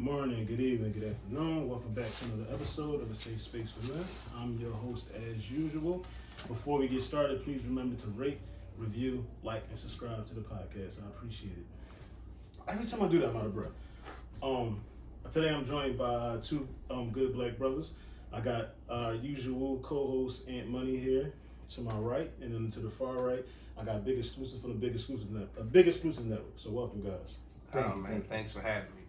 morning, good evening, good afternoon. Welcome back to another episode of A Safe Space for Men. I'm your host as usual. Before we get started, please remember to rate, review, like, and subscribe to the podcast. I appreciate it. Every time I do that, I'm out of breath. Today I'm joined by two good black brothers. I got our usual co-host Antmoney here to my right, and then to the far right, I got Big Exclusive from the Big Exclusive Network. So welcome, guys. Thanks for having me, bro.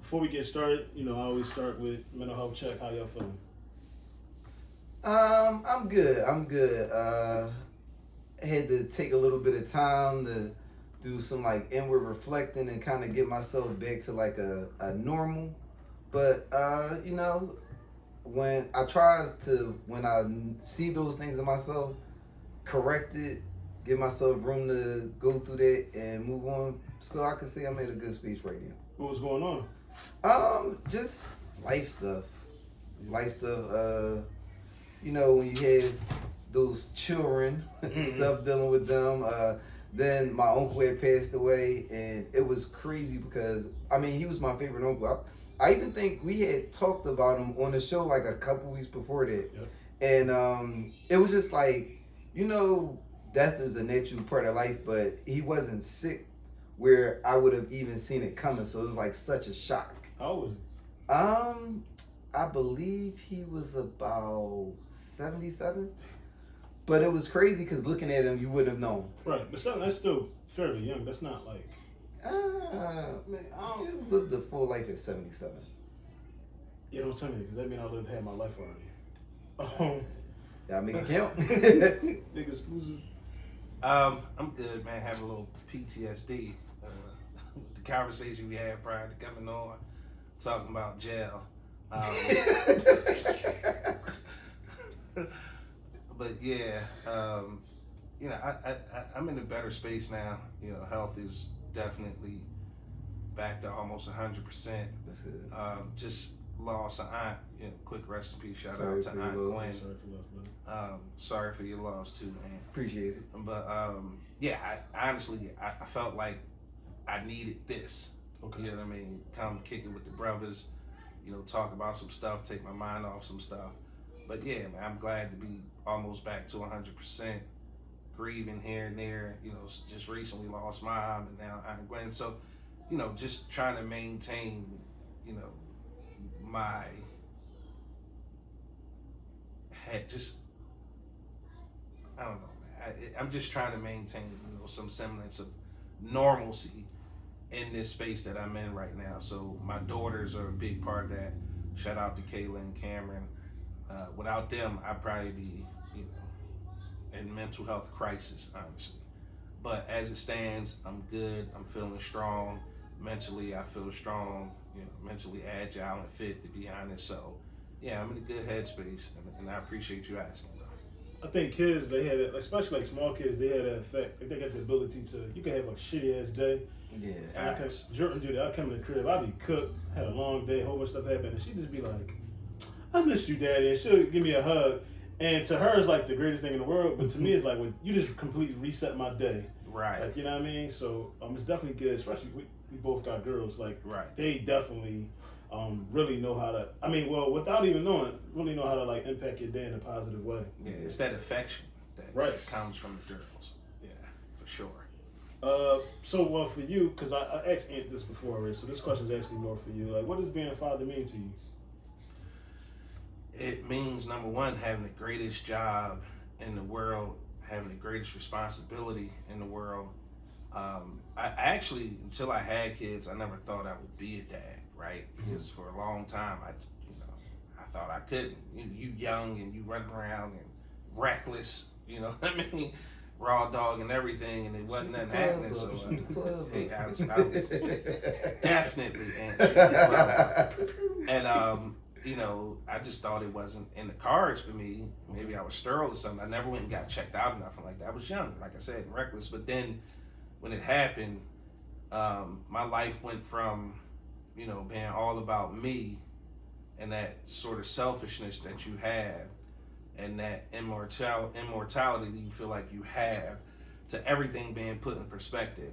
Before we get started, I always start with mental health check. How y'all feeling? I'm good. Had to take a little bit of time to do some inward reflecting and kind of get myself back to a normal. But when I see those things in myself, correct it, give myself room to go through that and move on, so I can say I'm in a good space right now. What was going on? Just life stuff. When you have those children, stuff dealing with them. Then my uncle had passed away, and it was crazy because he was my favorite uncle. I even think we had talked about him on the show a couple weeks before that. Yep. And it was just death is a natural part of life, but he wasn't sick where I would have even seen it coming. So it was such a shock. How old was he? I believe he was about 77. But it was crazy because looking at him, you wouldn't have known. Right, but that's still fairly young. That's not like... You've lived a full life at 77. Yeah, don't tell me that, because that means I had my life already. Gotta make it count. Big Exclusive. I'm good, man. Having a little PTSD. With the conversation we had prior to coming on, talking about jail. But yeah, I'm in a better space now. Health is definitely back to almost 100%. That's good. Just lost an aunt. Quick rest in peace. Shout Sorry out to for Aunt your Gwen. Sorry for loss, brother. Sorry for your loss too, man. Appreciate it. But I honestly felt like I needed this. Okay. You know what I mean? Come kick it with the brothers. Talk about some stuff, take my mind off some stuff. But yeah, man, I'm glad to be almost back to 100%. Grieving here and there. Just recently lost mom and now Aunt Gwen. So, just trying to maintain, my head. I don't know, man. I'm just trying to maintain, some semblance of normalcy in this space that I'm in right now. So my daughters are a big part of that. Shout out to Kayla and Cameron. Without them, I'd probably be, in mental health crisis, honestly. But as it stands, I'm good. I'm feeling strong. Mentally, I feel strong. Mentally agile and fit, to be honest. So, yeah, I'm in a good headspace, and I appreciate you asking. I think kids, they had it, especially small kids, they had that effect. They got the ability to, you can have a shitty ass day. Yeah. And Jordan do that. I come in the crib, I'd be cooked, had a long day, a whole bunch of stuff happened, and she'd just be like, I miss you, Daddy, and she'll give me a hug. And to her, it's the greatest thing in the world, but to me, it's when you just completely reset my day. Right. You know what I mean? So it's definitely good, especially we both got girls. Right. They definitely really know how to, without even knowing, really know how to impact your day in a positive way. Yeah, it's that affection that comes from the girls. Yeah, for sure. So for you, because I asked Ant this before already, so this question is actually more for you. What does being a father mean to you? It means, number one, having the greatest job in the world, having the greatest responsibility in the world. I actually, until I had kids, I never thought I would be a dad, right? Because for a long time, I thought I couldn't. You young and you running around and reckless, what I mean? Raw dog and everything, and it wasn't nothing happening. So, hey, I was definitely and I just thought it wasn't in the cards for me. Maybe I was sterile or something. I never went and got checked out or nothing like that. I was young, like I said, and reckless. But then when it happened, my life went from, being all about me and that sort of selfishness that you have and that immortality that you feel like you have, to everything being put in perspective.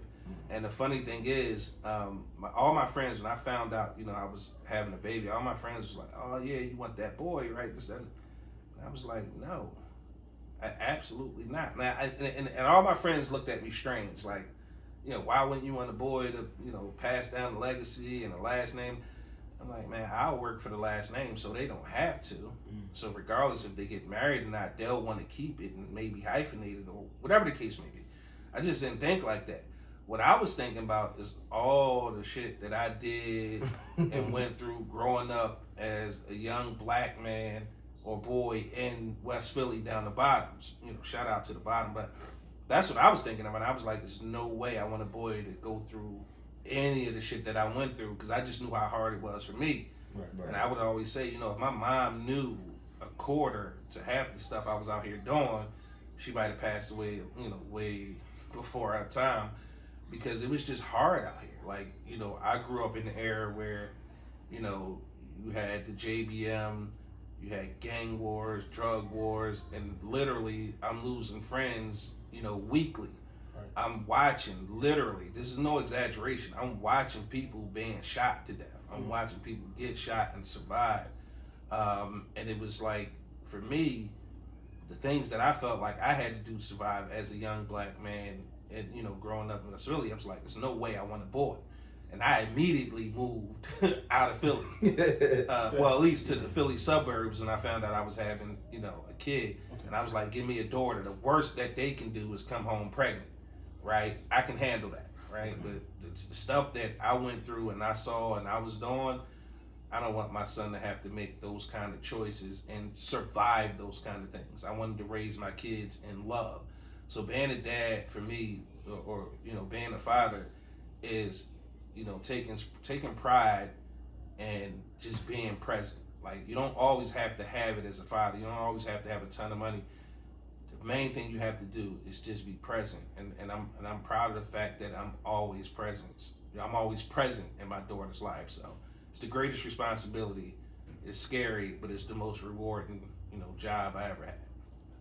And the funny thing is, all my friends, when I found out, I was having a baby, all my friends was like, "Oh yeah, you want that boy, right?" This, that. And I was like, "No, absolutely not." Now, and all my friends looked at me strange, like, why wouldn't you want a boy to, pass down the legacy and the last name? I'm like, man, I'll work for the last name so they don't have to. So regardless if they get married or not, they'll want to keep it and maybe hyphenate it or whatever the case may be. I just didn't think like that. What I was thinking about is all the shit that I did and went through growing up as a young black man or boy in West Philly down the bottoms. Shout out to the bottom. But that's what I was thinking about. I was like, there's no way I want a boy to go through any of the shit that I went through, because I just knew how hard it was for me. Right. And I would always say, if my mom knew a quarter to half the stuff I was out here doing, she might have passed away, way before our time, because it was just hard out here. Like, I grew up in the era where, you had the JBM, you had gang wars, drug wars, and literally I'm losing friends, weekly. Right. I'm watching, literally, this is no exaggeration, I'm watching people being shot to death. I'm watching people get shot and survive. And it was like, for me, the things that I felt like I had to do to survive as a young black man and, growing up in West Philly, I was like, there's no way I want a boy. And I immediately moved out of Philly. Well, at least to the Philly suburbs when I found out I was having, a kid. Okay. And I was like, give me a daughter. The worst that they can do is come home pregnant, right? I can handle that, right? Okay. But the stuff that I went through and I saw and I was doing, I don't want my son to have to make those kind of choices and survive those kind of things. I wanted to raise my kids in love. So being a dad for me, or being a father, is, taking pride and just being present. Like, you don't always have to have it as a father. You don't always have to have a ton of money. The main thing you have to do is just be present. And I'm proud of the fact that I'm always present. I'm always present in my daughter's life. So it's the greatest responsibility. It's scary, but it's the most rewarding, job I ever had.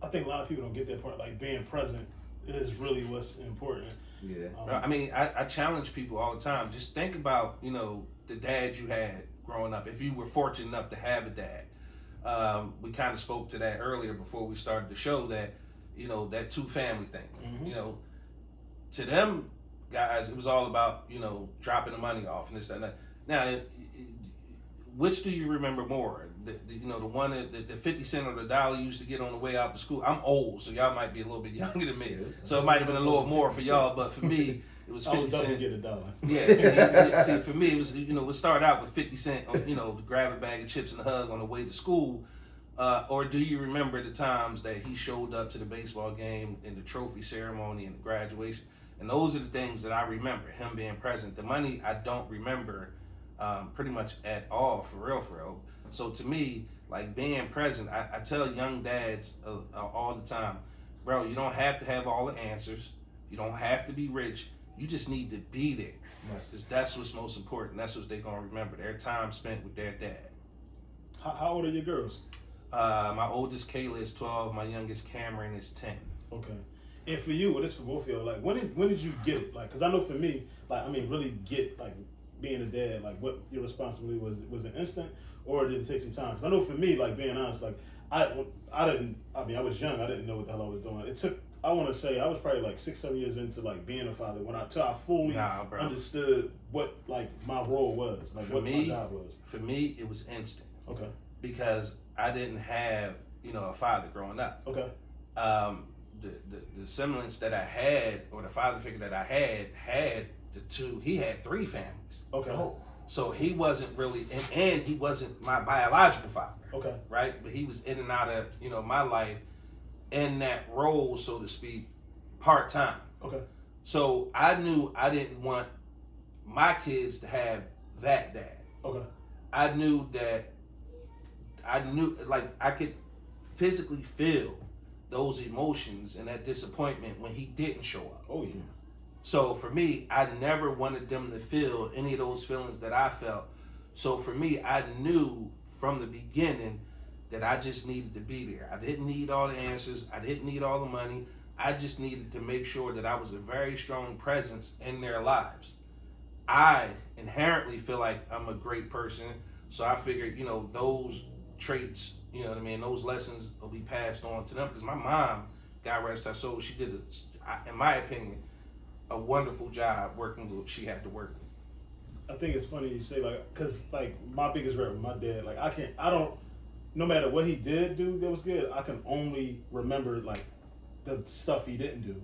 I think a lot of people don't get that part. Like, being present is really what's important. Yeah. I challenge people all the time. Just think about, the dad you had growing up. If you were fortunate enough to have a dad. We kind of spoke to that earlier before we started the show, that, that two family thing. Mm-hmm. To them guys, it was all about, dropping the money off and this, that, and that. Now, which do you remember more? The one that the 50 cent or the dollar you used to get on the way out to school? I'm old, so y'all might be a little bit younger than me. So it might have been a little more for y'all, but for me, it was 50 cent. Get $1. Yeah, see, for me, it was, we started out with 50 cent, to grab a bag of chips and a hug on the way to school. Or do you remember the times that he showed up to the baseball game and the trophy ceremony and the graduation? And those are the things that I remember, him being present. The money, I don't remember pretty much at all, for real. So to me, like, being present, I tell young dads all the time, bro, you don't have to have all the answers. You don't have to be rich. You just need to be there. Right. Because that's what's most important. That's what they're going to remember, their time spent with their dad. How old are your girls? My oldest, Kayla, is 12. My youngest, Cameron, is 10. Okay. And for you, well, this for both of y'all, like, when did you get it? Like, because I know for me, like, really get, like, being a dad, like, what your responsibility was it instant, or did it take some time? Because I know for me, like, being honest, like, I was young, I didn't know what the hell I was doing. It took, I want to say, I was probably like 6-7 years into, like, being a father till I fully understood what, like, my role was, like, what my job was. For me, it was instant. Okay. Because I didn't have, a father growing up. Okay. The semblance that I had, or the father figure that I had he had 3 families. Okay. Oh. So he wasn't really, and he wasn't my biological father. Okay. Right? But he was in and out of, my life in that role, so to speak, part-time. Okay. So I knew I didn't want my kids to have that dad. Okay. I knew like I could physically feel those emotions and that disappointment when he didn't show up. Oh, yeah. So for me, I never wanted them to feel any of those feelings that I felt. So for me, I knew from the beginning that I just needed to be there. I didn't need all the answers. I didn't need all the money. I just needed to make sure that I was a very strong presence in their lives. I inherently feel like I'm a great person, so I figured, those traits, those lessons will be passed on to them. Because my mom, God rest her soul, she did, in my opinion, a wonderful job working with what she had to work with. I think it's funny you say cause my biggest regret with my dad, no matter what he did do that was good, I can only remember the stuff he didn't do,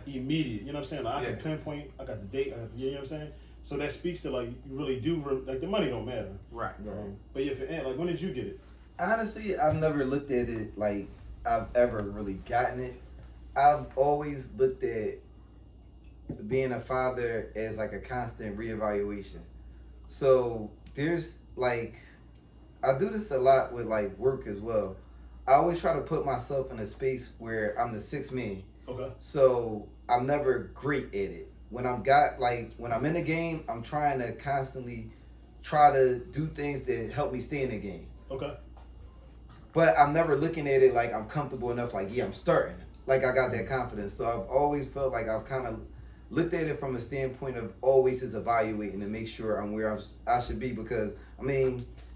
immediate. You know what I'm saying? I can pinpoint. I got the date. You know what I'm saying? So that speaks to you really do the money don't matter. Right. But yeah, for Ant, when did you get it? Honestly, I've never looked at it like I've ever really gotten it. I've always looked at being a father as a constant reevaluation. So there's I do this a lot with work as well. I always try to put myself in a space where I'm the sixth man. Okay. So I'm never great at it. When I'm when I'm in a game, I'm trying to constantly try to do things that help me stay in the game. Okay. But I'm never looking at it I'm comfortable enough. I'm starting. I got that confidence. So I've always felt I've kind of looked at it from a standpoint of always just evaluating to make sure I'm where I should be. Because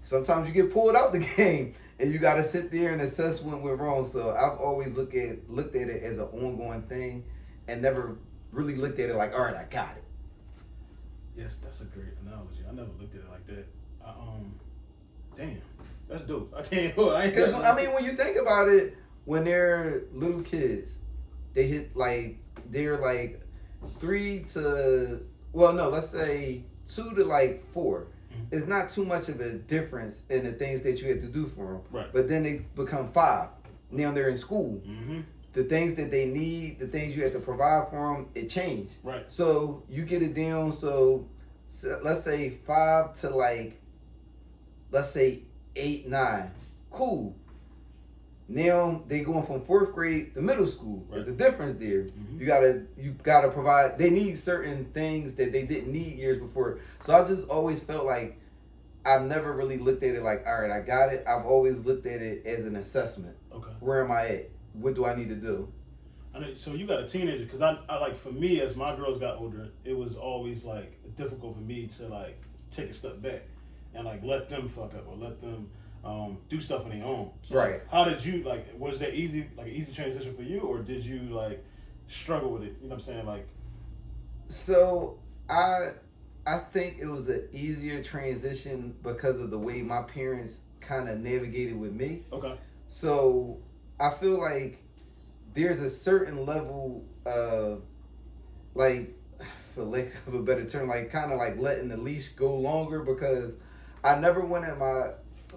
sometimes you get pulled out the game and you got to sit there and assess what went wrong. So I've always looked at it as an ongoing thing and never really looked at it all right, I got it. Yes, that's a great analogy. I never looked at it like that. Damn, that's dope. I can't. Because when you think about it, when they're little kids, they hit they're 3 to let's say 2 to 4. It's not too much of a difference in the things that you have to do for them. Right. But then they become 5. Now they're in school. Mm-hmm. The things that they need, the things you have to provide for them, it changed. Right. So you get it down. So let's say 5 to let's say 8, 9. Cool. Now they going from 4th grade to middle school. Right. There's a difference there. Mm-hmm. You gotta provide. They need certain things that they didn't need years before. So I just always felt I've never really looked at it all right, I got it. I've always looked at it as an assessment. Okay. Where am I at? What do I need to do? I know, so you got a teenager, because I for me, as my girls got older, it was always difficult for me to take a step back and let them fuck up or let them do stuff on their own. So, right. How did you was that easy an easy transition for you, or did you struggle with it? You know what I'm saying? So I think it was an easier transition because of the way my parents kind of navigated with me. Okay. So I feel there's a certain level of for lack of a better term, kind of letting the leash go longer, because I never wanted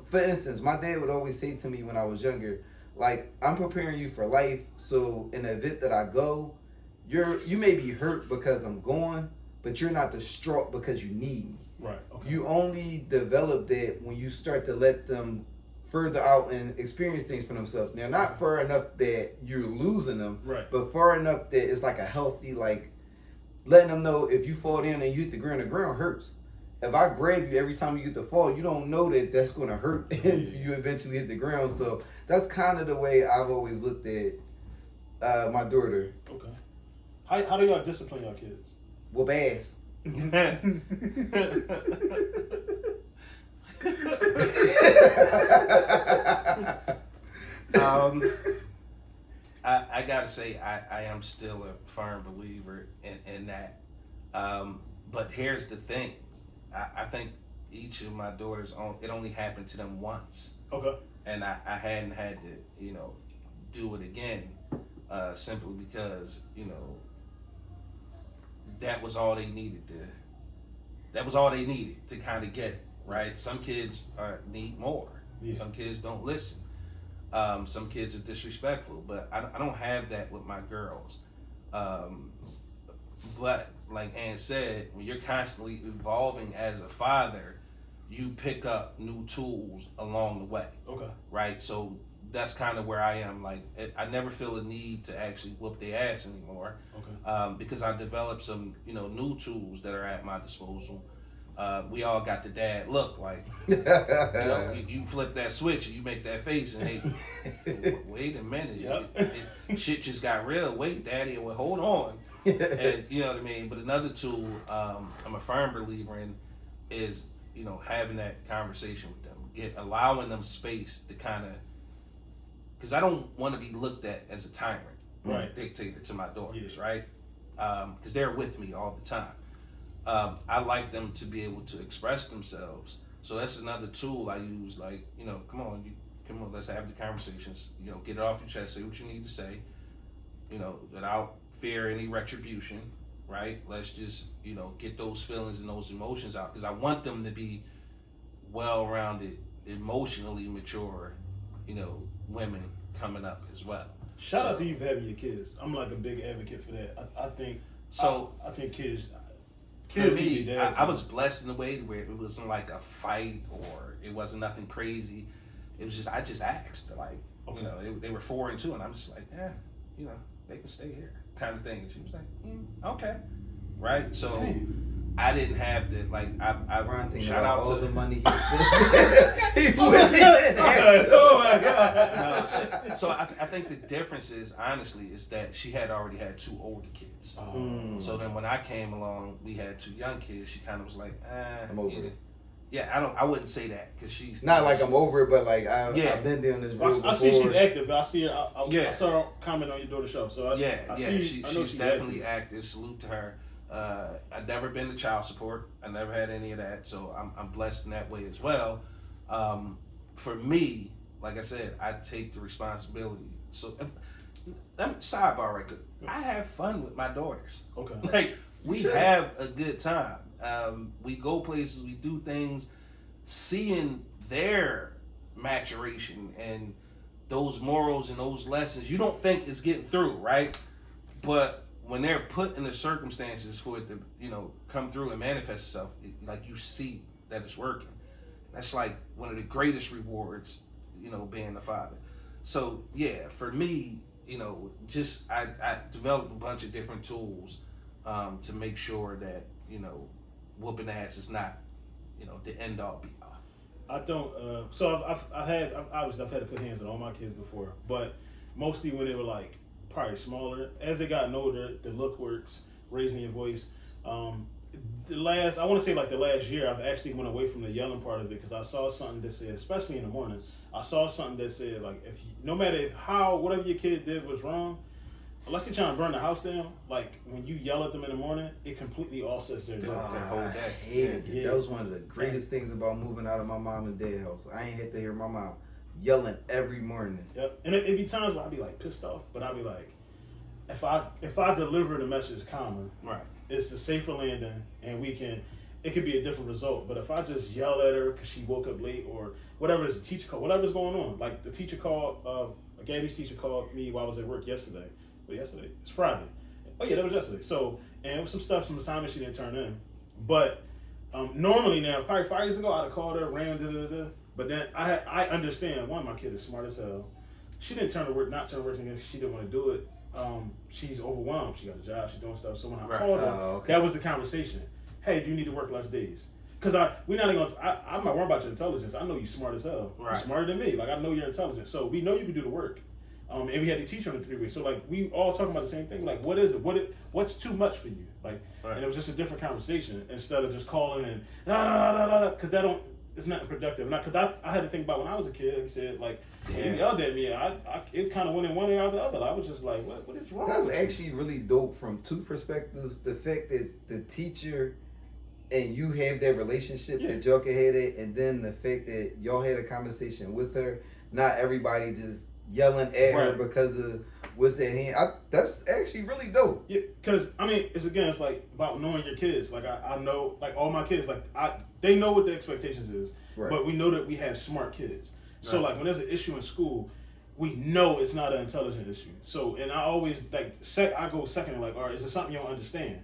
for instance, my dad would always say to me when I was younger, I'm preparing you for life, so in the event that I go, you may be hurt because I'm gone, but you're not distraught because you need me. Right. Okay. You only develop that when you start to let them further out and experience things for themselves. Now, not far enough that you're losing them, right, but far enough that it's a healthy, letting them know if you fall down and you hit the ground hurts. If I grab you every time you get to fall, you don't know that that's going to hurt if you eventually hit the ground. So that's kind of the way I've always looked at my daughter. Okay. How do y'all discipline your kids? Whoop ass. I gotta say I am still a firm believer in that. But here's the thing. I think each of my daughters, it only happened to them once. Okay. And I hadn't had to, do it again, simply because, that was all they needed to kind of get it, right? Some kids need more. Yeah. Some kids don't listen. Some kids are disrespectful, but I don't have that with my girls. But like Ann said, when you're constantly evolving as a father, you pick up new tools along the way. Okay. Right? So that's kind of where I am. I never feel a need to actually whoop their ass anymore. Okay. Because I developed some, new tools that are at my disposal. we all got the dad look like, you flip that switch and you make that face and hey, wait a minute, shit just got real. Wait, daddy, well, hold on. And you know what I mean. But another tool I'm a firm believer in is having that conversation with them, allowing them space to kind of, because I don't want to be looked at as a tyrant, right, dictator to my daughters, right? Because they're with me all the time. I like them to be able to express themselves. So that's another tool I use. Like, come on, let's have the conversations. Get it off your chest. Say what you need to say. Without fear any retribution, right? Let's just get those feelings and those emotions out, because I want them to be well-rounded, emotionally mature, women coming up as well. Shout out to you for having your kids. I'm like a big advocate for that. I think so. I think kids. For me, I was blessed in a way where it wasn't like a fight or it wasn't nothing crazy. It was just I just asked, like, they were 4 and 2, and I'm just like, they can stay here, kind of thing. And she was like, okay, right. So I didn't have to I shout out all to the money he spent. Oh my God. No, so I think the difference is, honestly, is that she had already had 2 older kids. So then when I came along, we had 2 young kids. She kind of was like, I'm over it. Yeah, I wouldn't say that, because she's not like I'm over it, but like I've been doing this. I see she's active, but I see her. I saw her comment on your daughter's show, so she's definitely active. Salute to her. I've never been to child support. I never had any of that, so I'm blessed in that way as well. For me, like I said, I take the responsibility. So, sidebar right quick. I have fun with my daughters. Okay. Like, we have a good time. We go places, we do things, seeing their maturation and those morals and those lessons. You don't think it's getting through, right? But when they're put in the circumstances for it to, come through and manifest itself, like, you see that it's working. That's like one of the greatest rewards, being a father. So yeah, for me, just I developed a bunch of different tools to make sure that, whooping ass is not, the end all be all. I don't. So I've had to put hands on all my kids before, but mostly when they were like probably smaller. As they gotten older, the look works, raising your voice. The last year, I've actually went away from the yelling part of it, because I saw something that said, especially in the morning, I saw something that said, like, no matter whatever your kid did was wrong, unless they're trying to burn the house down, like, when you yell at them in the morning, it completely offsets their day. I hated it. That was one of the greatest things about moving out of my mom and dad's house. I ain't had to hear my mom yelling every morning. Yep. And it'd be times where I'd be like pissed off, but I'd be like, if I deliver the message calmer, right, it's a safer landing, and it could be a different result. But if I just yell at her because she woke up late or whatever, is a teacher call, whatever's going on. Like the teacher called, Gabby's teacher called me while I was at work yesterday. Well, yesterday, it's Friday. Oh yeah, that was yesterday. So, and it was some stuff, some assignments she didn't turn in. But normally now, probably 5 years ago, I'd have called her, ran, But then I understand, one, my kid is smart as hell. She didn't turn to work because she didn't want to do it. She's overwhelmed. She got a job. She's doing stuff. So when I called her, that was the conversation. Hey, do you need to work less days? Because I'm not worried about your intelligence. I know you're smart as hell. Right. You're smarter than me. Like, I know you're intelligent. So we know you can do the work. And we had to teach her in the 3 weeks. So like, we all talking about the same thing. Like, what is it? What's too much for you? Like, and it was just a different conversation instead of just calling and because it's not productive. Because I had to think about when I was a kid. He said, like, when you yelled at me, it kind of went in one ear out the other. I was just like, what is wrong? That's actually really dope from 2 perspectives. The fact that the teacher and you have that relationship that y'all can have it, and then the fact that y'all had a conversation with her. Not everybody just yelling at her because of what's at hand. That's actually really dope. Yeah, because it's like about knowing your kids. Like I know, like all my kids, like they know what the expectations is, but we know that we have smart kids. So like when there's an issue in school, we know it's not an intelligent issue. So, and I always I go second and like, all right, is it something you don't understand?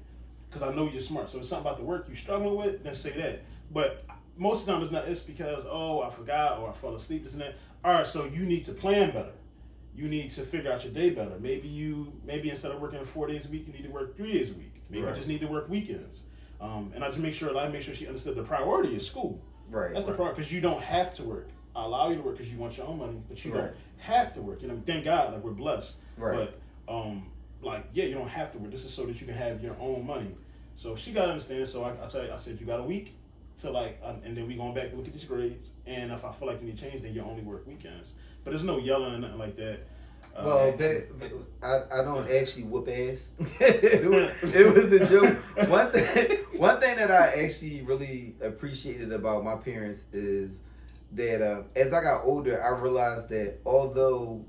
Because I know you're smart. So if it's something about the work you're struggling with, then say that. But most of the time it's because, I forgot or I fell asleep, this and that. All right, so you need to plan better. You need to figure out your day better. Maybe instead of working 4 days a week, you need to work 3 days a week. Maybe you just need to work weekends. And I just make sure she understood the priority is school. Right. That's the part, because you don't have to work. I allow you to work because you want your own money, but you don't have to work. You know, thank God, like, we're blessed. Right. But you don't have to work. This is so that you can have your own money. So she got to understand. So I said, you got a week. So and then we going back to look at these grades. And if I feel like you need change, then you only work weekends. But there's no yelling or nothing like that. Well, I don't actually whoop ass. it was a joke. One thing that I actually really appreciated about my parents is that as I got older, I realized that although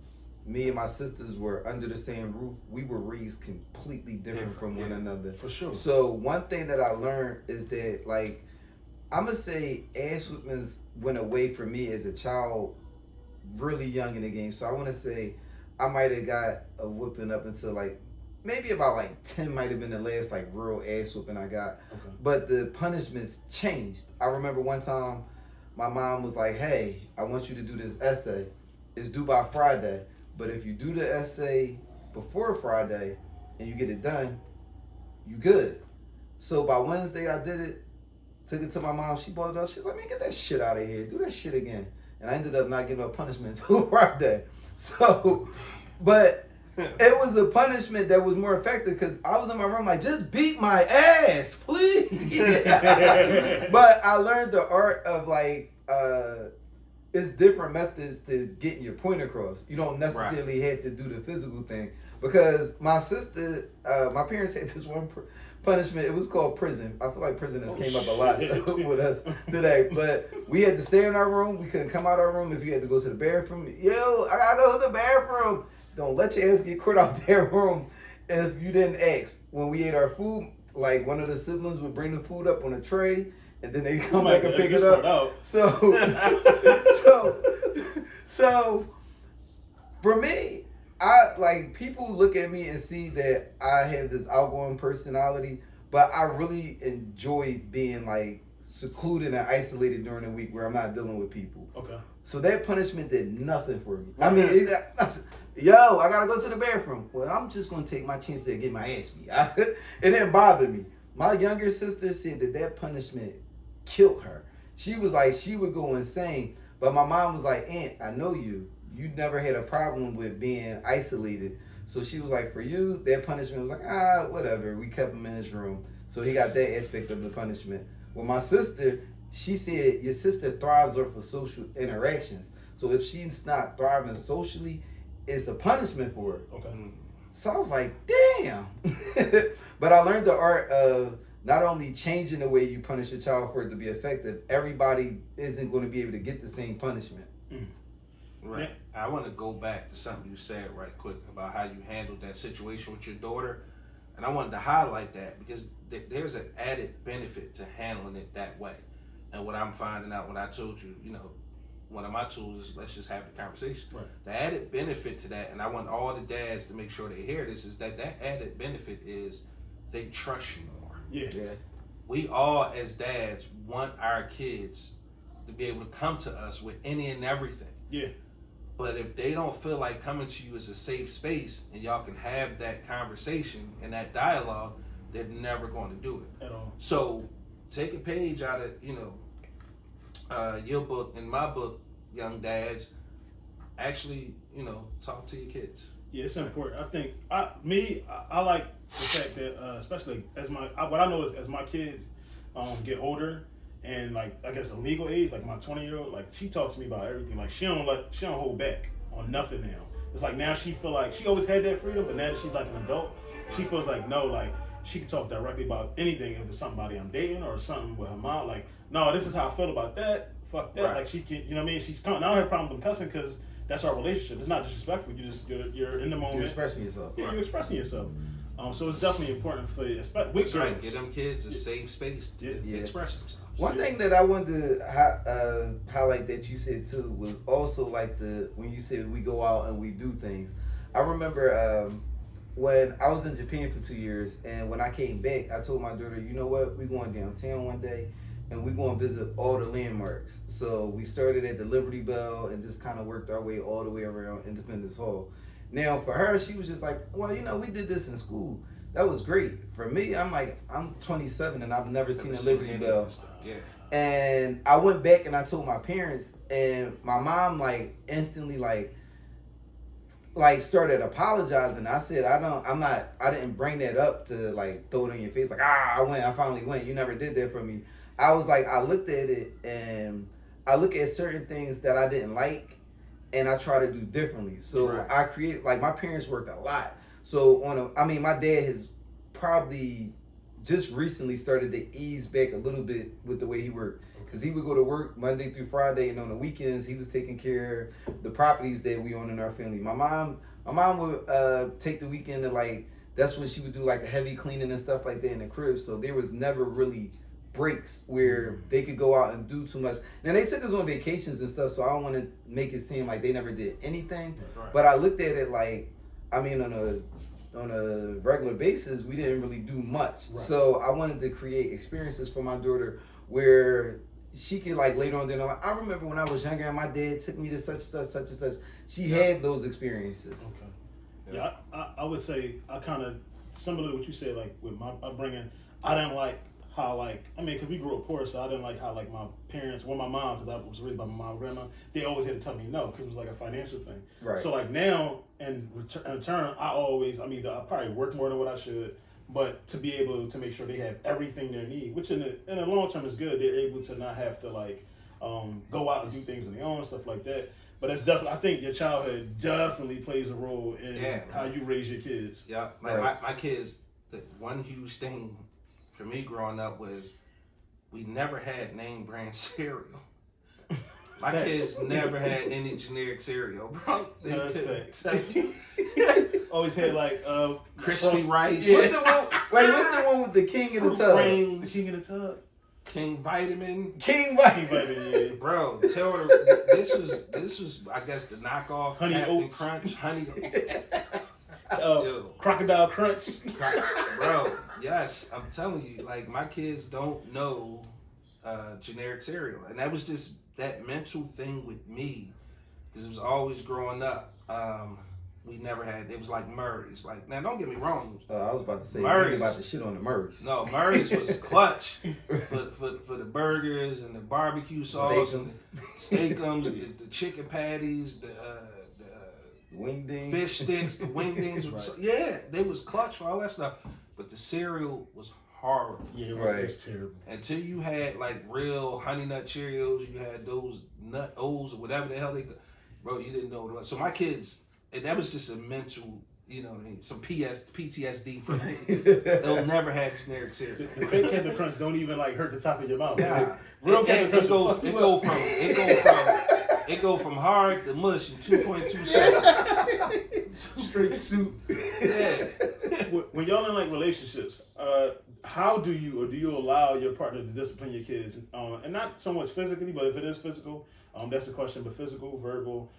me and my sisters were under the same roof, we were raised completely different from one another. For sure. So one thing that I learned is that, like, I'm gonna say ass whoopings went away for me as a child really young in the game. So I want to say I might have got a whooping up until like maybe about like 10 might have been the last like real ass whooping I got. Okay. But the punishments changed. I remember one time my mom was like, hey, I want you to do this essay. It's due by Friday. But if you do the essay before Friday and you get it done, you good. So by Wednesday I did it, took it to my mom. She brought it up. She's like, man, get that shit out of here. Do that shit again. And I ended up not getting no punishment until Friday. So, but it was a punishment that was more effective because I was in my room like, just beat my ass, please. But I learned the art of like, it's different methods to getting your point across. You don't necessarily have to do the physical thing. Because my sister, my parents had this one punishment. It was called prison. I feel like prison has came up a lot with us today. But we had to stay in our room. We couldn't come out our room if you had to go to the bathroom. Yo, I gotta go to the bathroom. Don't let your ass get caught out their room if you didn't ask. When we ate our food, like one of the siblings would bring the food up on a tray, and then they come back and pick it up. So for me, I like people look at me and see that I have this outgoing personality, but I really enjoy being like secluded and isolated during the week where I'm not dealing with people. Okay. So that punishment did nothing for me. I mean, yo, I gotta go to the bathroom. Well, I'm just gonna take my chance to get my ass beat. It didn't bother me. My younger sister said that punishment killed her. She was like, she would go insane. But my mom was like, Aunt, I know you. You never had a problem with being isolated. So she was like, for you, that punishment was like, whatever. We kept him in his room. So he got that aspect of the punishment. Well, my sister, she said, your sister thrives off of social interactions. So if she's not thriving socially, it's a punishment for her. Okay. So I was like, damn. But I learned the art of not only changing the way you punish a child for it to be effective, everybody isn't going to be able to get the same punishment. Right. I want to go back to something you said right quick about how you handled that situation with your daughter. And I wanted to highlight that because there's an added benefit to handling it that way. And what I'm finding out when I told you, one of my tools is let's just have the conversation. Right. The added benefit to that, and I want all the dads to make sure they hear this, is that added benefit is they trust you more. Yeah. We all as dads want our kids to be able to come to us with any and everything. Yeah. But if they don't feel like coming to you as a safe space and y'all can have that conversation and that dialogue, they're never going to do it. At all. So take a page out of, your book and my book, young dads. Actually, talk to your kids. Yeah, it's important. I think I like the fact that especially what I know is as my kids get older and like I guess a legal age, like my 20-year-old, like she talks to me about everything. Like she don't hold back on nothing now. It's like now she feel like she always had that freedom, but now that she's like an adult, she feels like no, like she can talk directly about anything if it's somebody I'm dating or something with her mom. Like, no, this is how I feel about that. Fuck that. Right. Like she can, you know what I mean? She's I don't have a problem with them cussing because that's our relationship. It's not disrespectful. You're in the moment. You're expressing yourself. Yeah, you're expressing yourself. So it's definitely important for you, especially with girls. Right. Give them kids a safe space to express themselves. One thing that I wanted to highlight that you said too was also like when you said we go out and we do things. I remember when I was in Japan for 2 years, and when I came back, I told my daughter, you know what, we're going downtown one day, and we're going to visit all the landmarks. So we started at the Liberty Bell and just kind of worked our way all the way around Independence Hall. Now, for her, she was just like, well, we did this in school. that was great. For me, I'm 27 and I've never seen a Liberty Bell. Yeah. And I went back and I told my parents, and my mom instantly started apologizing. I said, I didn't bring that up to throw it in your face. I finally went. You never did that for me. I was I looked at it and I look at certain things that I didn't like and I try to do differently. So Right. I created, my parents worked a lot. So my dad has probably just recently started to ease back a little bit with the way he worked. Because he would go to work Monday through Friday, and on the weekends he was taking care of the properties that we own in our family. My mom would take the weekend to that's when she would do a heavy cleaning and stuff like that in the crib. So there was never really breaks where they could go out and do too much. Now they took us on vacations and stuff, so I don't want to make it seem like they never did anything. Right. But I looked at it on a regular basis, we didn't really do much. Right. So I wanted to create experiences for my daughter where she could later on dinner. I remember when I was younger and my dad took me to such and such. She had those experiences. Okay. Yeah, I would say I kind of similar to what you said. With my upbringing, I didn't like how because we grew up poor, so I didn't like how my parents, my mom, because I was raised by my mom and grandma, they always had to tell me no because it was a financial thing. Right. So now in return, I probably work more than what I should, but to be able to make sure they have everything they need, which in the long term is good. They're able to not have to go out and do things on their own, stuff like that. But it's definitely, I think your childhood definitely plays a role in how you raise your kids. Yeah, my kids, the one huge thing for me growing up was we never had name brand cereal. My kids never had any generic cereal, bro. No, that's facts. Always had crispy rice. What's the one with the king in the tub? The king in the tub. King Vitamin. King Vitamin. Yeah. Bro, tell her this was I guess the knockoff Honey Captain Oats. Crunch. Honey Crocodile Crunch. Bro, yes, I'm telling you, my kids don't know generic cereal. And that was just that mental thing with me. Because it was always growing up. We never had, it was Murray's. Now, don't get me wrong. I was about to say, Murray's. about the shit on the Murray's. No, Murray's was clutch for the burgers and the barbecue sauce, steakums, the chicken patties, the wingdings, fish sticks, the wingdings. Right. Yeah, they was clutch for all that stuff. But the cereal was horrible. Yeah, right. It was terrible. Until you had real Honey Nut Cheerios, you had those Nut O's or whatever the hell bro, you didn't know what it was. So my kids, and that was just a mental, you know what I mean, some PTSD for me. They'll never have generic cereal. The fake Captain Crunch don't even hurt the top of your mouth. Yeah. Real Captain Crunch It go from hard to mush in 2.2 seconds. Straight soup. Yeah. When y'all in relationships, how do you allow your partner to discipline your kids? And not so much physically, but if it is physical, that's a question. But physical, verbal,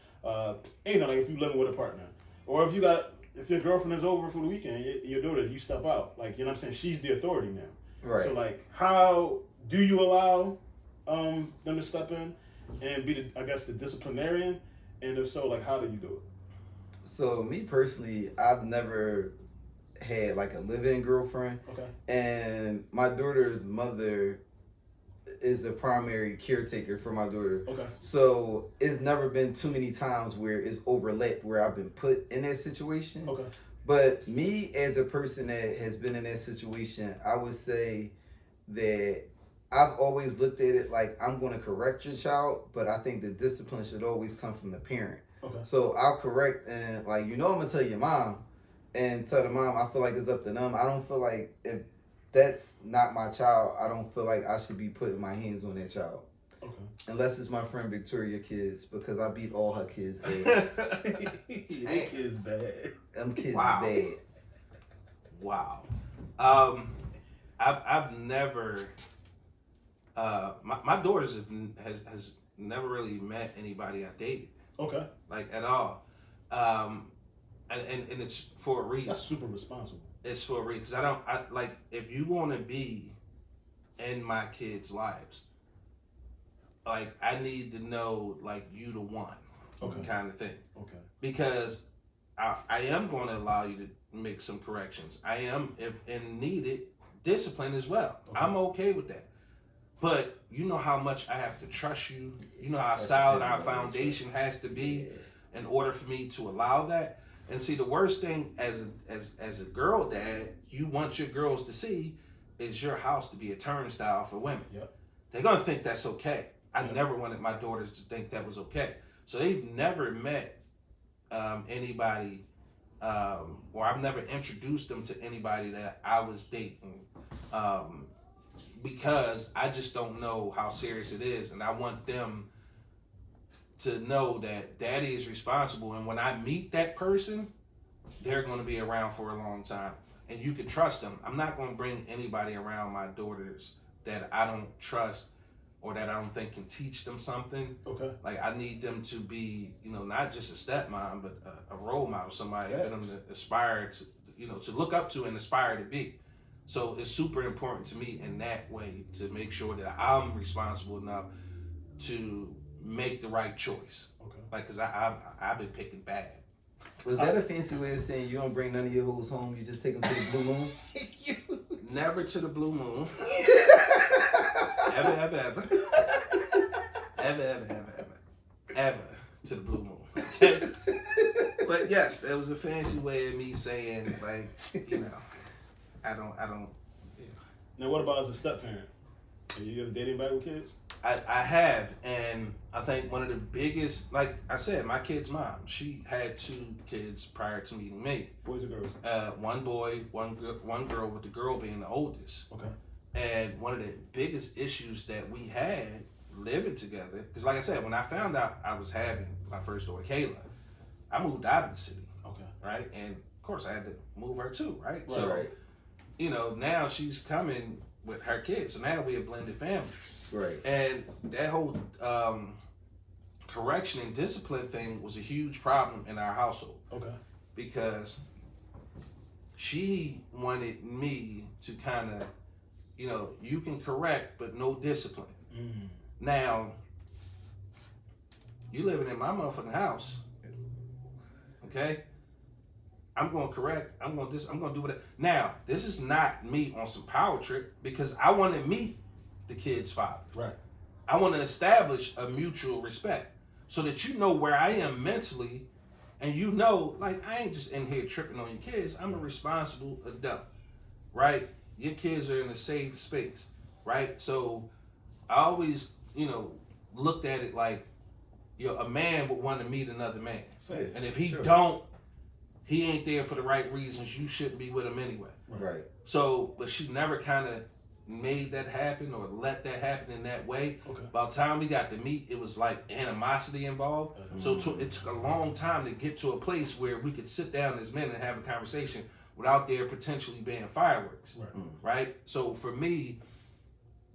if you living with a partner, or if your girlfriend is over for the weekend, your daughter, you step out. You know what I'm saying? She's the authority now. Right. So how do you allow them to step in and be the disciplinarian? And if so, how do you do it? So me personally, I've never had a live-in girlfriend. Okay. And my daughter's mother is the primary caretaker for my daughter. Okay. So it's never been too many times where it's overlapped where I've been put in that situation. Okay. But me as a person that has been in that situation, I would say that I've always looked at it I'm going to correct your child, but I think the discipline should always come from the parent. Okay. So I'll correct and I'm going to tell your mom and tell the mom I feel like it's up to them. I don't feel like if that's not my child, I don't feel like I should be putting my hands on that child. Okay. Unless it's my friend Victoria kids, because I beat all her kids' ass. Your kids bad. Them kids Wow. bad. Wow. I've never. My daughters has never really met anybody I dated. Okay. At all. And it's for a reason. That's super responsible. It's for a reason. Because if you want to be in my kids' lives, I need to know you the one. Okay. Kind of thing. Okay. Because I am going to allow you to make some corrections. I am, if and needed, discipline as well. Okay. I'm okay with that. But you know how much I have to trust you. You know how That's solid the our thing, foundation has to be Yeah. in order for me to allow that. And see, the worst thing as a girl dad, you want your girls to see is your house to be a turnstile for women. Yep. They're gonna think that's okay. I Yep. never wanted my daughters to think that was okay. So they've never met anybody, or I've never introduced them to anybody that I was dating, because I just don't know how serious it is, and I want them to know that daddy is responsible, and when I meet that person, they're going to be around for a long time, and you can trust them. I'm not going to bring anybody around my daughters that I don't trust or that I don't think can teach them something. Okay. Like, I need them to be, not just a stepmom, but a role model, somebody for them to aspire to, to look up to and aspire to be. So it's super important to me in that way to make sure that I'm responsible enough to make the right choice. Okay. Like, because I've been picking bad. Was that a fancy way of saying you don't bring none of your hoes home, you just take them to the Blue Moon? Never to the Blue Moon. ever to the Blue Moon. Okay? But yes, that was a fancy way of me saying, like, I don't. Now, what about as a step parent? Have you ever dated anybody with kids? I have, and I think one of the biggest, like I said, my kid's mom, she had 2 kids prior to meeting me. Boys or girls? One boy, one girl, with the girl being the oldest. Okay. And one of the biggest issues that we had living together, because like I said, when I found out I was having my first daughter, Kayla, I moved out of the city. Okay. Right? And of course I had to move her too, right? Right. So, Right. Now she's coming with her kids. So now we're a blended family. Right. And that whole correction and discipline thing was a huge problem in our household. Okay. Because she wanted me to kind of, you can correct, but no discipline. Mm. Now, you living in my motherfucking house, okay? I'm going to correct. I'm going to do whatever. Now, this is not me on some power trip because I want to meet the kid's father. Right. I want to establish a mutual respect so that you know where I am mentally, and like, I ain't just in here tripping on your kids. I'm a responsible adult, right? Your kids are in a safe space, right? So I always, looked at it like, a man would want to meet another man. Fair. And if he Sure. don't, he ain't there for the right reasons. You shouldn't be with him anyway. Right. So, but she never kind of made that happen or let that happen in that way. Okay. By the time we got to meet, it was like animosity involved. So it took a long time to get to a place where we could sit down as men and have a conversation without there potentially being fireworks. Right. Right? So for me,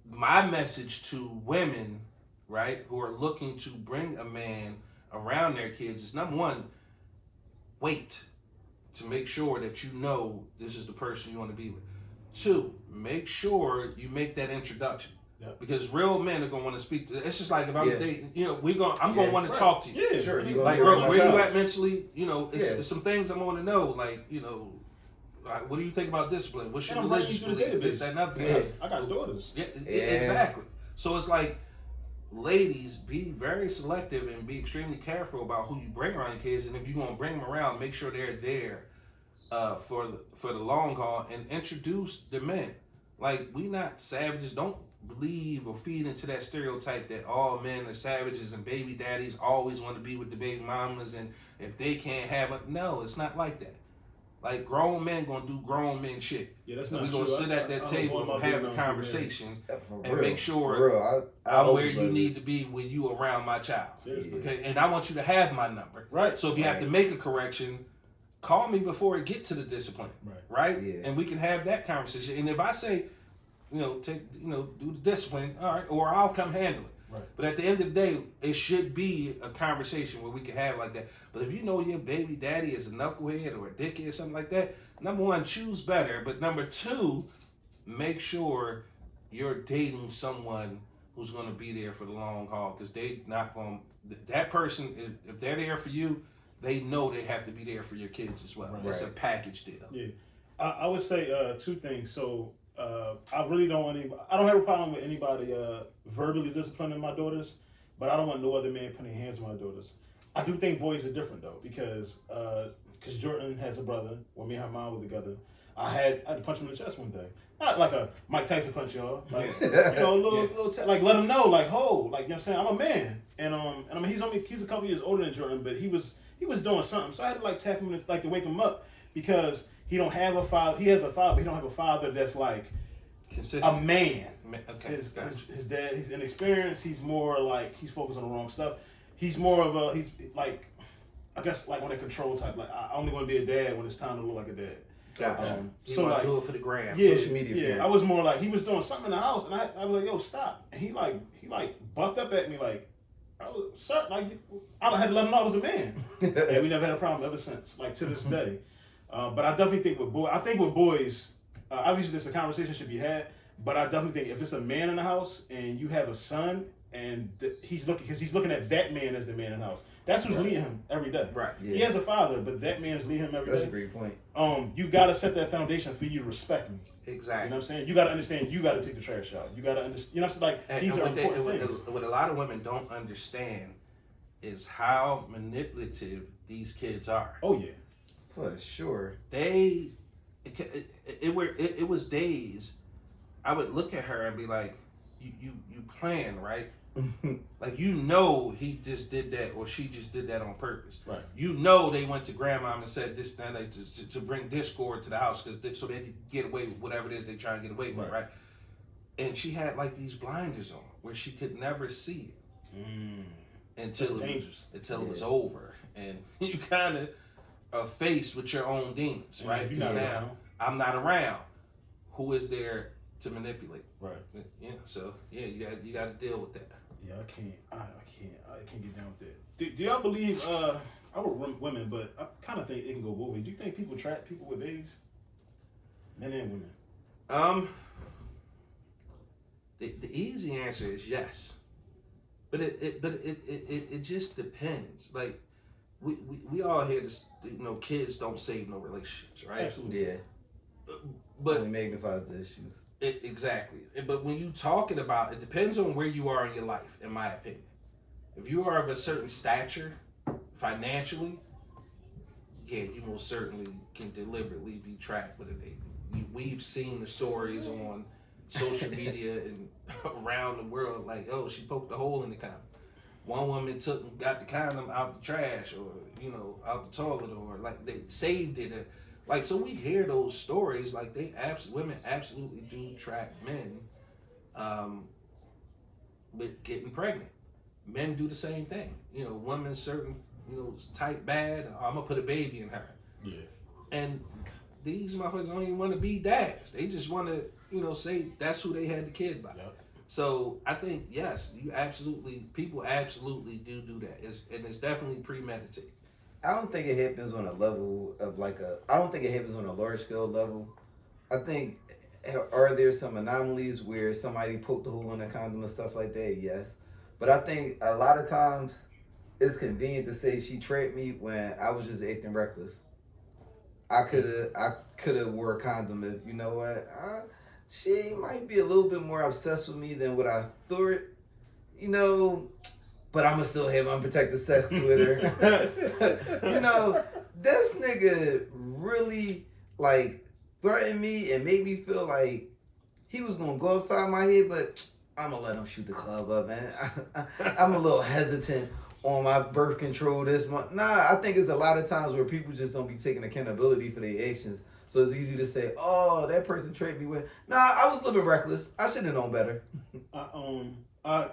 my message to women, right, who are looking to bring a man around their kids is, number one, wait to make sure that this is the person you want to be with. 2, make sure you make that introduction. Yep. Because real men are gonna want to speak to. It's just like if I'm dating, I'm Yeah. gonna want to talk to you. Yeah. Sure. You Like, bro, where you at mentally? It's some things I want to know. Like, like, what do you think about discipline? What's your And I'm writing religious you to the belief? This, database. that, and other thing. Yeah. I got daughters. Yeah, Yeah. exactly. So it's like, ladies, be very selective and be extremely careful about who you bring around your kids. And if you're gonna bring them around, make sure they're there for the long haul, and introduce the men. Like, we not savages. Don't believe or feed into that stereotype that all men are savages and baby daddies always want to be with the baby mamas, and if they can't have it, no, it's not like that. Like, grown men gonna do grown men shit. Yeah, that's And not we gonna true. sit at that table and have a conversation and make sure I'm where you need to be when you around my child. Seriously. Okay, and I want you to have my number. Right. So if you have to make a correction, call me before it get to the discipline. Right. Yeah. And we can have that conversation. And if I say, do the discipline, all right, or I'll come handle it. Right. But at the end of the day, it should be a conversation where we can have like that. But if your baby daddy is a knucklehead or a dickhead or something like that, number one, choose better. But number 2, make sure you're dating someone who's going to be there for the long haul, because they not going. That person, if they're there for you, they know they have to be there for your kids as well. Right. It's a package deal. Yeah, I would say two things. So I really don't want I don't have a problem with anybody verbally disciplining my daughters, but I don't want no other man putting hands on my daughters. I do think boys are different though, because Jordan has a brother. When me and her mom were together, I had to punch him in the chest one day. Not like a Mike Tyson punch, y'all. Like, you know, like let him know, like, ho, like, you know what I'm saying? I'm a man, and I mean, he's a couple years older than Jordan, but he was doing something, so I had to like tap him to wake him up, because he don't have a father. He has a father, but he don't have a father that's like consistent. A man. Okay. His dad, he's inexperienced. He's more like he's focused on the wrong stuff. He's more of he's like, I guess like on a control type. Like, I only want to be a dad when it's time to look like a dad. Gotcha. You so want like, to do it for the gram. Yeah, social media. Yeah, parent. I was more like, he was doing something in the house, and I was like, yo, stop. And he bucked up at me like, sir, like, I had to let him know I was a man. And we never had a problem ever since, like to this day. But I definitely think with boys, obviously there's a conversation should be had, but I definitely think if it's a man in the house and you have a son and he's looking at that man as the man in the house. That's who's leading him every day. Right. Yeah. He has a father, but that man is leading him every day. That's a great point. You gotta set that foundation for you to respect me. Exactly. You know what I'm saying? You gotta understand. You gotta take the trash out. You gotta understand. You know what I'm saying? Like, these are important things. What a lot of women don't understand is how manipulative these kids are. Oh yeah, for sure. It was days I would look at her and be like, you playing, right? Like, you know, he just did that or she just did that on purpose. Right. You know, they went to grandma and said this and that to bring discord to the house so they could get away with whatever it is they try and get away with, right? And she had like these blinders on where she could never see it until it was over, and you kind of are faced with your own demons, right? Because now I'm not around. Who is there to manipulate? Right. Yeah. So yeah, you got to deal with that. Yeah, I can't get down with that. Do y'all believe? I would women, but I kind of think it can go both ways. Do you think people trap people with babies, men and women? The easy answer is yes, but it just depends. Like we all hear this, kids don't save no relationships, right? Absolutely. Yeah. But it magnifies the issues. Exactly. But when you talking about, it depends on where you are in your life, in my opinion. If you are of a certain stature, financially, yeah, you most certainly can deliberately be trapped with a baby. We've seen the stories on social media and around the world, like, oh, she poked a hole in the condom. One woman got the condom out the trash, or out the toilet, or like they saved it. Like, so we hear those stories, like women absolutely do trap men with getting pregnant. Men do the same thing. Women certain, type bad, I'm gonna put a baby in her. Yeah. And these motherfuckers don't even want to be dads. They just want to, say that's who they had the kid by. Yep. So I think, yes, people absolutely do that. It's definitely premeditated. I don't think it happens on a level of I don't think it happens on a large scale level. I think, are there some anomalies where somebody poked the hole in the condom and stuff like that? Yes. But I think a lot of times it's convenient to say she trapped me when I was just acting reckless. I could have wore a condom if, she might be a little bit more obsessed with me than what I thought, but I'ma still have unprotected sex with her. This nigga really threatened me and made me feel like he was gonna go upside my head, but I'ma let him shoot the club up, man. I'm a little hesitant on my birth control this month. Nah, I think it's a lot of times where people just don't be taking accountability for their actions. So it's easy to say, oh, that person trapped me with. Nah, I was living reckless. I should have known better. So I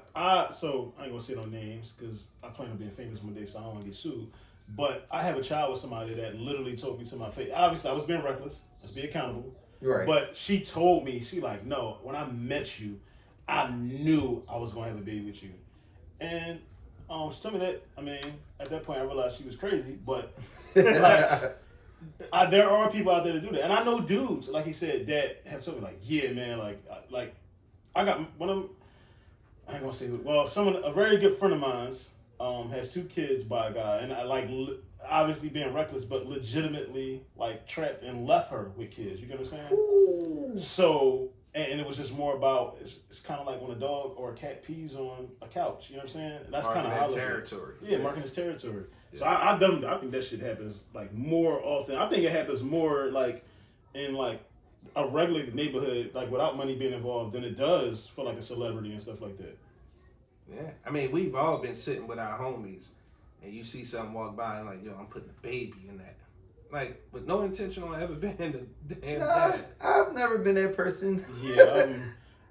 ain't gonna say no names because I plan on being famous one day, so I don't want to get sued. But I have a child with somebody that literally told me to my face. Obviously, I was being reckless. Let's be accountable. Right. But she told me, no, when I met you, I knew I was gonna have a baby with you. And she told me that. I mean, at that point, I realized she was crazy. But there are people out there that do that, and I know dudes, like he said, that have told me yeah, man, I got one of them. I ain't gonna say, well, a very good friend of mine's has 2 kids by a guy, and I obviously being reckless, but legitimately like trapped and left her with kids. You get what I'm saying? Ooh. So, and it was just more about it's kind of like when a dog or a cat pees on a couch. You know what I'm saying? And that's kind of how territory. Yeah, marking his territory. Yeah. So I think that shit happens like more often. I think it happens more like in like a regular neighborhood, like without money being involved, than it does for like a celebrity and stuff like that. Yeah, I mean, we've all been sitting with our homies, and you see something walk by, and like, yo, I'm putting a baby in that, like, with no intention on ever being the damn dad. I've never been that person. Yeah,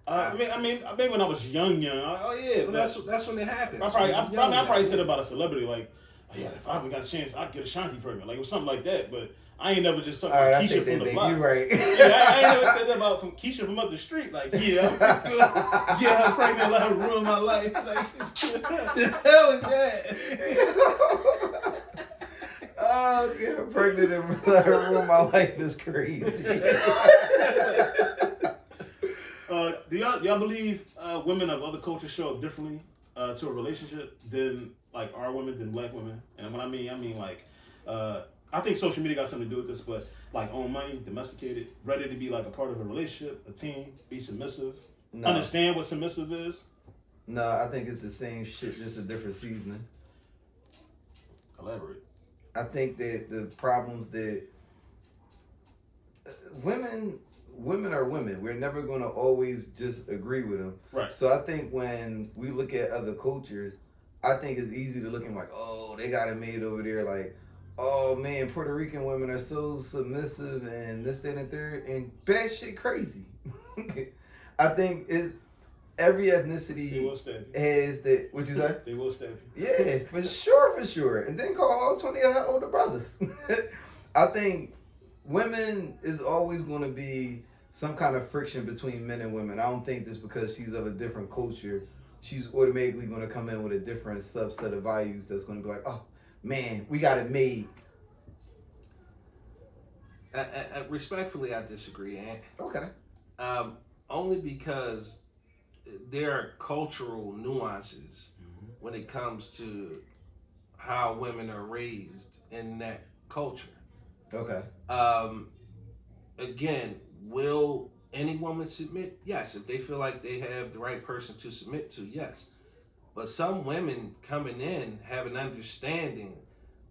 I mean, when I was young, But that's when it happens. I probably said about a celebrity like, oh, yeah, if I ever got a chance, I'd get Ashanti pregnant, like it was something like that. But I ain't never just talked All right, about I Keisha take from that the back. block. You right. Yeah, I ain't never said that about from Keisha from up the street. Like, yeah, I'm get her pregnant, let her ruin my life. Like, the hell is that? Oh, get her pregnant and let her ruin my life is crazy. Do y'all believe women of other cultures show up differently to a relationship than like our women, than black women? And when I mean like, I think social media got something to do with this, but like own money, domesticated, ready to be like a part of a relationship, a team, be submissive, understand what submissive is. No, I think it's the same shit, just a different seasoning. Elaborate. I think that the problems that women are women. We're never going to always just agree with them. Right. So I think when we look at other cultures, I think it's easy to look at them like, oh, they got it made over there. Like, oh man, Puerto Rican women are so submissive and this, that, and third, and bad shit crazy. I think it's every ethnicity has that. What you say? They will stab you. Yeah, for sure. And then call all 20 of her older brothers. I think women is always going to be some kind of friction between men and women. I don't think just because she's of a different culture, she's automatically going to come in with a different subset of values that's going to be like, oh, man, we got it made. Respectfully, I disagree, Ant. Okay. Only because there are cultural nuances when it comes to how women are raised in that culture. Okay. Again, will any woman submit? Yes, if they feel like they have the right person to submit to, yes. But some women coming in have an understanding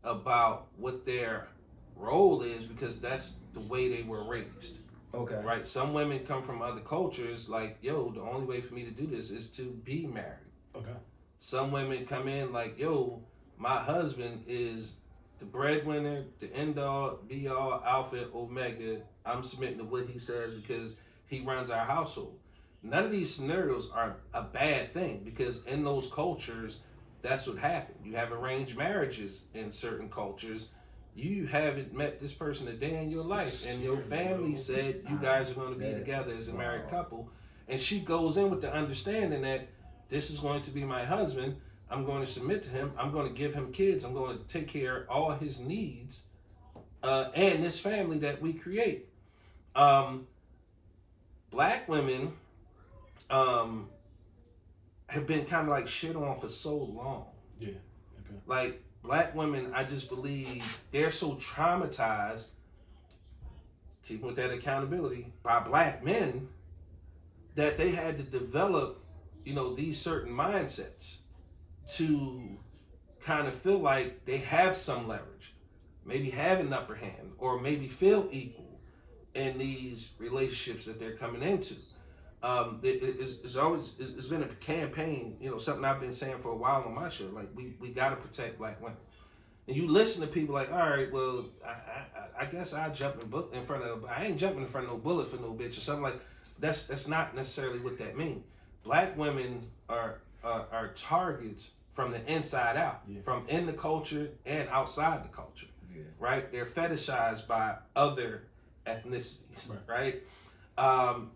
about what their role is because that's the way they were raised. Okay. Right? Some women come from other cultures like, yo, the only way for me to do this is to be married. Okay. Some women come in like, yo, my husband is the breadwinner, the end all, be all, alpha, omega. I'm submitting to what he says because he runs our household. None of these scenarios are a bad thing because in those cultures, that's what happened. You have arranged marriages in certain cultures. You haven't met this person a day in your life, and your family said you guys are going to be together as a married couple. And she goes in with the understanding that this is going to be my husband. I'm going to submit to him. I'm going to give him kids. I'm going to take care of all his needs and this family that we create. Black women have been kind of like shit on for so long. Yeah. Okay. Like black women, I just believe they're so traumatized, keeping with that accountability, by black men that they had to develop, these certain mindsets to kind of feel like they have some leverage, maybe have an upper hand, or maybe feel equal in these relationships that they're coming into. It's been a campaign, something I've been saying for a while on my show. Like we got to protect black women. And you listen to people like, all right, well, I guess I jump in front of. I ain't jumping in front of no bullet for no bitch or something like. That's not necessarily what that means. Black women are targets from the inside out, from in the culture and outside the culture. Yeah. Right? They're fetishized by other ethnicities. Right?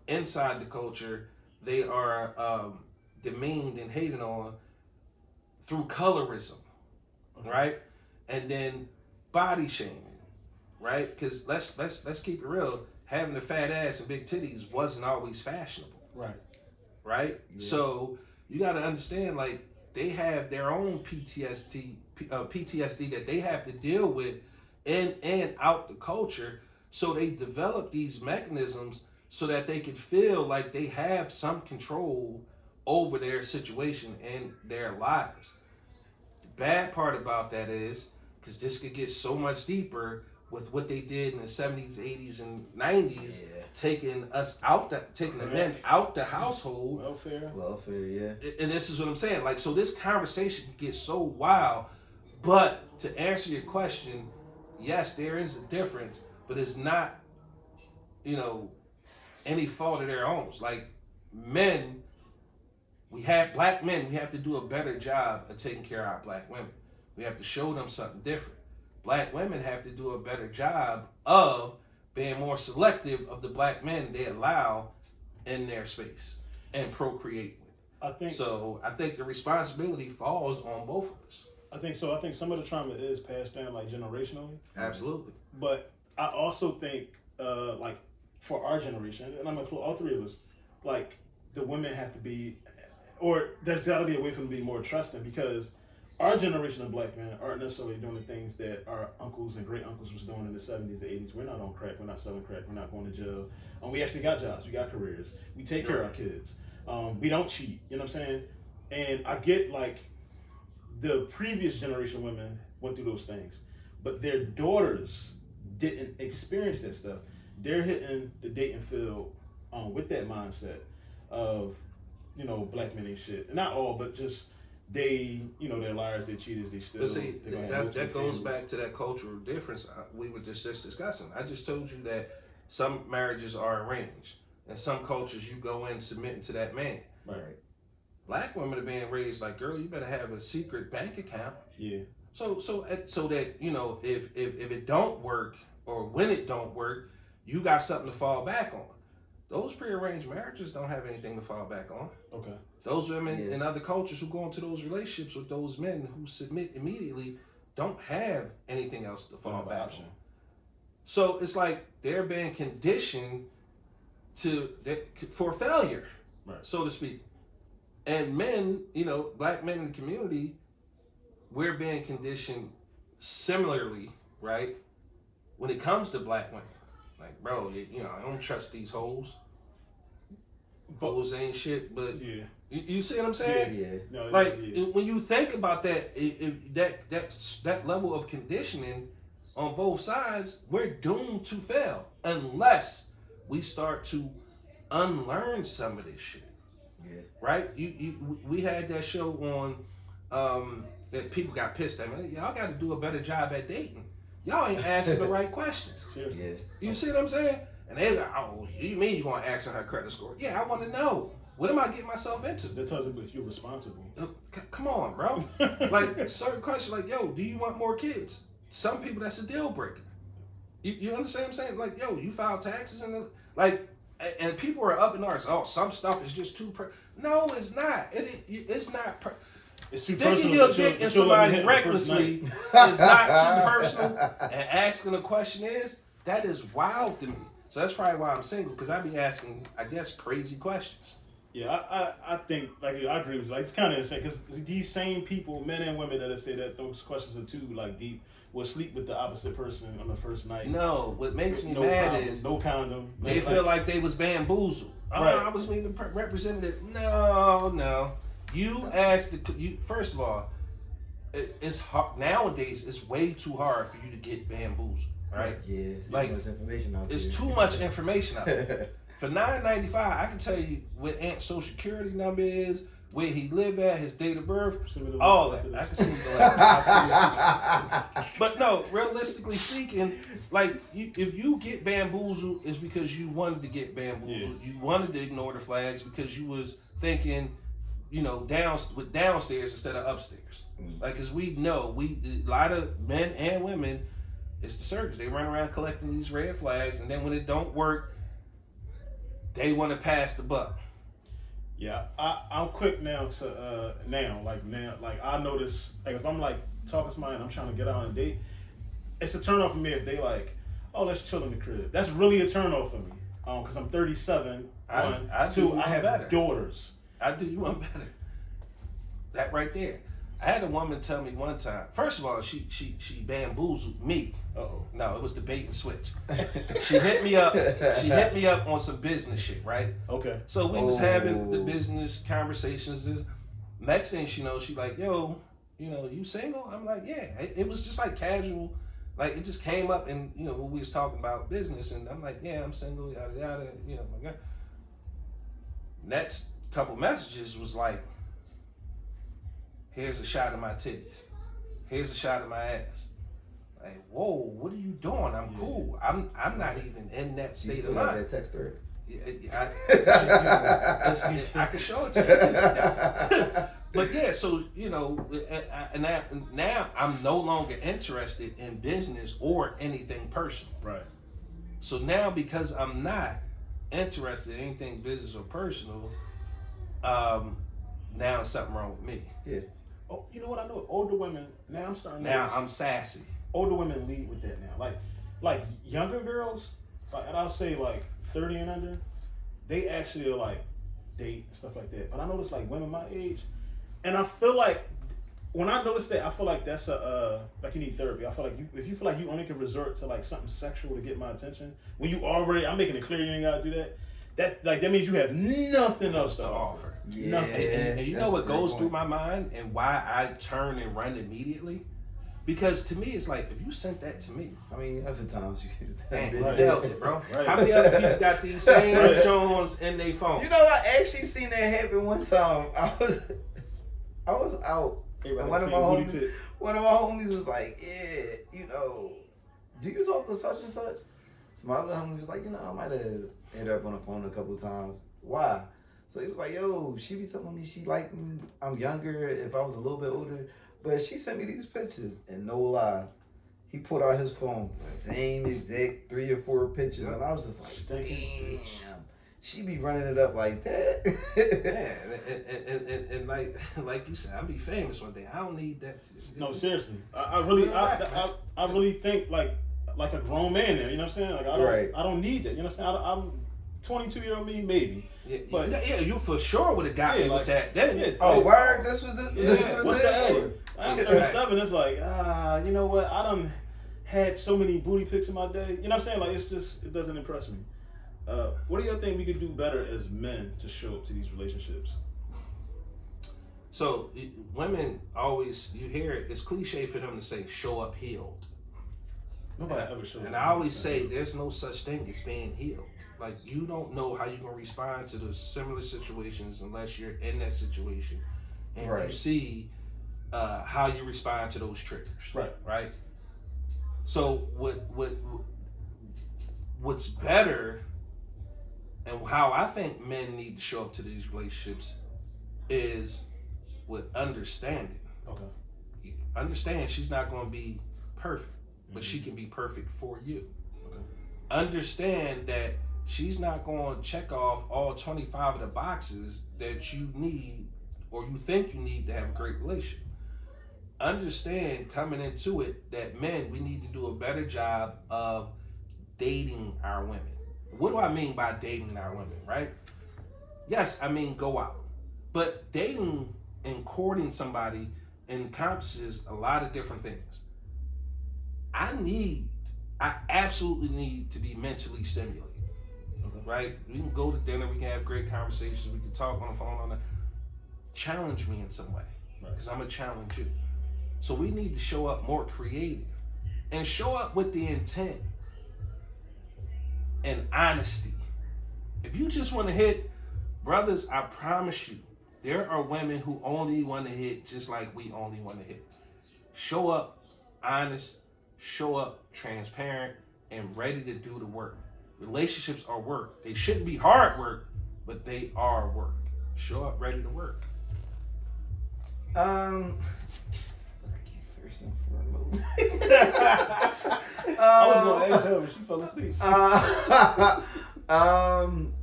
Inside the culture, they are demeaned and hated on through colorism, right? And then body shaming, right? Because let's keep it real. Having a fat ass and big titties wasn't always fashionable, right? Yeah. So you got to understand, like, they have their own PTSD that they have to deal with in and out the culture. So they develop these mechanisms so that they can feel like they have some control over their situation and their lives. The bad part about that is, because this could get so much deeper with what they did in the 70s, 80s, and 90s, taking the men out the household. Welfare, yeah. And this is what I'm saying. Like, so this conversation can get so wild. But to answer your question, yes, there is a difference, but it's not, any fault of their own. Like, men, black men, we have to do a better job of taking care of our black women. We have to show them something different. Black women have to do a better job of being more selective of the black men they allow in their space and procreate with. I think the responsibility falls on both of us. I think so. I think some of the trauma is passed down like generationally. Absolutely. But I also think like for our generation, and I'm gonna include all three of us, like the women have to be, or there's got to be a way for them to be more trusting, because our generation of black men aren't necessarily doing the things that our uncles and great uncles was doing in the 70s, the 80s. We're not on crack. We're not selling crack. We're not going to jail. We actually got jobs. We got careers. We take care of our kids. We don't cheat. You know what I'm saying? And I get like the previous generation of women went through those things, but their daughters didn't experience that stuff. They're hitting the dating field with that mindset of, black men ain't shit. And not all, but just they're liars, they're cheaters, they still. But see, that goes back to that cultural difference we were just discussing. I just told you that some marriages are arranged, and some cultures you go in submitting to that man. Right. Black women are being raised like, girl, you better have a secret bank account. Yeah. So that if it don't work, or when it don't work, you got something to fall back on. Those prearranged marriages don't have anything to fall back on. Okay. Those women in other cultures who go into those relationships with those men who submit immediately don't have anything else to fall back on. So it's like they're being conditioned for failure, right, so to speak. And men, black men in the community, we're being conditioned similarly, right? When it comes to black women. Like, bro, I don't trust these hoes. Hoes ain't shit, but you see what I'm saying? Yeah. No, when you think about that, that level of conditioning on both sides, we're doomed to fail unless we start to unlearn some of this shit. Yeah. Right? We had that show on that people got pissed at me. Y'all got to do a better job at dating. Y'all ain't asking the right questions. Yeah. You see what I'm saying? And they like, oh, you mean you gonna ask her credit score? Yeah, I want to know. What am I getting myself into? That tells me if you're responsible. Come on, bro. Like, certain questions like, yo, do you want more kids? Some people, that's a deal breaker. You understand what I'm saying? Like, yo, you file taxes and and people are up in arms. Oh, some stuff is just too no, it's not. It's not. Sticking your dick in somebody recklessly is not too personal, and asking a question that is wild to me. So that's probably why I'm single, because I be asking, I guess, crazy questions. Yeah, I think, like, I agree with you. Like, it's kind of insane, because these same people, men and women that say that those questions are too, like, deep, will sleep with the opposite person on the first night. No, what makes me mad is no condom. They feel like they was bamboozled. Right. I was being the representative. No. You asked first of all, it's hard nowadays. It's way too hard for you to get bamboozled, right? Yeah, it's like, too much information out there. It's too much information out there. For $9.95, I can tell you what Ant's social security number is, where he live at, his date of birth, all that. I can see the But no, realistically speaking, like, if you get bamboozled, it's because you wanted to get bamboozled. Yeah. You wanted to ignore the flags because you was thinking, downstairs instead of upstairs. Like, as we know, a lot of men and women, it's the circus. They run around collecting these red flags, and then when it don't work, they want to pass the buck. Yeah, I'm quick now to like I notice, like, if I'm like talking to somebody and I'm trying to get out on a date, it's a turn off for me if they like, oh, let's chill in the crib. That's really a turn off for me. Because I'm 37. I have daughters. I do you one better. that right there. I had a woman tell me one time. First of all, she bamboozled me. Uh-oh. No, it was the bait and switch. She hit me up. She hit me up on some business shit, right? Okay. So we was having the business conversations. Next thing she knows, she like, yo, you single? I'm like, yeah. It was just like casual. Like it just came up, and when we was talking about business, and I'm like, yeah, I'm single, yada yada. My God. Next couple messages was like, here's a shot of my titties. Here's a shot of my ass. Like, whoa, what are you doing? I'm cool. I'm not even in that state of mind. That text thread? I can show it to you. But yeah, so and now I'm no longer interested in business or anything personal. Right. So now because I'm not interested in anything business or personal, now there's something wrong with me. Yeah. Oh, you know what I know? Older women, now I'm starting to Now I'm sassy. older women lead with that now. Like younger girls, and I'll say like 30 and under, they actually are like date and stuff like that. But I notice like women my age, and I feel like when I notice that, I feel like that's like you need therapy. I feel like if you feel like you only can resort to like something sexual to get my attention, when you already, I'm making it clear you ain't gotta do that. That means you have nothing else to offer. Yeah. Nothing. And you know what goes through my mind and why I turn and run immediately? Because to me, it's like, if you sent that to me, I mean, other times you man, Right. dealt it, bro. Right. How many other people got these same Right. Jones in their phone? You know, I actually seen that happen one time. I was out. Everybody And one of saying booty pit. my homies was like, yeah, do you talk to such and such? So my other homie was like, I might have hit her up on the phone a couple times. Why? So he was like, yo, she be telling me she like me. I'm younger if I was a little bit older. But she sent me these pictures, and no lie, he pulled out his phone, same exact 3 or 4 pictures, and I was just like, damn, she be running it up like that. Yeah, and like you said, I'll be famous one day. I don't need that. No, seriously. I really think like a grown man there. You know what I'm saying? Like I don't need that. You know what I'm saying? I'm 22-year-old me, maybe. Yeah, but you for sure would have got me with that. Oh, word? This was what's the adding? I ain't 7. It's like, you know what? I done had so many booty pics in my day. You know what I'm saying? Like it doesn't impress me. What do y'all think we could do better as men to show up to these relationships? So women always, you hear it, it's cliche for them to say, show up healed. Nobody ever shows up. And I always say there's no such thing as being healed. Like, you don't know how you're going to respond to the similar situations unless you're in that situation. And you see how you respond to those triggers. Right? So what's better and how I think men need to show up to these relationships is with understanding. Okay. Understand she's not going to be perfect, but she can be perfect for you. Okay. Understand that she's not going to check off all 25 of the boxes that you need or you think you need to have a great relationship. Understand coming into it that men, we need to do a better job of dating our women. What do I mean by dating our women, right? Yes, I mean go out. But dating and courting somebody encompasses a lot of different things. I absolutely need to be mentally stimulated. Right? We can go to dinner, we can have great conversations, we can talk on the phone, challenge me in some way. Because I'm going to challenge you. So we need to show up more creative and show up with the intent and honesty. If you just want to hit, brothers, I promise you, there are women who only want to hit just like we only want to hit. Show up honest, show up transparent, and ready to do the work. Relationships are work. They shouldn't be hard work, but they are work. Show up ready to work. First and foremost. I was going to ask her, but she fell asleep.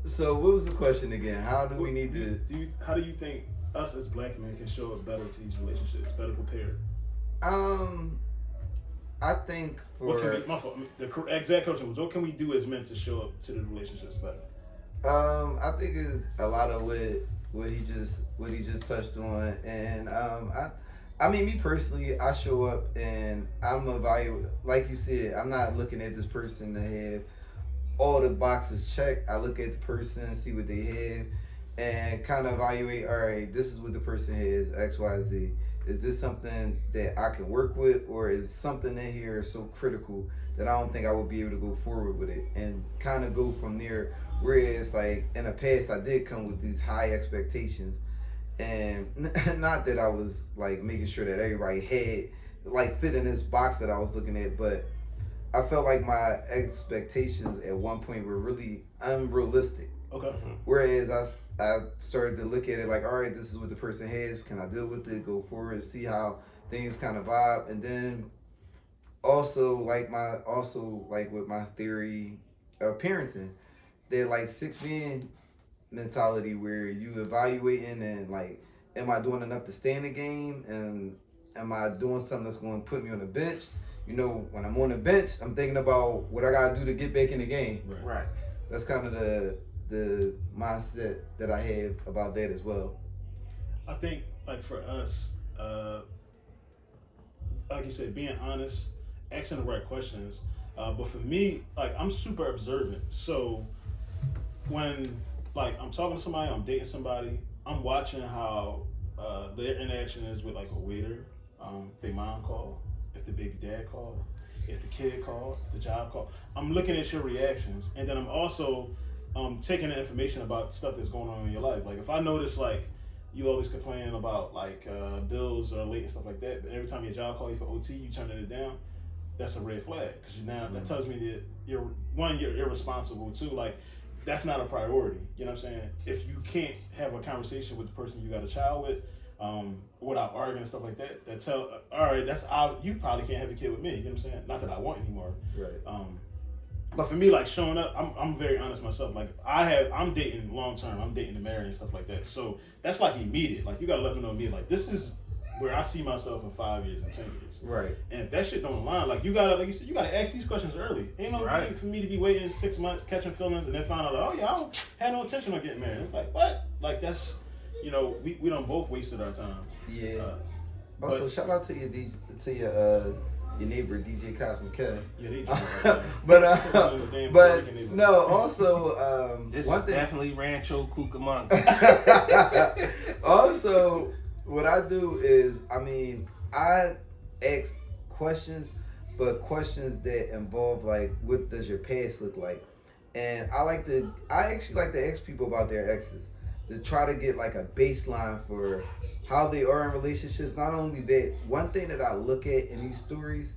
So what was the question again? How do we need to? How do you think us as black men can show up better to these relationships, better prepared? I think What can we, my fault. The exact question was, what can we do as men to show up to the relationships better? I think it's a lot of what what he just touched on, and I mean, me personally, I show up and I'm evaluate. Like you said, I'm not looking at this person to have all the boxes checked. I look at the person, see what they have, and kind of evaluate. All right, this is what the person has. X, Y, Z. Is this something that I can work with, or is something in here so critical that I don't think I would be able to go forward with it, and kind of go from there. Whereas, like in the past, I did come with these high expectations, and not that I was like making sure that everybody had like fit in this box that I was looking at, but I felt like my expectations at one point were really unrealistic. Okay. Whereas I started to look at it like, all right, this is what the person has. Can I deal with it? Go forward, see how things kind of vibe, and then also like with my theory of parenting, they're like 6 men mentality where you evaluating and like, am I doing enough to stay in the game, and am I doing something that's going to put me on the bench? You know, when I'm on the bench, I'm thinking about what I gotta do to get back in the game. Right. That's kind of the mindset that I have about that as well. I think like for us, like you said, being honest, asking the right questions. But for me, like I'm super observant. So when like I'm talking to somebody, I'm dating somebody, I'm watching how their interaction is with like a waiter, if their mom called, if the baby dad called, if the kid called, if the job called. I'm looking at your reactions, and then I'm also taking the information about stuff that's going on in your life. Like if I notice like you always complaining about like bills are late and stuff like that, but every time your job call you for OT, you turning it down. That's a red flag, because that tells me that you're irresponsible too. Like that's not a priority. You know what I'm saying? If you can't have a conversation with the person you got a child with, without arguing and stuff like that, all right, you probably can't have a kid with me. You know what I'm saying? Not that I want anymore. Right. But for me, like showing up, I'm very honest myself. Like I'm dating long term. I'm dating to marry and stuff like that. So that's like immediate. Like you gotta let them know me. Like this is where I see myself in 5 years and 10 years. Right. And if that shit don't align, like you gotta, like you said, you gotta ask these questions early. Ain't no need for me to be waiting 6 months, catching feelings, and then find out like, oh yeah, I don't had no intention on getting married. It's like what? Like that's, we done both wasted our time. Yeah. Also, shout out to your neighbor DJ Cosmic Kev. Yeah, they but no. Also, this one is thing, definitely Rancho Cucamonga. Also, what I do is, I ask questions, but questions that involve like, what does your past look like? And I actually like to ask people about their exes, to try to get like a baseline for how they are in relationships. Not only that, one thing that I look at in these stories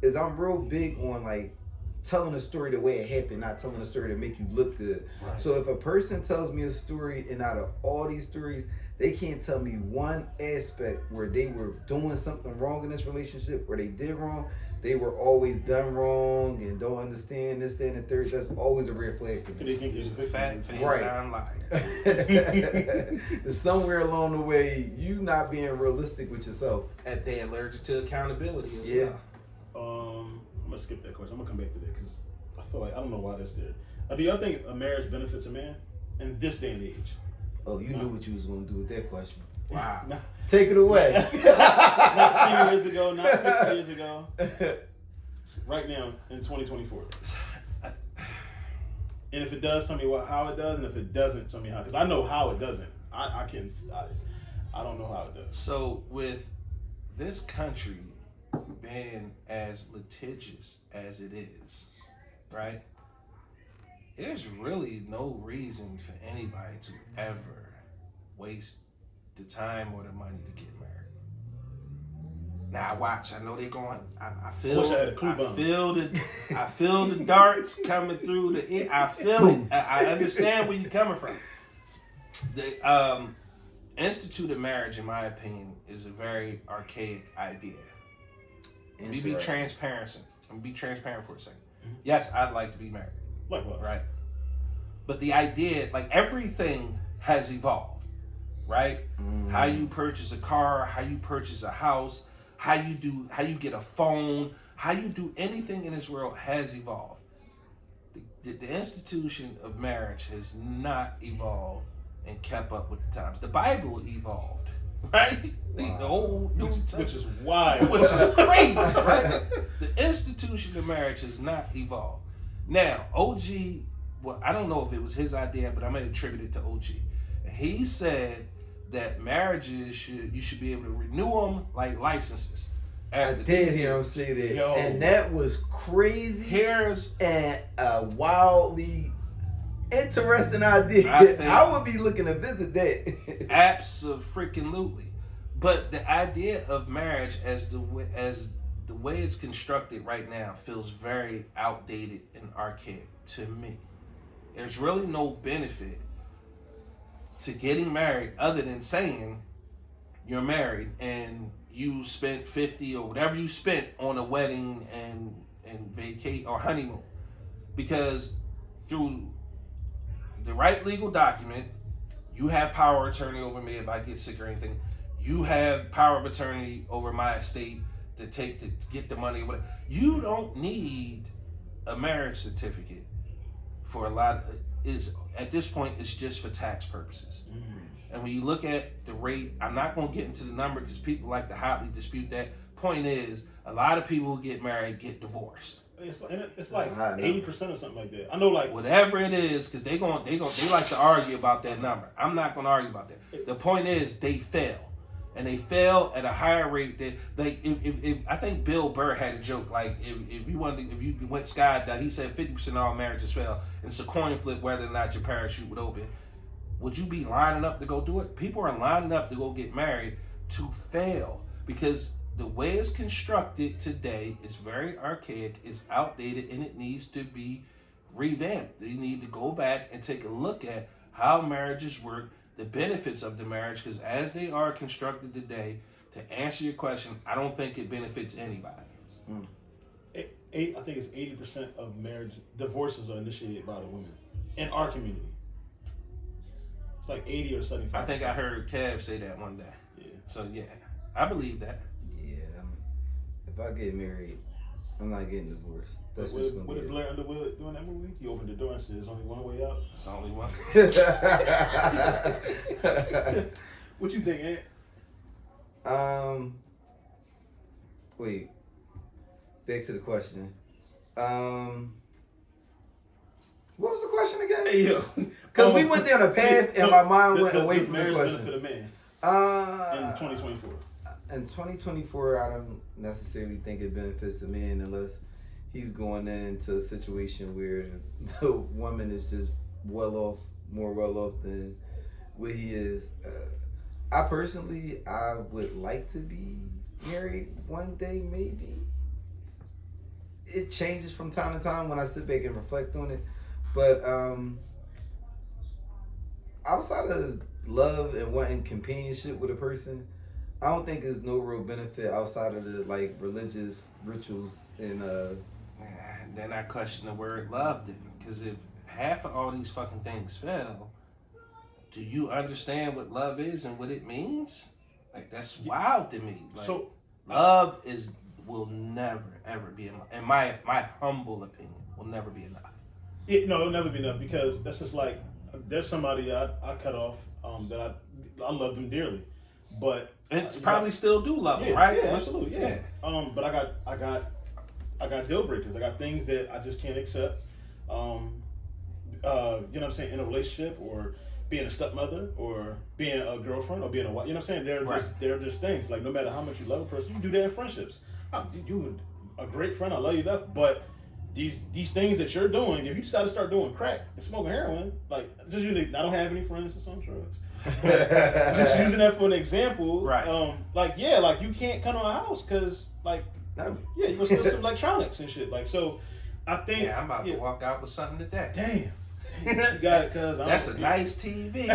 is I'm real big on like telling a story the way it happened, not telling a story to make you look good. Right. So if a person tells me a story, and out of all these stories, they can't tell me one aspect where they were doing something wrong in this relationship, or they did wrong, they were always done wrong and don't understand this, that, and the third, that's always a red flag for me. They think there's a Fat face Right. down lie. Somewhere along the way, you not being realistic with yourself. And they allergic to accountability as Yeah. well. I'm gonna skip that question. I'm gonna come back to that because I feel like I don't know why that's there. Do y'all think a marriage benefits a man in this day and age? Oh, you knew what you was gonna do with that question. Wow. Take it away. Not 10 years ago, not 50 years ago. Right now in 2024. And if it does, tell me how it does, and if it doesn't, tell me how. Because I know how it doesn't. I don't know how it does. So with this country being as litigious as it is, right? There's really no reason for anybody to ever waste the time or the money to get married. Now watch, I know they're going. I feel the darts coming through the. I feel it. I understand where you're coming from. The institute of marriage, in my opinion, is a very archaic idea. Let me be transparent. I'm gonna be transparent for a second. Mm-hmm. Yes, I'd like to be married. Like what? Right. But the idea, like everything has evolved, right? Mm. How you purchase a car, how you purchase a house, how you get a phone, how you do anything in this world has evolved. The institution of marriage has not evolved and kept up with the times. The Bible evolved, right? Wow. The Old New Testament, Which is wild. which is crazy, right? The institution of marriage has not evolved. Now, OG, well, I don't know if it was his idea, but I'm going to attribute it to OG. He said that marriages you should be able to renew them like licenses. I did hear him say that, and that was crazy. And a wildly interesting idea. I would be looking to visit that. Abso-freaking-lutely. But the idea of marriage as the way it's constructed right now feels very outdated and archaic to me. There's really no benefit to getting married other than saying you're married and you spent 50 or whatever you spent on a wedding and vacate or honeymoon. Because through the right legal document, you have power of attorney over me if I get sick or anything. You have power of attorney over my estate to get the money. You don't need a marriage certificate for a lot of, at this point, it's just for tax purposes. And when you look at the rate, I'm not going to get into the number because people like to hotly dispute that. Point is, a lot of people who get married get divorced. It's like 80% or something like that. I know, like whatever it is, because they like to argue about that number. I'm not going to argue about that. The point is, they fail, and they fail at a higher rate than like if I think Bill Burr had a joke like if you went skydiving, he said 50% of all marriages fail, and it's a coin flip whether or not your parachute would open. Would you be lining up to go do it? People are lining up to go get married to fail because the way it's constructed today is very archaic, it's outdated, and it needs to be revamped. They need to go back and take a look at how marriages work, the benefits of the marriage, because as they are constructed today, to answer your question, I don't think it benefits anybody. I think it's 80% of marriage divorces are initiated by the women in our community. It's like 80 or 75%. I think I heard Kev say that one day. Yeah. So yeah, I believe that. Yeah, if I get married, I'm not getting divorced. That's what, just gonna what be did Blair Underwood do in that movie? He opened the door and said, "There's only one way out." It's only one. What you think, Ant? Wait. Back to the question. What was the question again? Hey, yo. Because we went down a path and my mind went away from the marriage question. benefit of man in 2024. In 2024, I don't necessarily think it benefits the man unless he's going into a situation where the woman is just more well off than what he is. I personally, I would like to be married one day, maybe. It changes from time to time when I sit back and reflect on it. But outside of love and wanting companionship with a person, I don't think there's no real benefit outside of the like religious rituals and Then I question the word love then, because if half of all these fucking things fail, do you understand what love is and what it means? Like that's wild to me. Like, So love will never ever be enough. In my humble opinion, will never be enough. it'll never be enough because that's just like there's somebody I cut off that I love them dearly, but And probably still do love them, yeah, right? Yeah, absolutely, yeah. But I got deal breakers. I got things that I just can't accept. You know what I'm saying, in a relationship or being a stepmother or being a girlfriend or being a wife. You know what I'm saying? They're just things. Like no matter how much you love a person, you can do that in friendships. You a great friend, I love you enough, but these things that you're doing, if you decide to start doing crack and smoking heroin, like just using, I don't have any friends that's on drugs. Just using that for an example, right? Like you can't come to my house because you're gonna steal some electronics and shit. Like so, I think I'm about to walk out with something today. Damn. You got it, cuz that's a nice TV. No,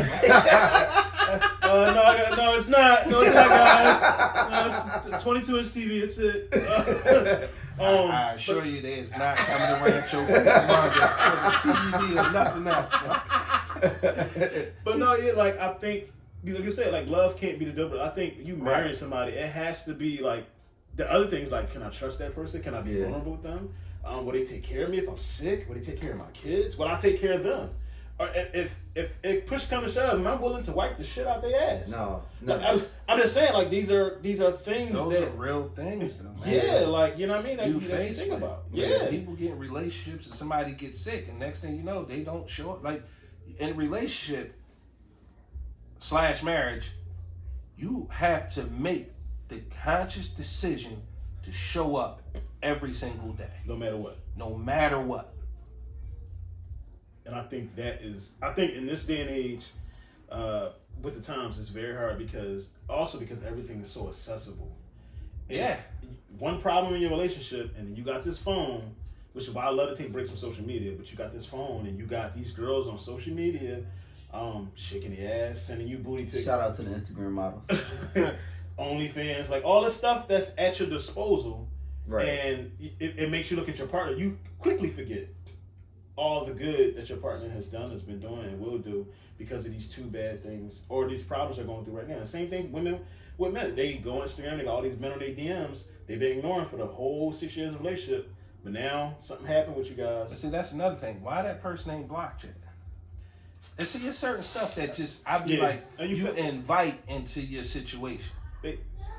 it's not. No, it's not, guys. No, it's a 22-inch TV. It's it. I assure you, there's not coming to Rancho Cucamonga for the TV or nothing else. But no, like I think, like you said, like love can't be the double. I think you marrying somebody, it has to be like the other things. Like, can I trust that person? Can I be vulnerable with them? Will they take care of me if I'm sick? Will they take care of my kids? Will I take care of them? or if it push come to shove, I'm willing to wipe the shit out their ass. No. Like, I'm just saying, like these are things Those that are real things, though, man. yeah, like you know what I mean. That You that face think it. about. Man, Yeah, people get in relationships and somebody gets sick, and next thing you know, they don't show up. Like in a relationship / marriage, you have to make the conscious decision to show up every single day, no matter what. no matter what. And I think in this day and age, with the times, it's very hard because everything is so accessible. Yeah. One problem in your relationship, and then you got this phone, which is why I love to take breaks from social media, but you got this phone and you got these girls on social media, shaking their ass, sending you booty pics. Shout out to the Instagram models. OnlyFans, like all the stuff that's at your disposal. Right. And it makes you look at your partner. You quickly forget all the good that your partner has done, has been doing, and will do because of these two bad things or these problems they're going through right now. The same thing women with men. They go on Instagram, they got all these men on their DMs they've been ignoring for the whole 6 years of relationship. But now something happened with you guys. But see, that's another thing. Why that person ain't blocked yet? And see, there's certain stuff that just I'd be like, you invite into your situation.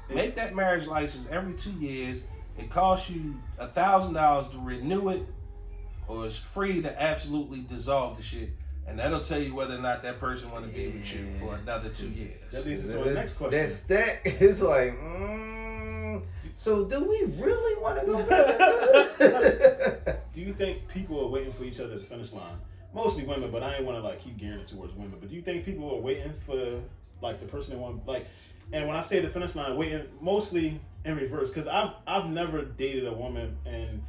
Make that marriage license every 2 years. It costs you $1,000 to renew it, or it's free to absolutely dissolve the shit. And that'll tell you whether or not that person want to be with you for another 2 years. That leads us to the next question. It's like, so do we really want to go back? Do you think people are waiting for each other at the finish line? Mostly women, but I ain't want to like keep gearing it towards women. But do you think people are waiting for like the person they want, like? And when I say the finish line, waiting mostly in reverse, because I've never dated a woman and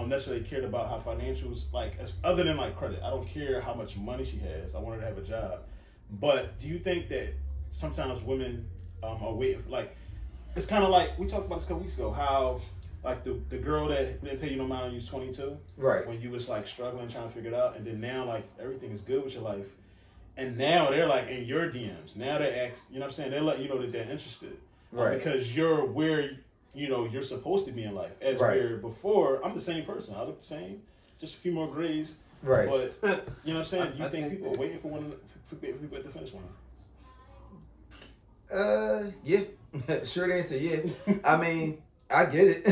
necessarily cared about her financials, like other than like credit. I don't care how much money she has. I want her to have a job. But do you think that sometimes women are waiting for, like, it's kind of like we talked about this a couple weeks ago, how like the girl that didn't pay you no mind when you was 22, right? When you was like struggling trying to figure it out, and then now like everything is good with your life. And now they're like in your DMs. Now they ask, you know what I'm saying? They're letting you know that they're interested. Right. Because you're where, you know, you're supposed to be in life. As where before, I'm the same person. I look the same, just a few more grays. Right. But, you know what I'm saying? Do you think people are waiting for people at the finish line? Yeah. Short answer, yeah. I mean, I get it.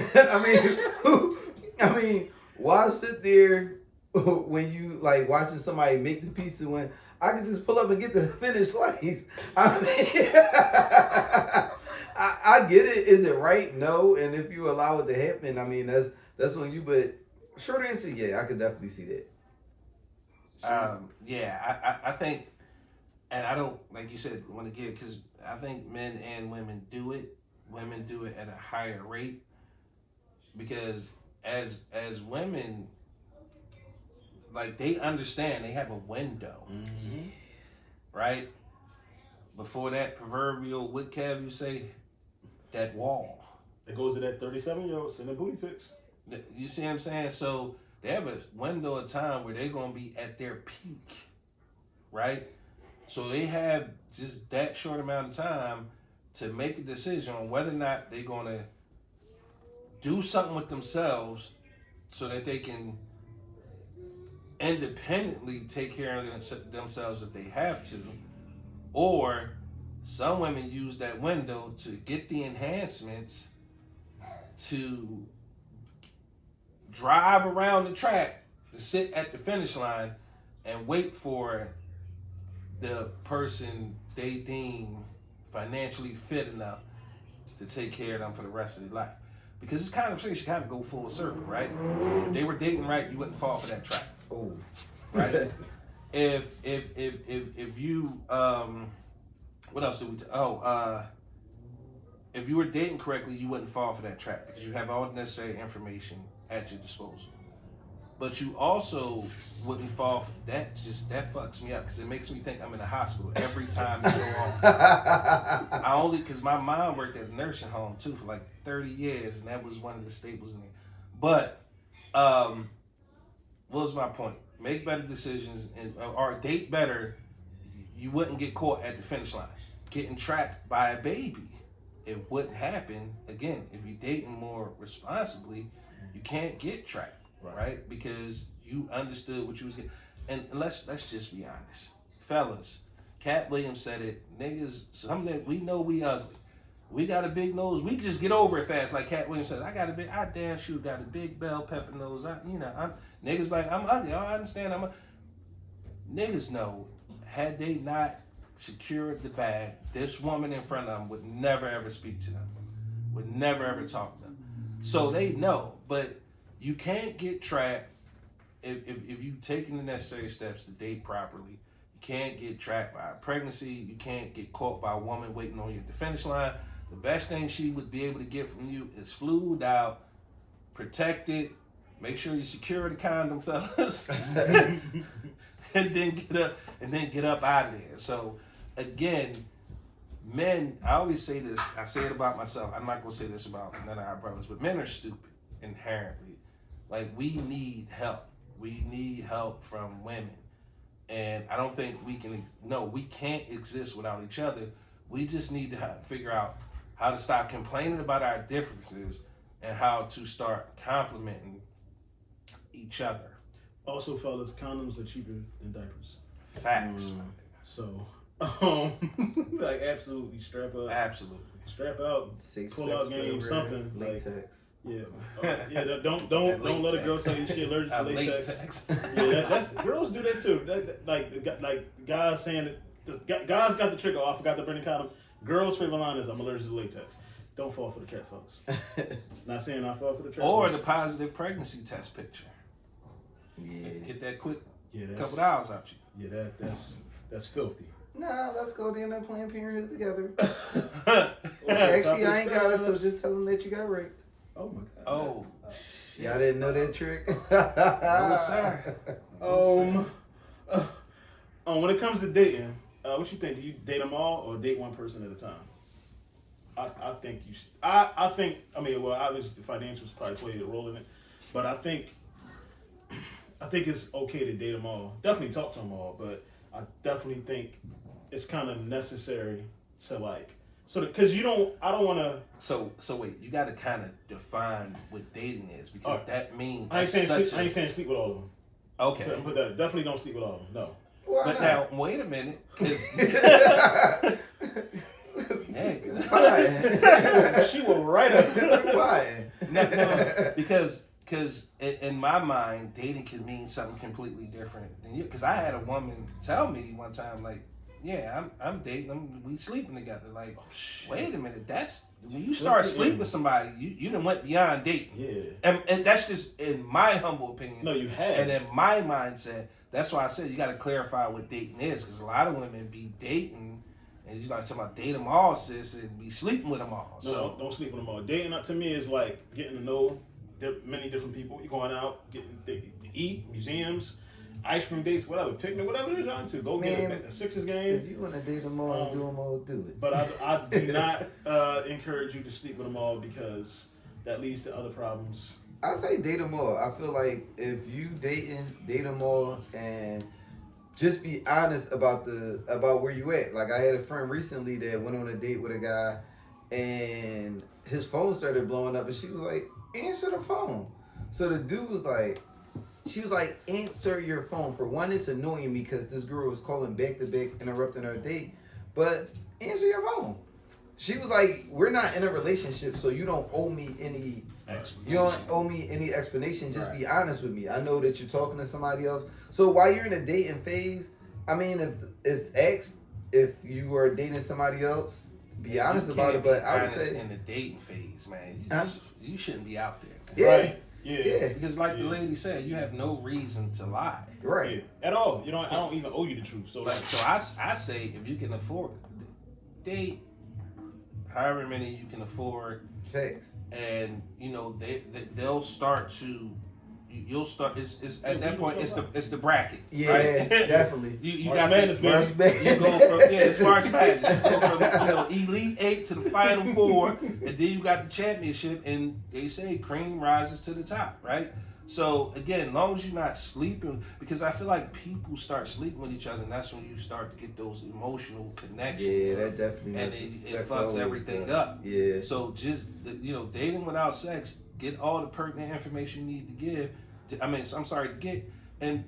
I mean, why sit there when you like watching somebody make the pizza when I can just pull up and get the finished slice? I mean, I get it. Is it right? No. And if you allow it to happen, I mean, that's on you. But short answer, yeah, I could definitely see that. I think, and I don't, like you said, want to get, because I think men and women do it. Women do it at a higher rate because as women, like, they understand they have a window, right? Before that proverbial, what Kev you say, that wall. It goes to that 37-year-old sending booty pics. You see what I'm saying? So they have a window of time where they're going to be at their peak, right? So they have just that short amount of time to make a decision on whether or not they're going to do something with themselves so that they can independently take care of themselves if they have to, or some women use that window to get the enhancements to drive around the track, to sit at the finish line and wait for the person they deem financially fit enough to take care of them for the rest of their life. Because it's kind of things you kind of go full circle, right? If they were dating right, you wouldn't fall for that trap. Oh, right. If you what else did we? If you were dating correctly, you wouldn't fall for that trap because you have all the necessary information at your disposal. But you also wouldn't fall for that. That fucks me up because it makes me think I'm in a hospital every time you go on. Because my mom worked at a nursing home too for like 30 years, and that was one of the staples in there. But what was my point? Make better decisions or date better. You wouldn't get caught at the finish line. Getting trapped by a baby, it wouldn't happen. Again, if you're dating more responsibly, you can't get trapped. Right? Because you understood what you was getting. and let's just be honest, fellas. Cat Williams said it. Niggas, something we know we ugly. We got a big nose. We just get over it fast. Like Cat Williams said, I damn sure got a big bell pepper nose. Niggas like, I'm ugly. I understand. Niggas know, had they not secured the bag, this woman in front of them would never ever speak to them. Would never ever talk to them. So they know, but you can't get trapped if you taking the necessary steps to date properly. You can't get trapped by a pregnancy. You can't get caught by a woman waiting on you at the finish line. The best thing she would be able to get from you is fluid out, protected, make sure you secure the condom, fellas, and then get up out of there. So again, men, I always say this, I say it about myself. I'm not gonna say this about none of our brothers, but men are stupid inherently. Like, we need help. We need help from women. And I don't think we can't exist without each other. We just need to figure out how to stop complaining about our differences and how to start complimenting each other. Also, fellas, condoms are cheaper than diapers. Facts. So, like, absolutely strap up. Absolutely. Strap out, pull out game, something. Latex. Yeah. Don't let a girl say she allergic to latex. Yeah, that's girls do that too. Like guys saying that guys got the trick. Oh, I forgot to bring the condom. Girls' favorite line is, I'm allergic to latex. Don't fall for the trap, folks. Not saying I fall for the trap. Or the positive pregnancy test picture. Yeah. Get that quick couple hours out you. Yeah, that's filthy. Nah, let's go down there Planned Parenthood together. Actually, I ain't got it, so just tell them that you got raped. Oh my god. Oh. Y'all didn't know that trick? No, sir. When it comes to dating, what you think? Do you date them all or date one person at a time? I think you. I think. I mean, well, obviously, financials probably played a role in it, but I think it's okay to date them all. Definitely talk to them all, but I definitely think it's kind of necessary to like. So, because I don't want to. So wait, you got to kind of define what dating is, because that means. I ain't saying sleep with all of them. Okay. But definitely don't sleep with all of them. No. Why but not? now, wait a minute, because. Why? She will write up. Why? No, because in my mind, dating can mean something completely different. Because I had a woman tell me one time, like, yeah, I'm dating them. We sleeping together. Like, wait a minute. That's when you start sleeping with somebody, you done went beyond dating. Yeah. And that's just in my humble opinion. No, you have. And in my mindset, that's why I said you got to clarify what dating is, because a lot of women be dating, and you like talking about date them all, sis, and be sleeping with them all. No, So don't sleep with them all. Dating, to me, is like getting to know many different people. You're going out, getting to eat, museums, ice cream dates, whatever, picnic, whatever it is you're into. Go get a Sixers game. If you want to date them all and do them all, do it. But I do not encourage you to sleep with them all, because that leads to other problems. I say date them all. I feel like if you date them all, and just be honest about where you at. Like, I had a friend recently that went on a date with a guy, and his phone started blowing up, and she was like, answer the phone. So the dude was like, she was like, answer your phone. For one, it's annoying me because this girl was calling back to back, interrupting our date. But answer your phone. She was like, we're not in a relationship, so you don't owe me any explanation. Just be honest with me. I know that you're talking to somebody else. So while you're in a dating phase, I mean, if you are dating somebody else, be honest about it. But I would say in the dating phase, man, you shouldn't be out there. Yeah. Right? Yeah. Because like the lady said, you have no reason to lie. Right. Yeah. At all. I don't even owe you the truth. So I say, if you can afford date however many you can afford, facts. and they'll start to. You'll start. It's at that point. It's the bracket. Yeah, right? definitely. you March got Madness, baby. You go from it's March Madness. You go from Elite 8 to the Final 4, and then you got the championship. And they say cream rises to the top, right? So again, as long as you're not sleeping, because I feel like people start sleeping with each other, and that's when you start to get those emotional connections. Yeah, that definitely. And it fucks everything up. Yeah. So just dating without sex, get all the pertinent information you need to give. To get, And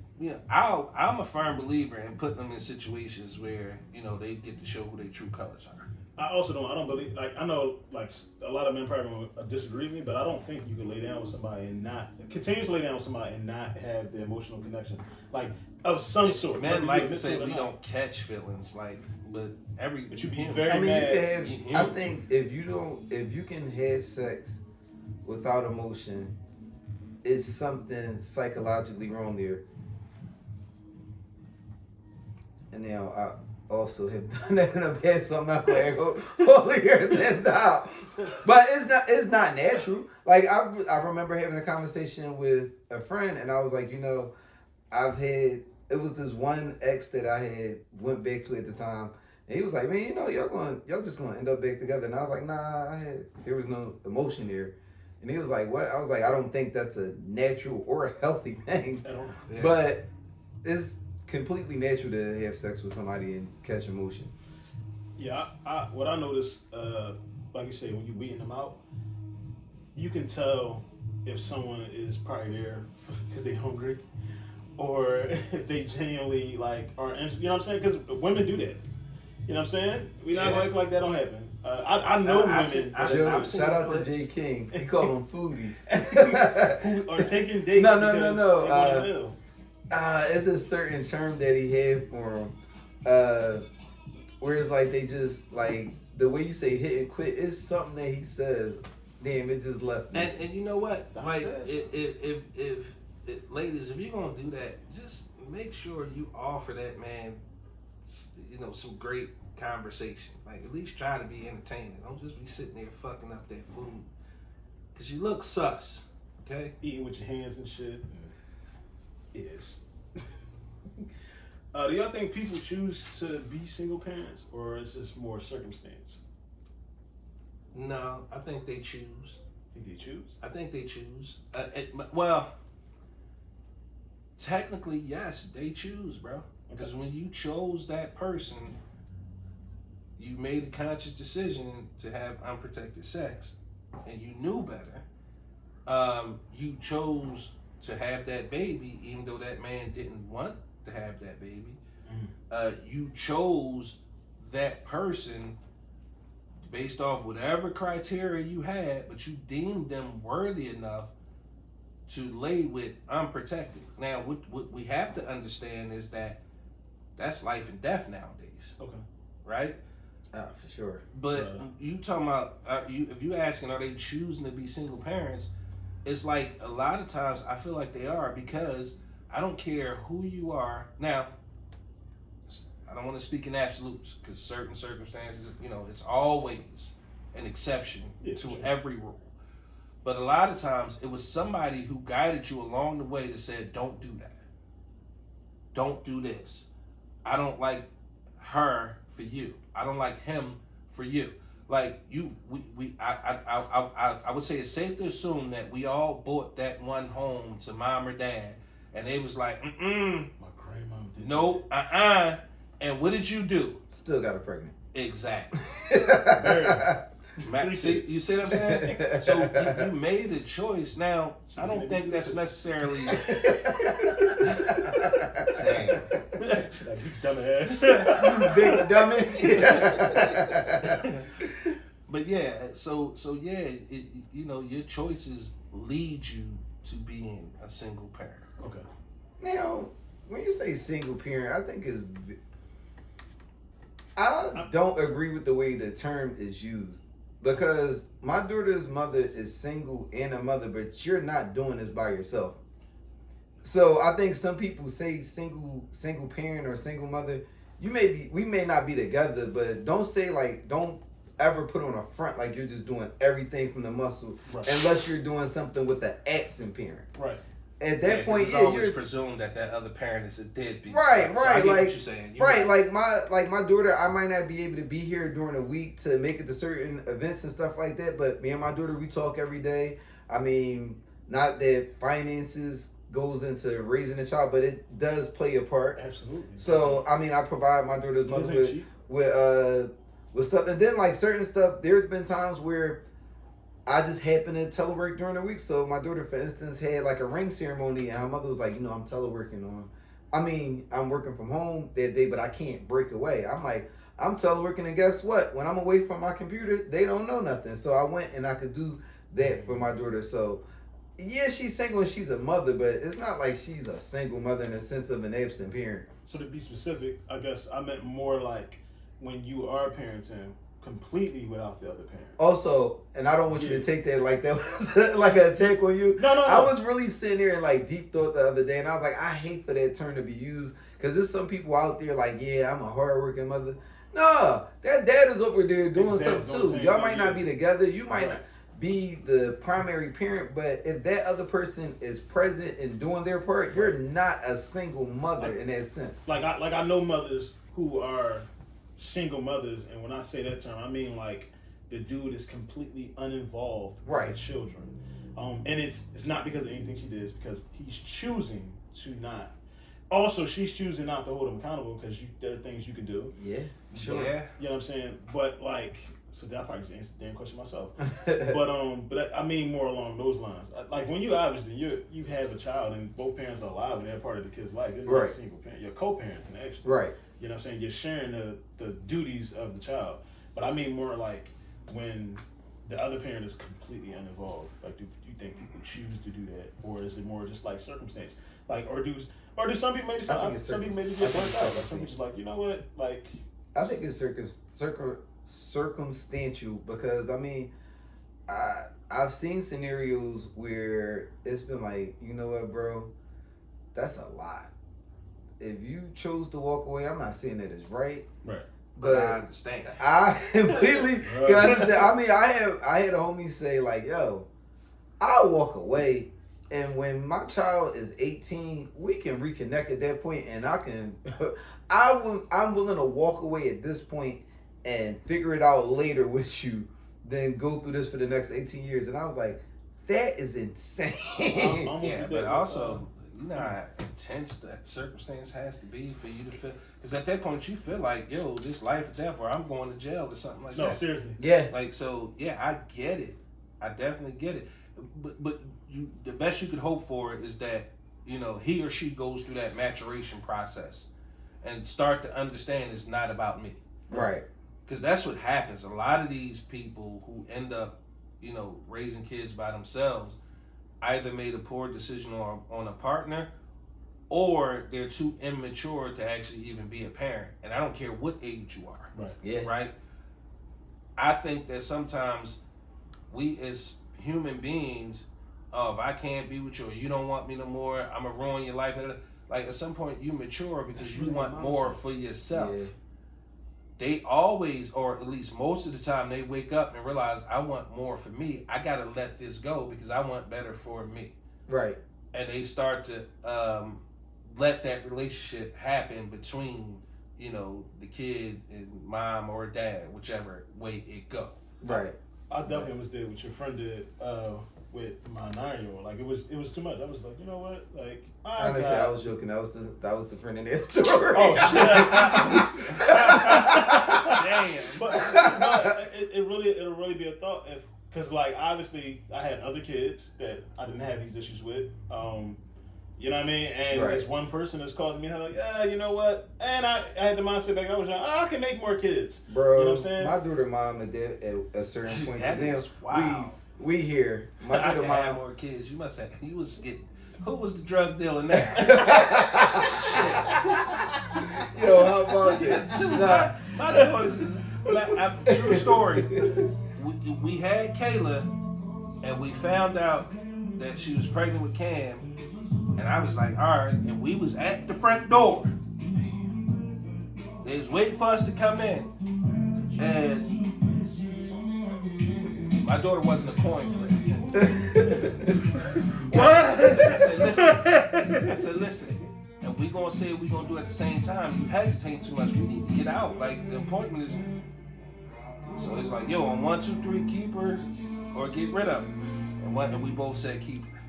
I'm a firm believer in putting them in situations where they get to show who their true colors are. I also don't. I don't believe. Like I know, like a lot of men probably gonna disagree with me, but I don't think you can lay down with somebody and not continue to lay down with somebody and not have the emotional connection, like of some sort. Men like to say we don't catch feelings, but you be human. very I mean, mad. you can have. I think if you can have sex without emotion, it's something psychologically wrong there. And now I also have done that in the past, so I'm not going to go holier than thou. But it's not natural. Like I remember having a conversation with a friend, and I was like, it was this one ex that I had went back to at the time, and he was like, man, y'all just gonna end up back together. And I was like, nah, there was no emotion there. And he was like, what? I was like, I don't think that's a natural or a healthy thing. Yeah. But it's completely natural to have sex with somebody and catch emotion. Yeah, what I noticed, like you say, when you beating them out, you can tell if someone is probably there because they hungry, or if they genuinely are. You know what I'm saying? Because women do that. You know what I'm saying? We not gonna act like that don't happen. I know women. Shout out to Jay King. He call them foodies. Who are taking dates. No. It's a certain term that he had for him. Where it's like they just like the way you say hit and quit. It's something that he says. Damn, it just left me. And you know what? Like if ladies, if you're gonna do that, just make sure you offer that man, some great conversation. Like at least try to be entertaining. Don't just be sitting there fucking up that food. Cause you look sus. Okay? Eating with your hands and shit. Yes. Do y'all think people choose to be single parents, or is this more circumstance? No, I think they choose. I think they choose. Well, technically, yes, they choose, bro. Because when you chose that person, you made a conscious decision to have unprotected sex, and you knew better. You chose to have that baby, even though that man didn't want to have that baby. You chose that person based off whatever criteria you had, but you deemed them worthy enough to lay with unprotected. Now, what we have to understand is that that's life and death nowadays. Okay. Right? For sure. But you talking about, if you asking, are they choosing to be single parents? It's like a lot of times I feel like they are, because I don't care who you are. Now, I don't want to speak in absolutes, because certain circumstances, it's always an exception to every rule. But a lot of times it was somebody who guided you along the way that said, don't do that. Don't do this. I don't like her for you. I don't like him for you. Like I would say it's safe to assume that we all bought that one home to mom or dad, and they was like, My grandmom did. No, And what did you do? Still got her pregnant. Exactly. Married. You see what I'm saying? So you made a choice. Now, I don't think that's necessarily saying. Like, you dumbass. Big dummy. But yeah, so yeah, your choices lead you to being a single parent. Okay. Now, when you say single parent, I think I don't agree with the way the term is used, because my daughter's mother is single and a mother, but you're not doing this by yourself. So I think some people say single parent or single mother. We may not be together, but don't ever put on a front like you're just doing everything from the muscle, right, unless you're doing something with the absent parent. Right. At that point, it's always presumed that other parent is a deadbeat. Right. So I get what you're saying. Right. Like my daughter, I might not be able to be here during the week to make it to certain events and stuff like that. But me and my daughter, we talk every day. I mean, not that finances goes into raising a child, but it does play a part. Absolutely. So I mean, I provide my daughter's mother with stuff, and then like certain stuff. There's been times where I just happened to telework during the week. So my daughter, for instance, had like a ring ceremony, and her mother was like, I'm teleworking on. I'm working from home that day, but I can't break away. I'm like, I'm teleworking, and guess what? When I'm away from my computer, they don't know nothing. So I went and I could do that for my daughter. So yeah, she's single and she's a mother, but it's not like she's a single mother in the sense of an absent parent. So to be specific, I guess I meant more like when you are parenting completely without the other parent. Also, and I don't want you to take that like that was like an attack on you. No. I was really sitting there and like deep thought the other day, and I was like, I hate for that term to be used because there's some people out there like, yeah, I'm a hardworking mother. No, that dad is over there doing something too. Y'all might not be together. You might not be the primary parent, but if that other person is present and doing their part, you're not a single mother in that sense. Like I know mothers who are single mothers, and when I say that term, I mean like the dude is completely uninvolved with the children. And it's not because of anything she did, it's because he's choosing to not. Also, she's choosing not to hold him accountable because there are things you can do. Yeah, sure. Yeah. You know what I'm saying? But like, so that I probably just answered the damn question myself. but I mean more along those lines. Like when you obviously you have a child and both parents are alive and they're part of the kid's life. You're not a single parent. You're co-parenting actually. Right. You know what I'm saying? You're sharing the duties of the child. But I mean more like when the other parent is completely uninvolved. Like, do you think people choose to do that, or is it more just like circumstance? Like, or do some people maybe some people maybe get burnt out? Like some people just like, you know what? Like, I think it's circumstantial because I mean, I've seen scenarios where it's been like, you know what, bro, that's a lot. If you chose to walk away, I'm not saying that it's right. Right. But I understand. I completely understand. I mean, I had a homie say like, yo, I'll walk away, and when my child is 18, we can reconnect at that point, and I'm willing to walk away at this point and figure it out later with you than go through this for the next 18 years. And I was like, that is insane. Yeah, but also, you know how intense that circumstance has to be for you to feel. Because at that point, you feel like, yo, this life or death, or I'm going to jail or something like that. No, seriously. Yeah. Like, so, yeah, I get it. I definitely get it. But the best you could hope for is that, you know, he or she goes through that maturation process and start to understand it's not about me. Right. Because that's what happens. A lot of these people who end up, you know, raising kids by themselves either made a poor decision on a partner, or they're too immature to actually even be a parent. And I don't care what age you are. Right. Yeah. Right? I think that sometimes we as human beings, if I can't be with you or you don't want me no more, I'm going to ruin your life. Like at some point you mature because you want more for yourself. Yeah. They always, or at least most of the time, they wake up and realize, I want more for me. I got to let this go because I want better for me. Right. And they start to let that relationship happen between, you know, the kid and mom or dad, whichever way it go. Right. I definitely was there what your friend did with my 9-year-old. Like it was too much. I was like, you know what? Like honestly, I was joking. That was the friend in that story. Oh shit. Damn. But it'll really be a thought because like obviously I had other kids that I didn't have these issues with. You know what I mean? And There's one person that's causing me like, yeah, you know what? And I had the mindset back. I was like, I can make more kids. Bro, you know what I'm saying? My daughter mom at a certain point. That is wow. We here. My daughter mom had more kids. You must have. You was getting. Who was the drug dealer now? Shit. Yo, how about that? My daughter's true story. We had Kayla, and we found out that she was pregnant with Cam. And I was like, all right. And we was at the front door. They was waiting for us to come in. And my daughter wasn't a coin flip. What? I said, listen. And we gonna say we gonna do it at the same time. You hesitate too much. We need to get out. Like the appointment is. So it's like, yo, on 1, 2, 3, keep her or get rid of her. And we both said keep her.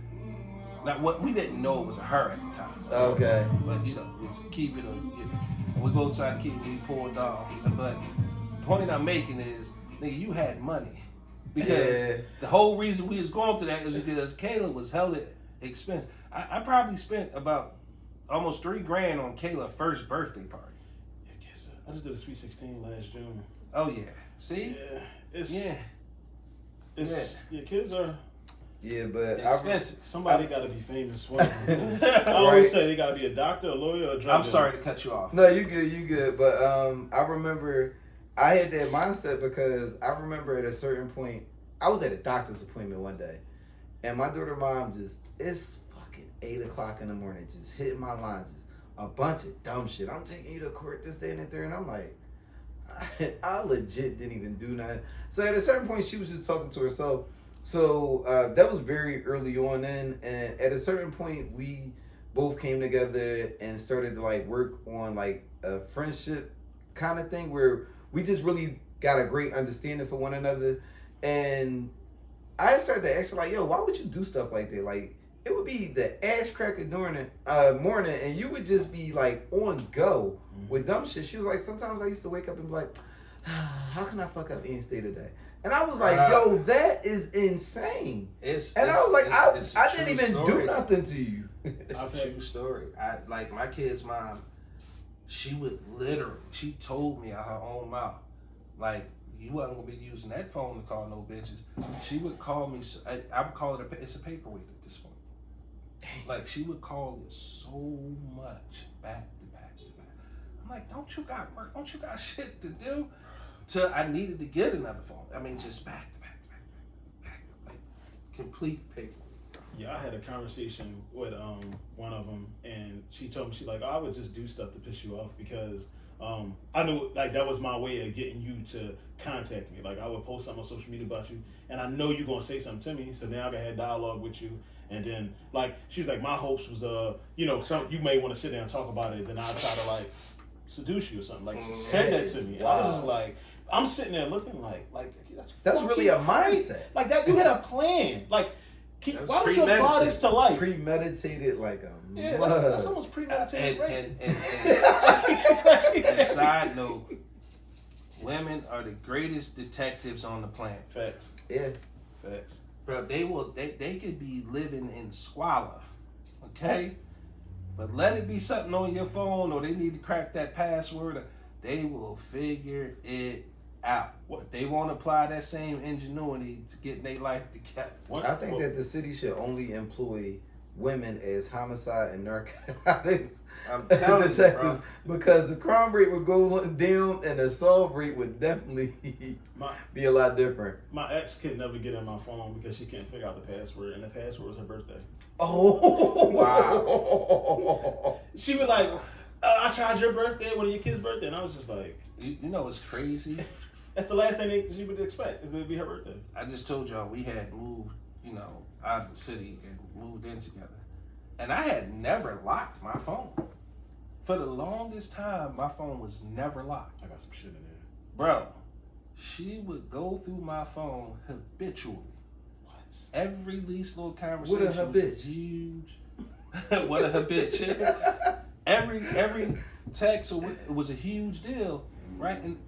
Now, what we didn't know it was a her at the time. Okay. But, you know, it's keep it or get it. And we both decided to keep it, we pulled off. But the point I'm making is, nigga, you had money. Because the whole reason we was going through that is because Kayla was hella expensive. I probably spent about almost $3,000 on Kayla's first birthday party. Yeah, I just did a Sweet 16 last June. Oh yeah, see? Yeah, kids are but expensive. Somebody got to be famous for them. I always say they got to be a doctor, a lawyer, or a drug I'm sorry to cut you off. No, you good. But I remember I had that mindset because I remember at a certain point, I was at a doctor's appointment one day, and my daughter mom it's fucking 8 o'clock in the morning, just hitting my lines, just a bunch of dumb shit. I'm taking you to court this day and that there, and I'm like, I legit didn't even do nothing. So at a certain point, she was just talking to herself. So that was very early on in, and at a certain point, we both came together and started to like work on like a friendship kind of thing where we just really got a great understanding for one another. And I started to ask her like, yo, why would you do stuff like that? Like, it would be the ass cracker during the morning, and you would just be like on go with dumb shit. She was like, sometimes I used to wake up and be like, how can I fuck up Ian's day today? And I was like, yo, that is insane. I was like, I didn't even do nothing to you. It's a true story. Like my kid's mom, she told me out her own mouth, like, you wasn't gonna be using that phone to call no bitches. She would call me. I would call it it's a paperweight at this point. Dang. Like she would call it so much back to back to back. I'm like, don't you got work? Don't you got shit to do? Till I needed to get another phone. I mean, just back to back to back, like complete paperweight. Yeah, I had a conversation with one of them, and she told me, she's like, I would just do stuff to piss you off because I knew like that was my way of getting you to contact me. Like I would post something on social media about you, and I know you're gonna say something to me, so now I can have dialogue with you. And then like she was like, my hopes was you may want to sit down and talk about it. Then I'll try to like seduce you or something. Like she said that to me. Wow. I was just like, I'm sitting there looking like that's really a mindset. Like that you had a plan. Like why don't you apply this to life? Premeditated like a that's almost premeditated. And side note, women are the greatest detectives on the planet. Facts. Yeah. Facts. Bro, they could be living in squalor, okay? But let it be something on your phone, or they need to crack that password. They will figure it out. If they won't apply that same ingenuity to get their life together. I think that the city should only employ women as homicide and narcotics detectives, because the crime rate would go down and the solve rate would definitely be a lot different. My ex could never get in my phone because she can't figure out the password, and the password was her birthday. Oh wow! She was like, I tried your birthday, one of your kids' birthday, and I was just like, you know what's crazy? That's the last thing she would expect, is it to be her birthday. I just told y'all we had moved, out of the city and moved in together. And I had never locked my phone. For the longest time, my phone was never locked. I got some shit in there. Bro, she would go through my phone habitually. What? Every least little conversation What a bitch. was huge. What a bitch. Every text was a huge deal, right? And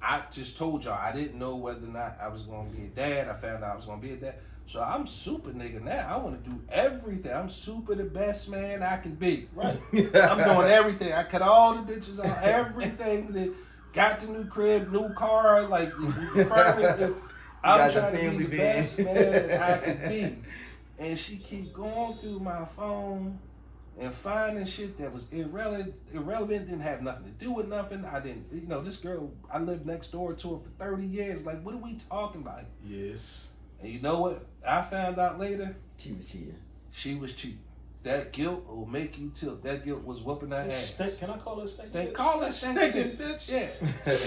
I just told y'all I didn't know whether or not I was going to be a dad. I found out I was going to be a dad. So I'm super nigga now. I want to do everything. I'm super the best man I can be. Right? I'm doing everything. I cut all the bitches out. Everything that got the new crib, new car, like I'm trying to be the best man that I can be. And she keep going through my phone and finding shit that was irrelevant, didn't have nothing to do with nothing. I didn't, this girl, I lived next door to her for 30 years. Like, what are we talking about? Yes. And you know what I found out later? She was cheating. She was cheating. That guilt will make you tilt. That guilt was whooping her ass. Can I call her a stink? Call her stinking bitch. Yeah.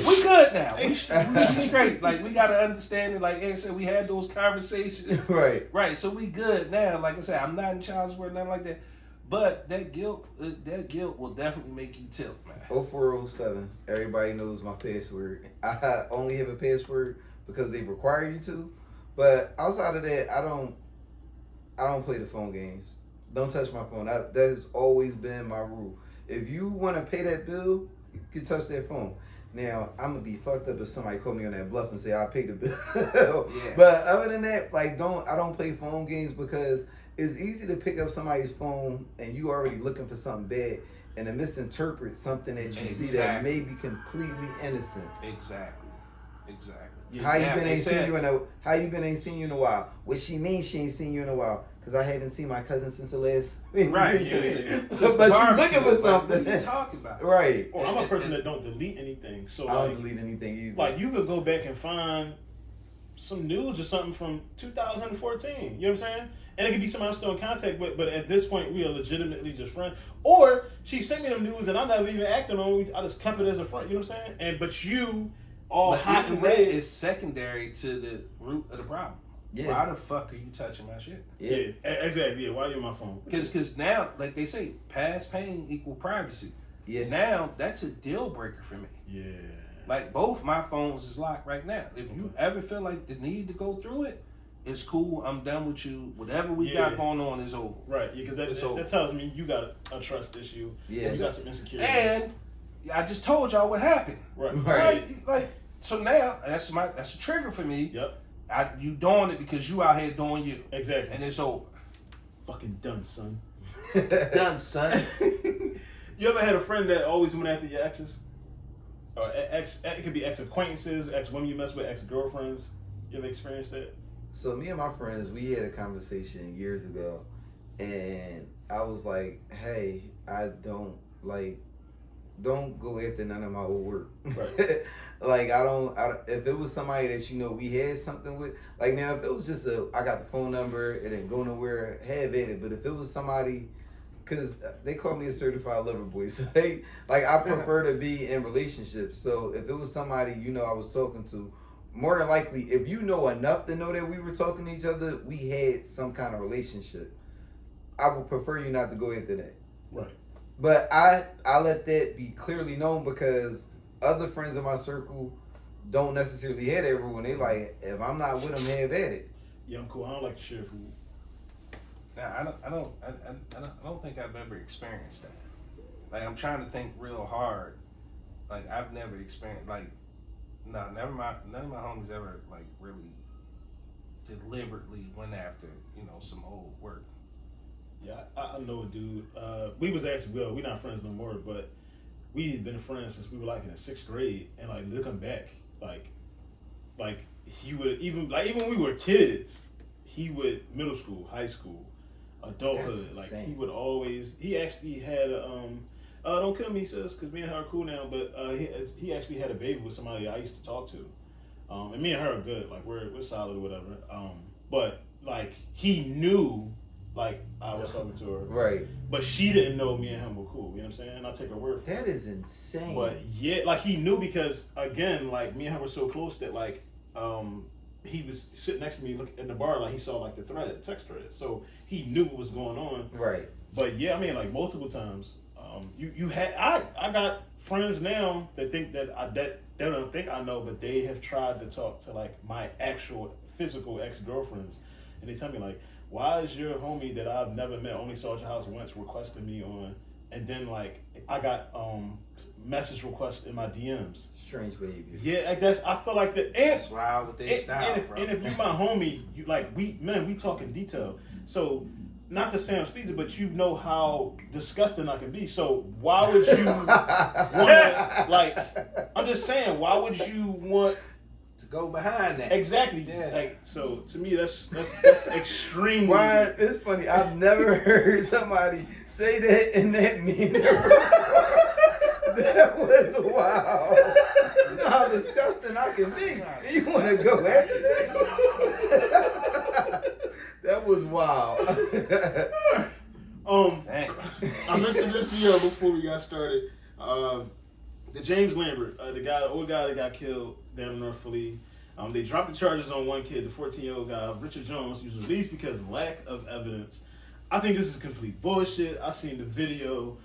We good now. We straight. Like, we got to understand it. Like Ed said, we had those conversations. Right. So we good now. Like I said, I'm not in child support, nothing like that. But that guilt will definitely make you tilt, man. 0407. Everybody knows my password. I only have a password because they require you to. But outside of that, I don't play the phone games. Don't touch my phone. That has always been my rule. If you want to pay that bill, you can touch that phone. Now, I'm gonna be fucked up if somebody called me on that bluff and say I paid the bill. Yeah. But other than that, like, I don't play phone games because it's easy to pick up somebody's phone and you already looking for something bad and to misinterpret something that you see that may be completely innocent. Exactly. Yeah, How you been ain't seen you in a while? What she means she ain't seen you in a while? Because I haven't seen my cousin since the last. Right. But you looking for something. What are you talking about? Right. Or I'm a person that don't delete anything. So I don't delete anything either. Like you could go back and find some news or something from 2014. You know what I'm saying? And it could be somebody I'm still in contact with, but at this point we are legitimately just friends. Or she sent me them news and I never even acted on it. I just kept it as a friend. You know what I'm saying? But you all hot and red is secondary to the root of the problem. Yeah. Why the fuck are you touching my shit? Yeah, exactly. Yeah, why you on my phone? Because now, like they say, past pain equal privacy. Yeah. Now that's a deal breaker for me. Yeah. Like both my phones is locked right now. If you ever feel like the need to go through it, it's cool. I'm done with you. Whatever we got going on is over. Right. Yeah, because that tells me you got a trust issue. Yeah. You got some insecurities. And I just told y'all what happened. Right. Like so now that's a trigger for me. Yep. You doing it because you out here doing you. Exactly. And it's over. Fucking done, son. Done, son. You ever had a friend that always went after your exes? Or it could be ex-acquaintances, ex-women you mess with, ex-girlfriends. You ever experienced that? So me and my friends, we had a conversation years ago, and I was like, "Hey, don't go after none of my old work." Right. Like I don't. If it was somebody that we had something with, like now if it was just I got the phone number, it didn't go nowhere, have at it. But if it was somebody, because they call me a certified lover boy, so I prefer to be in relationships. So if it was somebody I was talking to, more than likely, if you know enough to know that we were talking to each other, we had some kind of relationship. I would prefer you not to go into that. Right. But I let that be clearly known because other friends in my circle don't necessarily have that rule, and they like, if I'm not with them, have at it. Yeah, I'm cool. I don't like to share food. Now I don't think I've ever experienced that. Like I'm trying to think real hard. Like I've never experienced none of my homies ever like really deliberately went after some old work. Yeah, I know a dude. We was actually we're not friends no more, but we had been friends since we were like in the 6th grade, and like looking back, like he would even when we were kids, he would middle school, high school, adulthood, he would always. He actually had a don't kill me, sis, because me and her are cool now. But he actually had a baby with somebody I used to talk to, and me and her are good. Like we're solid or whatever. But like he knew. Like I was talking to her, right? But she didn't know me and him were cool. You know what I'm saying? And I take her word for it. That is insane. But yeah, like he knew because again, like me and her were so close that like he was sitting next to me in the bar, like he saw like the text thread, so he knew what was going on. Right. But yeah, I mean like multiple times. I got friends now that think that they don't think I know, but they have tried to talk to like my actual physical ex-girlfriends, and they tell me like, why is your homie that I've never met, only saw at your house once, requesting me on? And then like I got message requests in my DMs. Strange behavior. Yeah, I feel like that's wild with their style, bro. And if you my homie, you like we talk in detail. So not to say I'm sleazy, but you know how disgusting I can be. So why would you want like? I'm just saying, why would you want to go behind that? Exactly. Yeah. Like so, to me, that's extremely. Ryan, it's funny. I've never heard somebody say that in that manner. That was wild. You know how disgusting I can be. You want to go after that? That was wild. I mentioned this to you before we got started. The James Lambert, the old guy that got killed down in North Philly. They dropped the charges on one kid, the 14-year-old guy, Richard Jones. He was released because of lack of evidence. I think this is complete bullshit. I seen the video.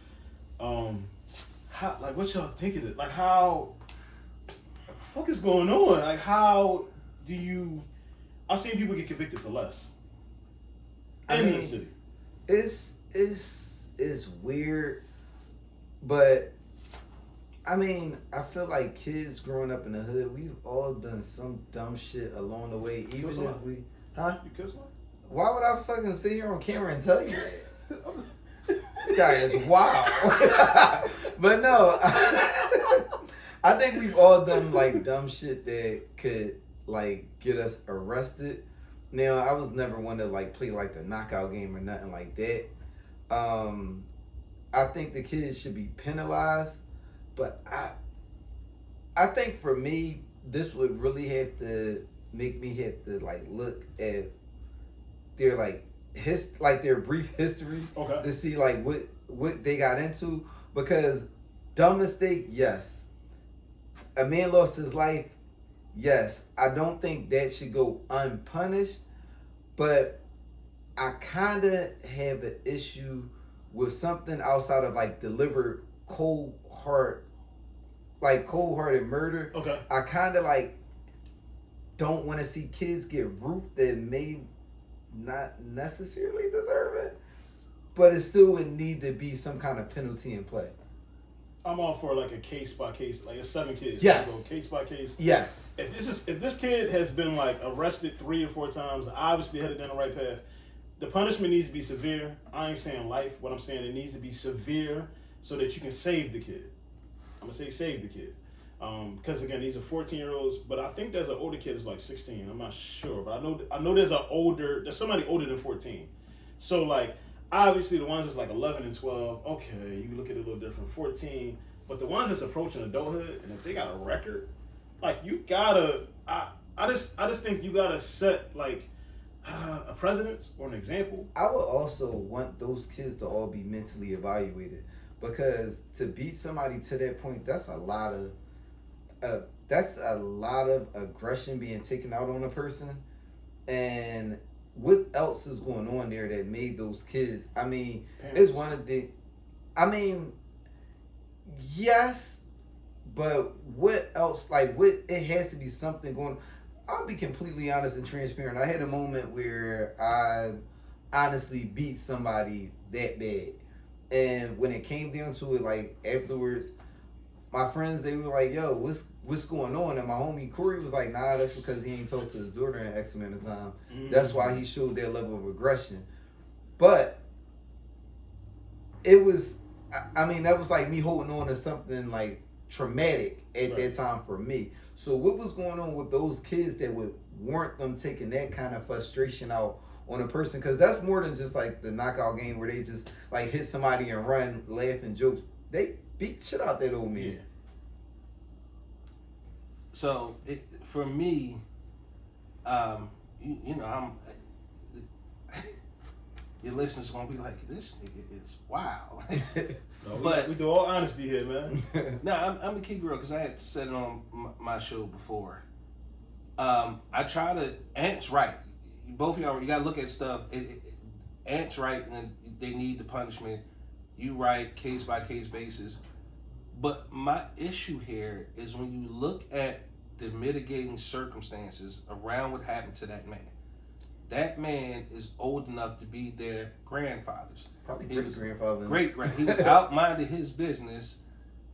What y'all think of it? Like, what the fuck is going on? Like, how do you? I've seen people get convicted for less. In the city. It's weird, but I mean, I feel like kids growing up in the hood, we've all done some dumb shit along the way, even if we, huh? You kiss one? Why would I fucking sit here on camera and tell you that? This guy is wild. But no, I think we've all done like dumb shit that could like get us arrested. Now, I was never one to like play like the knockout game or nothing like that. I think the kids should be penalized, but I think for me, this would really have to make me have to like look at their like their brief history to see like what they got into, because dumb mistake, yes. A man lost his life, yes. I don't think that should go unpunished, but I kind of have an issue with something outside of like deliberate cold-hearted murder. Okay. I kind of like don't want to see kids get roofed that may not necessarily deserve it, but it still would need to be some kind of penalty in play. I'm all for like a case by case, like it's 7 kids. Yes. So case by case. Yes. If this kid has been like arrested 3 or 4 times, obviously headed down the right path, the punishment needs to be severe. I ain't saying life. What I'm saying, it needs to be severe so that you can save the kid. I'm gonna say save the kid. Because again, these are 14-year-olds, but I think there's an older kid that's like 16. I'm not sure, but I know there's somebody older than 14. So like obviously the ones that's like 11 and 12, okay, you look at it a little different. 14, but the ones that's approaching adulthood, and if they got a record, like you gotta, I just think you gotta set like a precedence or an example. I would also want those kids to all be mentally evaluated, because to beat somebody to that point, that's a lot of aggression being taken out on a person. And what else is going on there that made those kids? I mean, Parents. it's one of the. I mean, yes, but what else? Like, what? It has to be something going. I'll be completely honest and transparent. I had a moment where I honestly beat somebody that bad, and when it came down to it, like afterwards, my friends, they were like, "Yo, what's going on?" And my homie Corey was like, "Nah, that's because he ain't talked to his daughter in X amount of time. Mm-hmm. That's why he showed that level of aggression." But it was, I mean, that was like me holding on to something like traumatic at that time for me. So what was going on with those kids that would warrant them taking that kind of frustration out on a person? Because that's more than just like the knockout game where they just like hit somebody and run, laughing jokes. They beat the shit out that old man. Yeah. So for me, you know, I'm. Your listeners gonna be like, this nigga is wild. No, but we do all honesty here, man. No, I'm gonna keep it real because I had said it on my show before. I try to. Ant's right. Both of y'all, you gotta look at stuff. Ant's right, and they need the punishment. You right, case by case basis. But my issue here is when you look at the mitigating circumstances around what happened to that man. That man is old enough to be their grandfathers. Probably great-grandfather. Great-grand. He was out minding his business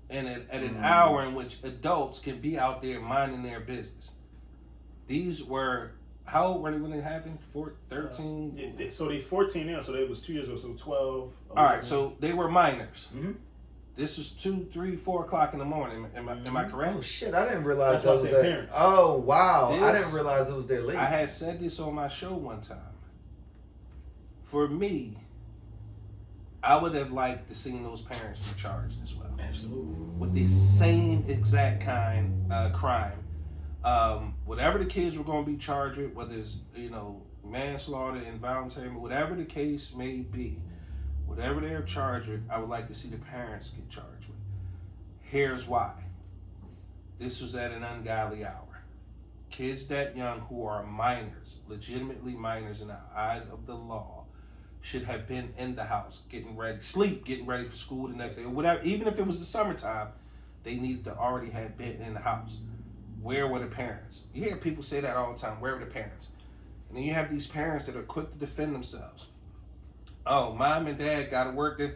and at an hour in which adults can be out there minding their business. These were, how old were they when it happened? 13? So they 14 now, so they was 2 years old, so 12. 11. All right, so they were minors. Mm-hmm. This is 2, 3, 4 o'clock in the morning. Am I correct? Oh shit! I didn't realize That's that was why I said their parents. Oh wow! I This- didn't realize it was their late. I had said this on my show one time. For me, I would have liked to see those parents be charged as well. Absolutely. With the same exact kind crime. Whatever the kids were going to be charged with, whether it's, manslaughter, involuntary, whatever the case may be, whatever they're charged with, I would like to see the parents get charged with. Here's why. This was at an ungodly hour. Kids that young who are minors, legitimately minors in the eyes of the law, should have been in the house, getting ready for school the next day, or whatever. Even if it was the summertime, they needed to already have been in the house. Where were the parents? You hear people say that all the time. Where were the parents? And then you have these parents that are quick to defend themselves. Oh, mom and dad got to work there.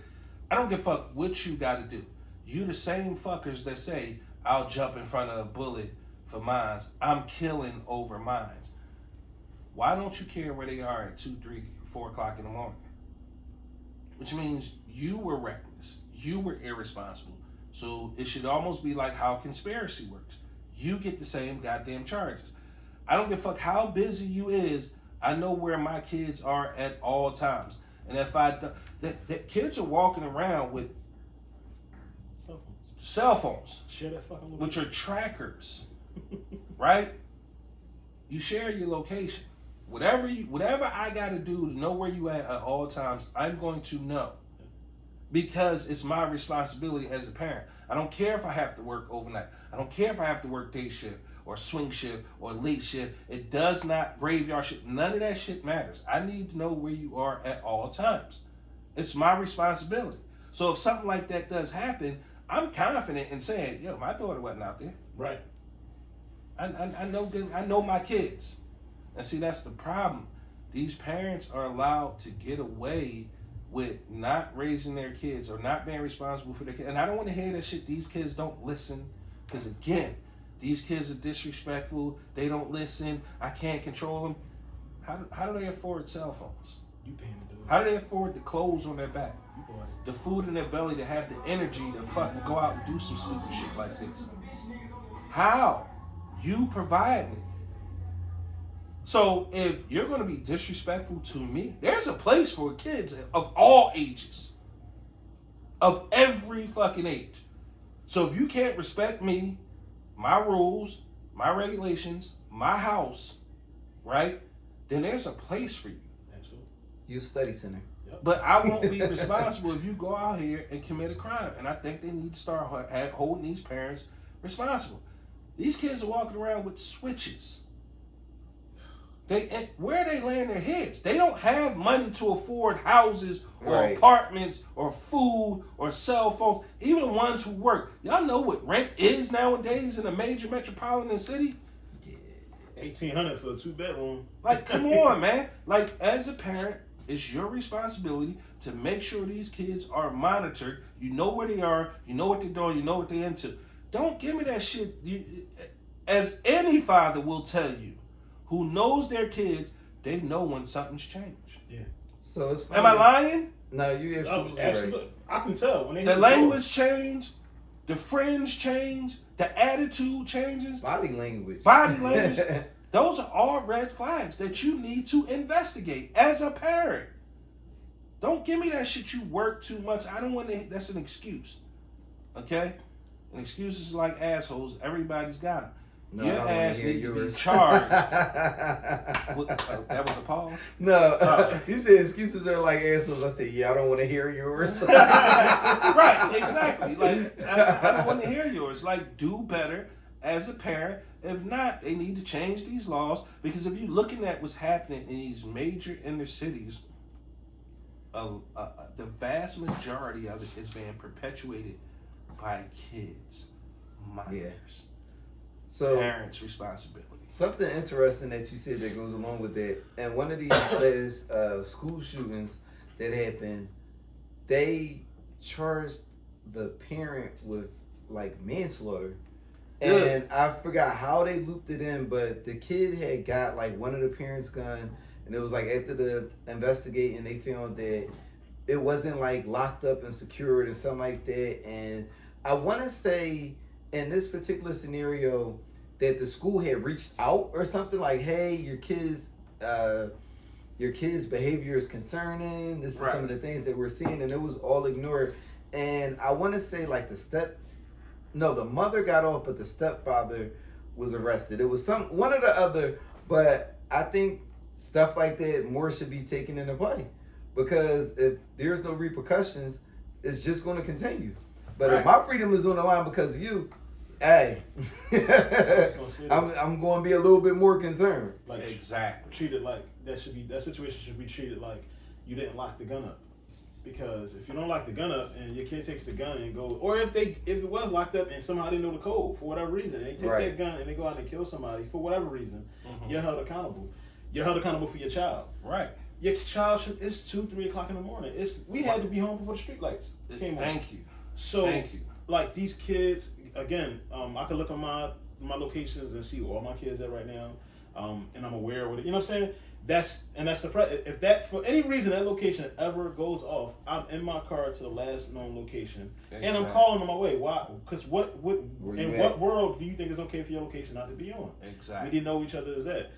I don't give a fuck what you got to do. You the same fuckers that say, I'll jump in front of a bullet for mines. I'm killing over mines. Why don't you care where they are at 2, 3, 4 o'clock in the morning? Which means you were reckless. You were irresponsible. So it should almost be like how conspiracy works. You get the same goddamn charges. I don't give a fuck how busy you is. I know where my kids are at all times. And if the kids are walking around with cell phones, Share that fucking which are trackers, right? You share your location. Whatever I gotta do to know where you at all times, I'm going to know. Because it's my responsibility as a parent. I don't care if I have to work overnight. I don't care if I have to work day shift or swing shift or late shift. It does not, graveyard shift. None of that shit matters. I need to know where you are at all times. It's my responsibility. So if something like that does happen, I'm confident in saying, yo, my daughter wasn't out there. Right. I know my kids. And see, that's the problem. These parents are allowed to get away with not raising their kids or not being responsible for their kids. And I don't want to hear that shit. These kids don't listen. Because again, these kids are disrespectful. They don't listen. I can't control them. How do they afford cell phones? You paying to do it. How do they afford the clothes on their back? You bought it. The food in their belly to have the energy to fucking go out and do some stupid shit like this? How? You provide it. So if you're going to be disrespectful to me, there's a place for kids of all ages. Of every fucking age. So if you can't respect me, my rules, my regulations, my house, right? Then there's a place for you. Absolutely. You study center. Yep. But I won't be responsible if you go out here and commit a crime. And I think they need to start holding these parents responsible. These kids are walking around with switches. Where are they laying their heads? They don't have money to afford houses or apartments or food or cell phones. Even the ones who work. Y'all know what rent is nowadays in a major metropolitan city? $1,800 for a 2-bedroom. Like, come on, man. Like, as a parent, it's your responsibility to make sure these kids are monitored. You know where they are. You know what they're doing. You know what they're into. Don't give me that shit. As any father will tell you, who knows their kids, they know when something's changed. Yeah. So it's funny. Am I lying? No, you absolutely Absolutely. right. I can tell when they The hit language change, the friends change, the attitude changes, Body language. Those are all red flags that you need to investigate as a parent. Don't give me that shit you work too much. I don't want to. That's an excuse. Okay? And excuses like assholes, everybody's got them. No, Your ass need to be charged. That was a pause? No. You said excuses are like assholes. I said, yeah, I don't want to hear yours. Right, exactly. Like, I don't want to hear yours. Like, do better as a parent. If not, they need to change these laws. Because if you're looking at what's happening in these major inner cities, the vast majority of it is being perpetuated by kids, minors. Yeah. So parents' responsibility. Something interesting that you said that goes along with that, and one of these last school shootings that happened, they charged the parent with like manslaughter. And I forgot how they looped it in, but the kid had got like one of the parents' gun, and it was like after the investigating, they found that it wasn't like locked up and secured and something like that. And I want to say in this particular scenario that the school had reached out or something like, hey, your kid's behavior is concerning. This is some of the things that we're seeing, and it was all ignored. And I want to say like the mother got off, but the stepfather was arrested. It was one or the other, but I think stuff like that more should be taken into play, because if there's no repercussions, it's just going to continue. But if my freedom is on the line because of you, hey, I'm going to be a little bit more concerned. Like, exactly. Treated like that situation should be treated like you didn't lock the gun up. Because if you don't lock the gun up and your kid takes the gun and goes, or if it was locked up and somehow they know the code for whatever reason, and they take that gun and they go out and kill somebody for whatever reason, you're held accountable. You're held accountable for your child. Right. Your child it's 2-3 o'clock in the morning. We had to be home before the street lights came on. Thank you. So thank you. like these kids again. I can look on my locations and see where all my kids at right now, and I'm aware of it. You know what I'm saying? That's the if that for any reason that location ever goes off, I'm in my car to the last known location, and I'm calling on my way. Why? Because what in what world do you think is okay for your location not to be on? Exactly. We didn't know each other as that,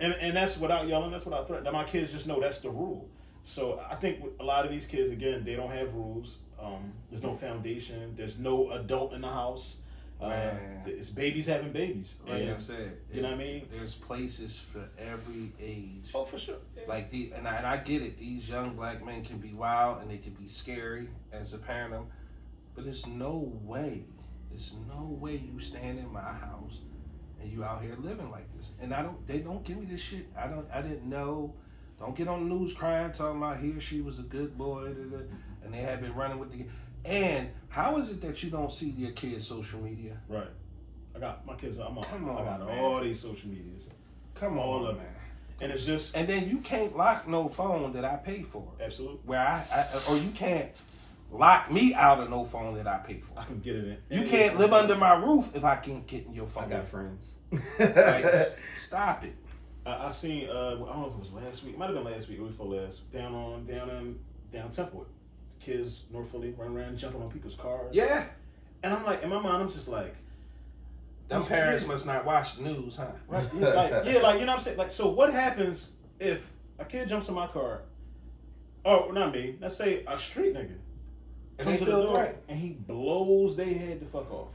and that's without yelling. That's without threat. Now my kids just know that's the rule. So I think with a lot of these kids again, they don't have rules. There's no foundation. There's no adult in the house. It's babies having babies. Like I said, you know what I mean? There's places for every age. Oh, for sure. Yeah. Like and I get it. These young black men can be wild and they can be scary as a parent of them, but there's no way you stand in my house and you out here living like this. And they don't give me this shit. I didn't know. Don't get on the news crying talking about he or she was a good boy, and they have been running with the. And how is it that you don't see your kids' social media? Right. I got my kids. I got man. all these social medias. Come all on, of man. It. And it's just. And then you can't lock no phone that I pay for. Absolutely. Where or you can't lock me out of no phone that I pay for. I can get it in. You can't live under my roof if I can't get in your phone. I got friends. Like, stop it. I seen. I don't know if it was last week. It might have been last week or before last. Down Templewood. Kids North Philly running around jumping on people's cars. Yeah. And I'm like, in my mind, I'm just like, them parents must not watch the news, huh? Right. Yeah, you know what I'm saying? Like, so what happens if a kid jumps in my car, or not me, let's say a street nigga comes to the door and he blows their head the fuck off.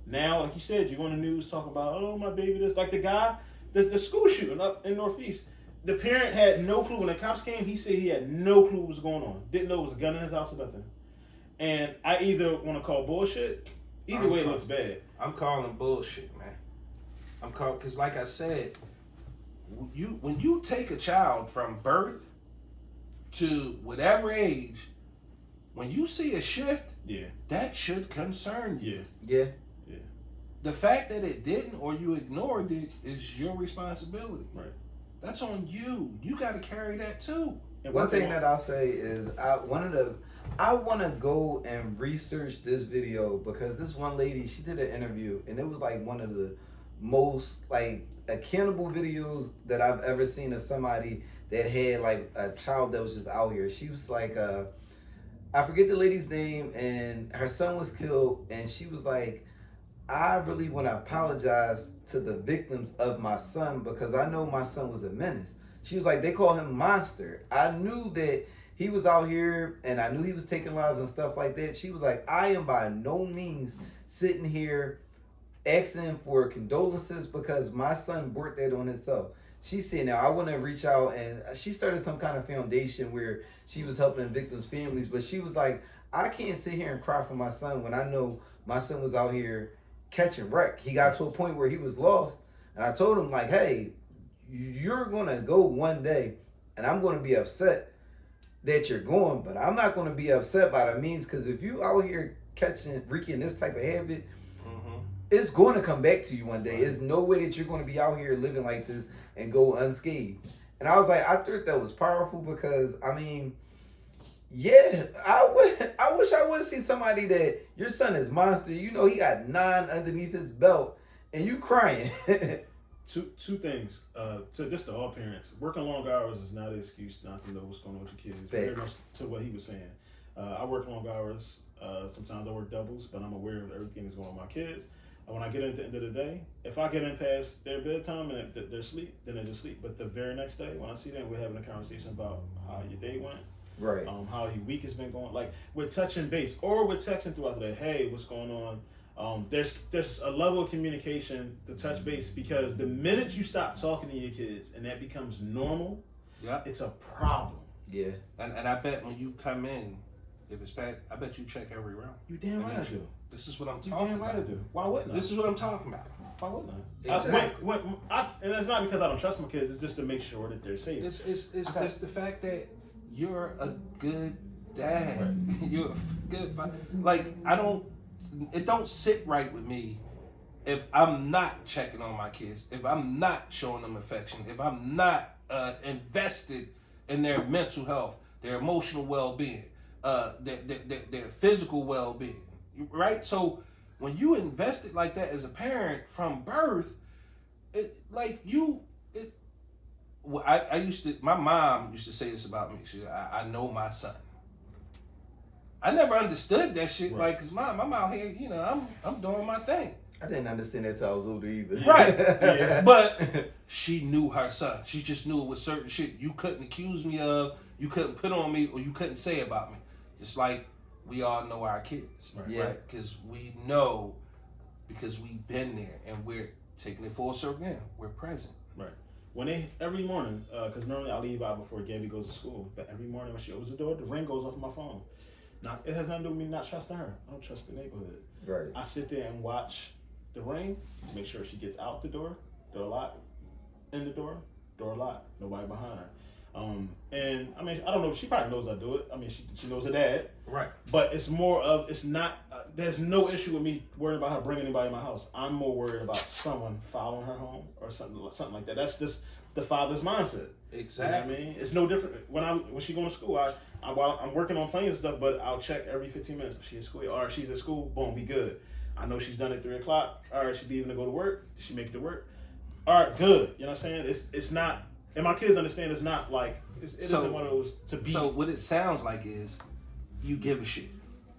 Now, like you said, you go on the news talk about, oh, my baby, this, like the guy, the school shooting up in Northeast. The parent had no clue. When the cops came, he said he had no clue what was going on. Didn't know it was a gun in his house or nothing. And I either want to call bullshit, either way it looks bad. I'm calling bullshit, man. Because like I said, when you take a child from birth to whatever age, when you see a shift, that should concern you. Yeah. The fact that it didn't or you ignored it is your responsibility. Right. That's on you. You got to carry that too. And one thing that I'll say is I want to go and research this video because this one lady, she did an interview and it was like one of the most like accountable videos that I've ever seen of somebody that had like a child that was just out here. She was like, I forget the lady's name, and her son was killed, and she was like, I really want to apologize to the victims of my son because I know my son was a menace. She was like, they call him Monster. I knew that he was out here and I knew he was taking lives and stuff like that. She was like, I am by no means sitting here asking for condolences because my son brought that on himself. She said, now I want to reach out, and she started some kind of foundation where she was helping victims' families, but she was like, I can't sit here and cry for my son when I know my son was out here catching wreck. He got to a point where he was lost, and I told him like, hey, you're gonna go one day and I'm gonna be upset that you're going, but I'm not gonna be upset by the means, because if you out here wreaking this type of habit, it's going to come back to you one day. There's no way that you're going to be out here living like this and go unscathed. And I was like, I thought that was powerful because, I mean, yeah, I wish I would see somebody that your son is Monster. You know, he got 9 underneath his belt and you crying. Two things. To this to all parents, working long hours is not an excuse not to know what's going on with your kids. Very much to what he was saying. I work long hours. Sometimes I work doubles, but I'm aware of everything that's going on with my kids. When I get in at the end of the day, if I get in past their bedtime and they're asleep, then they just sleep. But the very next day, when I see them, we're having a conversation about how your day went, right? How your week has been going. Like we're touching base, or we're texting throughout the day. Hey, what's going on? There's a level of communication to touch base, because the minute you stop talking to your kids and that becomes normal, it's a problem. Yeah, and I bet when you come in, if it's packed, I bet you check every round. You damn right I do. This is what I'm talking about. You damn right I do. Why wouldn't I? This is what I'm talking about. Why wouldn't I? Exactly. And it's not because I don't trust my kids. It's just to make sure that they're safe. It's the fact that you're a good dad. Right. You're a good father. Like, it don't sit right with me if I'm not checking on my kids, if I'm not showing them affection, if I'm not invested in their mental health, their emotional well-being, their physical well-being. right? So when you invest it like that as a parent from birth, I used to, my mom used to say this about me. I know my son. I never understood that shit. Right. Like, cause I'm out here, I'm doing my thing. I didn't understand that till I was older either. Right. Yeah. But she knew her son. She just knew it was certain shit you couldn't accuse me of, you couldn't put on me, or you couldn't say about me. Just like we all know our kids. Right. Yeah. Right? Because we know, because we've been there, and we're taking it full circle again. We're present. Right. Every morning, because normally I leave out before Gabby goes to school, but every morning when she opens the door, the ring goes off my phone. Now, it has nothing to do with me not trusting her. I don't trust the neighborhood. Right. I sit there and watch the ring, make sure she gets out the door locked, in the door locked, nobody behind her. And I mean, I don't know, she probably knows I do it. I mean, she knows her dad. Right. But it's more of, it's not, there's no issue with me worrying about her bringing anybody in my house. I'm more worried about someone following her home or something like that. That's just the father's mindset. Exactly. You know what I mean? It's no different. When she going to school, while I'm working on planes and stuff, but I'll check every 15 minutes. If she's at school, or if she's at school, boom, we good. I know she's done at 3 o'clock. All right, she's leaving to go to work. Did she make it to work? All right, good. You know what I'm saying? It's not, and my kids understand it's not like, it isn't one of those to be. So what it sounds like is, you give a shit.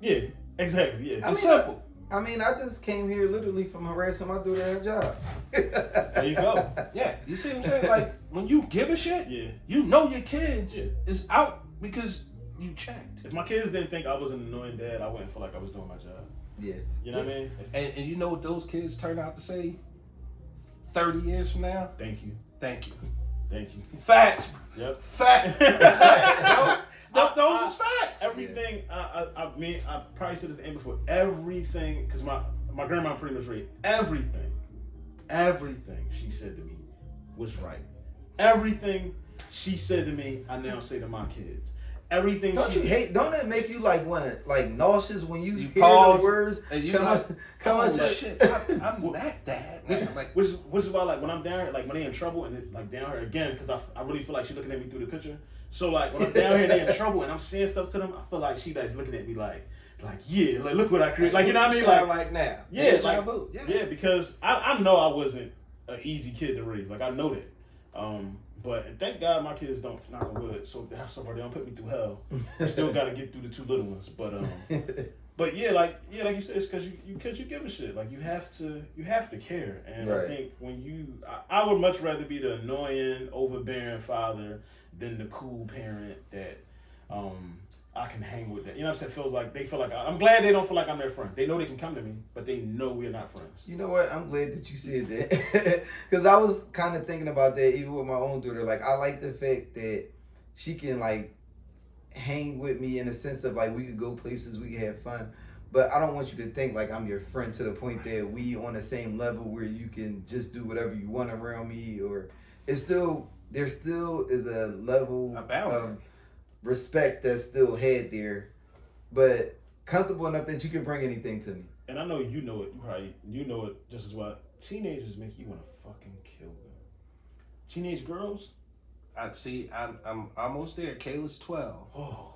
Yeah, exactly, yeah. It's simple. I just came here literally from harassing my daughter at her job. There you go. Yeah, you see what I'm saying? Like, when you give a shit, Yeah. you know your kids is out because you checked. If my kids didn't think I was an annoying dad, I wouldn't feel like I was doing my job. Yeah. You know what I mean? And you know what those kids turn out to say 30 years from now? Thank you. Thank you. Thank you. Facts. Yep. Facts, bro. Those is facts. Everything, I probably said this to Amber before, everything, because my grandma pretty much raised everything she said to me was right. Everything she said to me, I now say to my kids. Everything. Don't it make you like nauseous when you hear pause, the words and you come out your shit. I'm that dad. Man. Which is why, like, when I'm down here, like when they in trouble and it, like down here again, because I really feel like she's looking at me through the picture. So like when I'm down here and they in trouble and I'm saying stuff to them, I feel like she like looking at me like yeah, like look what I created. Like, you know what I mean? Like now. Yeah, yeah, because I know I wasn't an easy kid to raise. Like, I know that. But thank God my kids don't, knock on wood, so if they have somebody, they don't put me through hell. I still got to get through the 2 little ones. But yeah, like you said, it's because you give a shit. Like, you have to care. And right. I think when I would much rather be the annoying, overbearing father than the cool parent that I can hang with. That, you know what I'm saying? They feel like I'm glad they don't feel like I'm their friend. They know they can come to me, but they know we're not friends. You know what? I'm glad that you said that, because I was kind of thinking about that even with my own daughter. Like, I like the fact that she can like hang with me in the sense of like we could go places, we could have fun, but I don't want you to think like I'm your friend to the point that we on the same level where you can just do whatever you want around me. Or there still is a level of respect that's still had there, but comfortable enough that you can bring anything to me. And I know you know it. You know it just as well. Teenagers make you want to fucking kill them. Teenage girls. I'm almost there. Kayla's 12. Oh,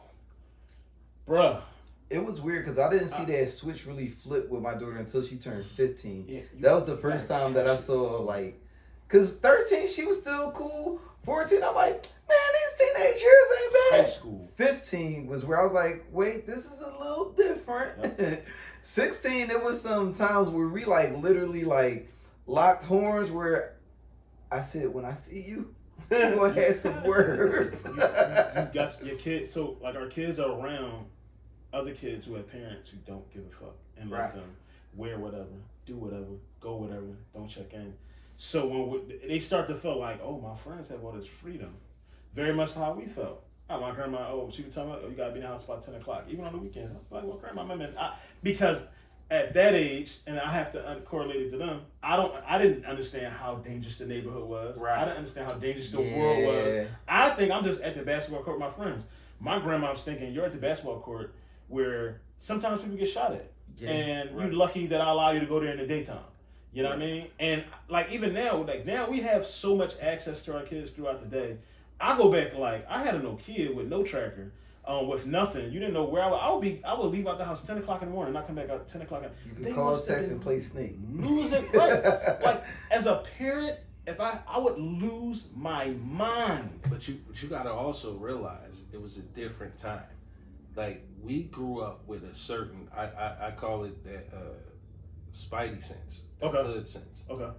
bruh. It was weird because I didn't see that switch really flip with my daughter until she turned 15. Yeah, that was the first time that I saw, like, because 13 she was still cool. 14 I'm like, man, these teenage years ain't bad. High school. 15 was where I was like, wait, this is a little different. Yep. 16, there was some times where we like literally like locked horns where I said, when I see you, you're gonna have some words. you got your kids. So like our kids are around other kids who have parents who don't give a fuck and let them wear whatever, do whatever, go whatever, don't check in. So when they start to feel like, oh, my friends have all this freedom, very much how we felt. Oh, my grandma, she would tell me, oh, you gotta be in the house by 10 o'clock, even on the weekends. I'm like, well, grandma, because at that age, and I have to correlate it to them, I didn't understand how dangerous the neighborhood was. Right. I didn't understand how dangerous the world was. I think I'm just at the basketball court with my friends. My grandma was thinking, you're at the basketball court where sometimes people get shot at. Yeah, and you're lucky that I allow you to go there in the daytime. You know what I mean? And like even now, now we have so much access to our kids throughout the day. I go back, like, I had a Nokia with no tracker. with nothing. You didn't know where I would leave out the house 10 o'clock in the morning, and not come back out 10 o'clock. You can call, text, and play Snake. Losing, right? Like, as a parent, if I would lose my mind. But you gotta also realize it was a different time. Like, we grew up with a certain, I call it that spidey sense, hood sense. Okay.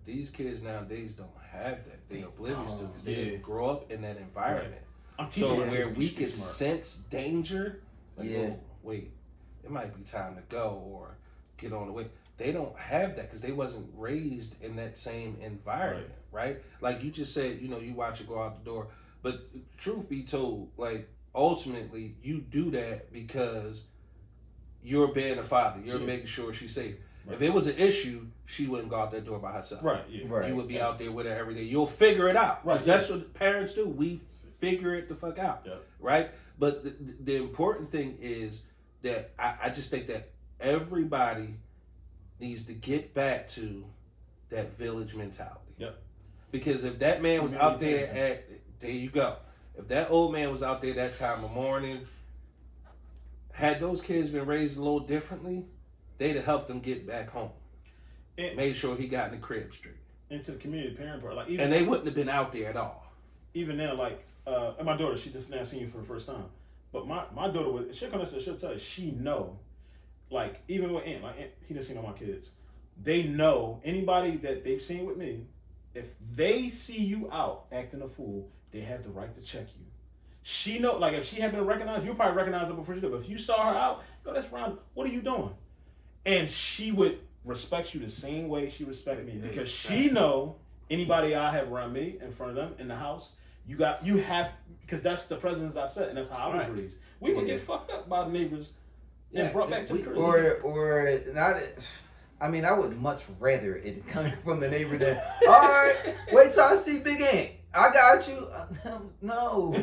These kids nowadays don't have that. They're oblivious to it. They didn't grow up in that environment. Right. I'm teaching so where we could smart. sense danger, like, oh, wait, it might be time to go or get on the way. They don't have that because they wasn't raised in that same environment, right? Like you just said, you know, you watch it go out the door. But truth be told, like, ultimately, you do that because you're being a father. You're making sure she's safe. Right. If it was an issue, she wouldn't go out that door by herself. Right. Yeah. Right. You would be out there with her every day. You'll figure it out. Right. That's what parents do. We figure it the fuck out. Yeah. Right? But the important thing is that I just think that everybody needs to get back to that village mentality. Yep. Because if that man was out there there you go. If that old man was out there that time of morning, had those kids been raised a little differently, they'd have helped them get back home. And made sure he got in the crib straight. Into the community parent part. Like, and they wouldn't have been out there at all. Even now, like, and my daughter, she just now seen you for the first time. But my daughter, she'll come and she'll tell you, she know, like, even with Aunt, like, Aunt, he done seen all my kids. They know anybody that they've seen with me, if they see you out acting a fool, they have the right to check you. She know, like, if she had been recognized, you'll probably recognize her before she did. But if you saw her out, yo, that's Ron, what are you doing? And she would respect you the same way she respected me. Because she know anybody I have around me, in front of them, in the house, you have, because that's the precedence I set, and that's how I was raised. We would get fucked up by the neighbors and brought back to the crib. Or not. I mean, I would much rather it coming from the neighbor than, all right, wait till I see Big Ant. I got you. No.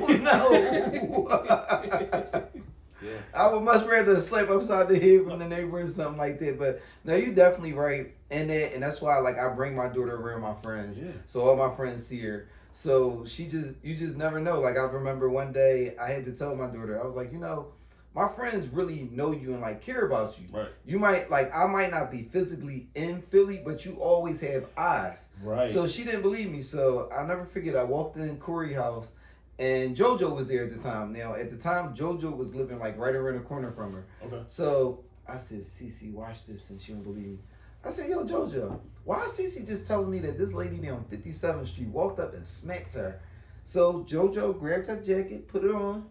Yeah. I would much rather slap upside the head from the neighbor or something like that. But no, you're definitely right in that, and that's why, like, I bring my daughter around my friends, so all my friends see her. So you just never know. Like, I remember one day I had to tell my daughter, I was like, you know, my friends really know you and, like, care about you. Right. You might, like, I might not be physically in Philly, but you always have eyes. Right. So she didn't believe me. So I'll never forget, I walked in Corey's house, and JoJo was there at the time. Now, at the time, JoJo was living, like, right around the corner from her. Okay. So I said, Cece, watch this since you don't believe me. I said, yo, JoJo, why is Cece just telling me that this lady down 57th Street walked up and smacked her? So JoJo grabbed her jacket, put it on,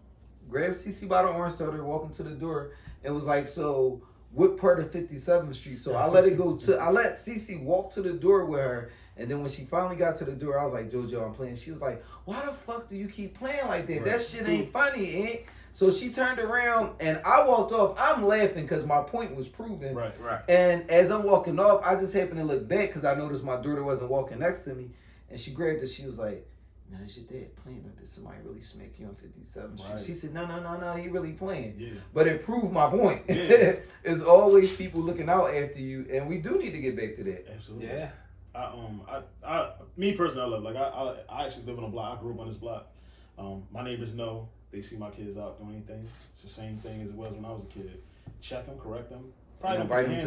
grabbed Cece by the arm, started walking to the door, and was like, so what part of 57th Street? So I let Cece walk to the door with her, and then when she finally got to the door, I was like, JoJo, I'm playing. She was like, why the fuck do you keep playing like that? Right. That shit ain't funny, eh? So she turned around, and I walked off. I'm laughing because my point was proven. Right. And as I'm walking off, I just happened to look back because I noticed my daughter wasn't walking next to me, and she grabbed her. She was like, "No, is your dad playing, or did somebody really smack you on 57th Street?" Right. She said, "No, he really playing." Yeah. But it proved my point. Yeah. There's always people looking out after you, and we do need to get back to that. Absolutely. Yeah. Me personally, I love, like, I actually live on a block. I grew up on this block. My neighbors know. They see my kids out doing anything. It's the same thing as it was when I was a kid. Check them, correct them. Probably invite them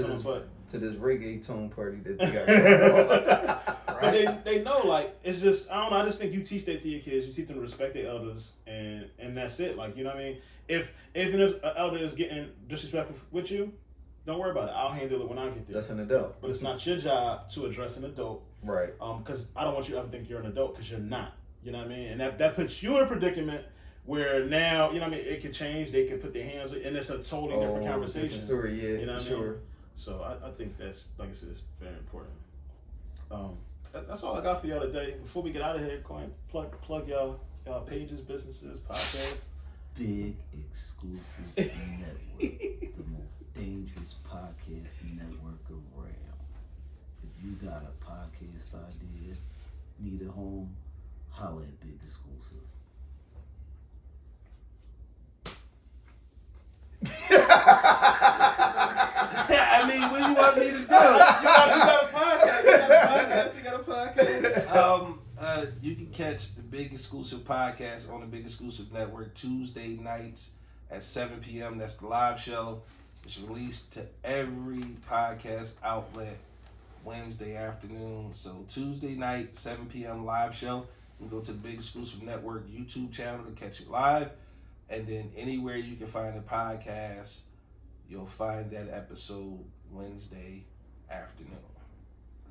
to this reggae tone party that they got. Right? But they know, like, it's just, I don't know, I just think you teach that to your kids. You teach them to respect their elders, and that's it. Like, you know what I mean? If an elder is getting disrespectful with you, don't worry about it. I'll handle it when I get there. That's an adult. But it's not your job to address an adult. Right. Because I don't want you to ever think you're an adult, because you're not. You know what I mean? And that puts you in a predicament where now, you know what I mean, it could change, they could put their hands, and it's a totally different conversation. Different story, yeah, you know for sure. So I think that's, like I said, it's very important. That's all I got for y'all today. Before we get out of here, Coin, plug y'all pages, businesses, podcasts. Big Exclusive Network, the most dangerous podcast network around. If you got a podcast idea, need a home, holla at Big Exclusive. I mean, what do you want me to do? You got a podcast. You got a podcast. You can catch the Big Exclusive podcast on the Big Exclusive Network Tuesday nights at 7 p.m. That's the live show. It's released to every podcast outlet Wednesday afternoon. So Tuesday night, 7 p.m. live show. You can go to the Big Exclusive Network YouTube channel to catch it live. And then anywhere you can find a podcast, you'll find that episode Wednesday afternoon.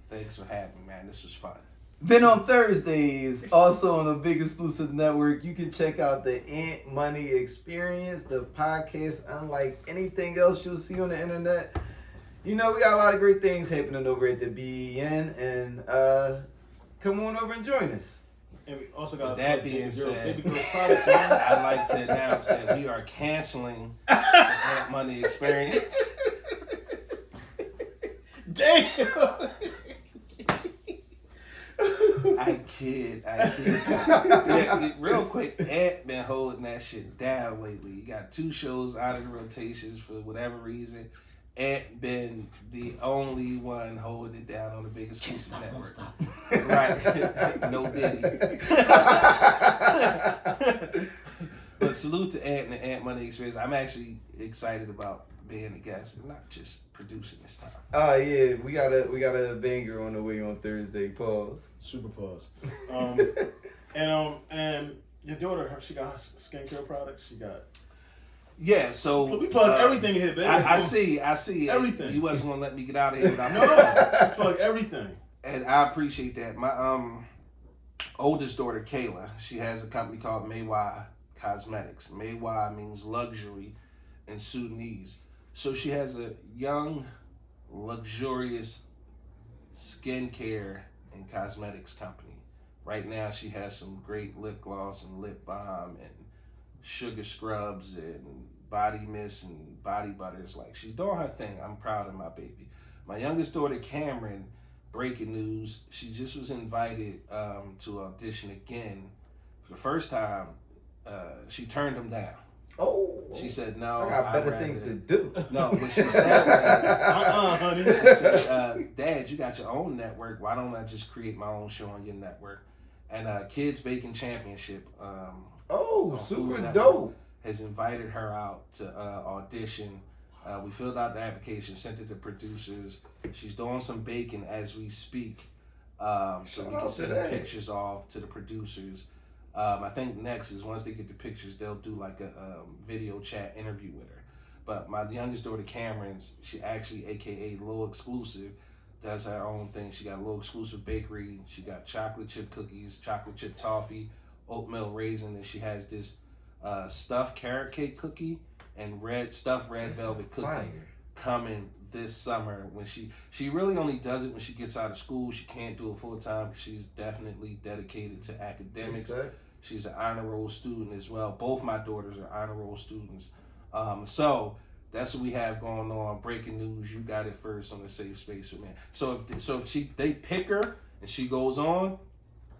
Thanks for having me, man. This was fun. Then on Thursdays, also on the Big Exclusive Network, you can check out the Antmoney Experience, the podcast unlike anything else you'll see on the internet. You know, we got a lot of great things happening over at the BEN, and come on over and join us. And we also got That being said, baby girl products, man. I'd like to announce that we are canceling the Antmoney Experience. Damn. I kid. Yeah, real quick, Ant been holding that shit down lately. He got 2 shows out of the rotations for whatever reason. Ant been the only one holding it down on the Big Exclusive Network. Right. No Diddy. But salute to Ant and the Antmoney Experience. I'm actually excited about being a guest and not just producing this time. Oh yeah, we got a banger on the way on Thursday. Pause. Super pause. And your daughter, she got her skincare products. She got. Yeah, so We plug everything here, baby. I see. Everything. You wasn't gonna let me get out of here without No, plug everything. And I appreciate that. My oldest daughter, Kayla, she has a company called Maywa Cosmetics. Maywa means luxury in Sudanese. So she has a young, luxurious skincare and cosmetics company. Right now she has some great lip gloss and lip balm and sugar scrubs and body mist and body butters. Like, she's doing her thing. I'm proud of my baby. My youngest daughter, Cameron, breaking news, she just was invited to audition again. For the first time, she turned him down. Oh, She said, no, I got better things to do. No, what she said was, Honey. she said, Dad, you got your own network. Why don't I just create my own show on your network? And Kids Baking Championship Oh, Food super Network dope. has invited her out to audition. We filled out the application, sent it to producers. She's doing some baking as we speak, so we can send pictures off to the producers. I think next is once they get the pictures, they'll do like a video chat interview with her. But my youngest daughter, Cameron, she actually, AKA Little Exclusive, does her own thing. She got a Little Exclusive bakery. She got chocolate chip cookies, chocolate chip toffee, oatmeal raisin, and she has this stuffed carrot cake cookie and stuffed red velvet cookie coming this summer. When she really only does it when she gets out of school. She can't do it full time because she's definitely dedicated to academics. She's an honor roll student as well. Both my daughters are honor roll students. So that's what we have going on. Breaking news, you got it first on the Safe Space with Man. So if they pick her and she goes on,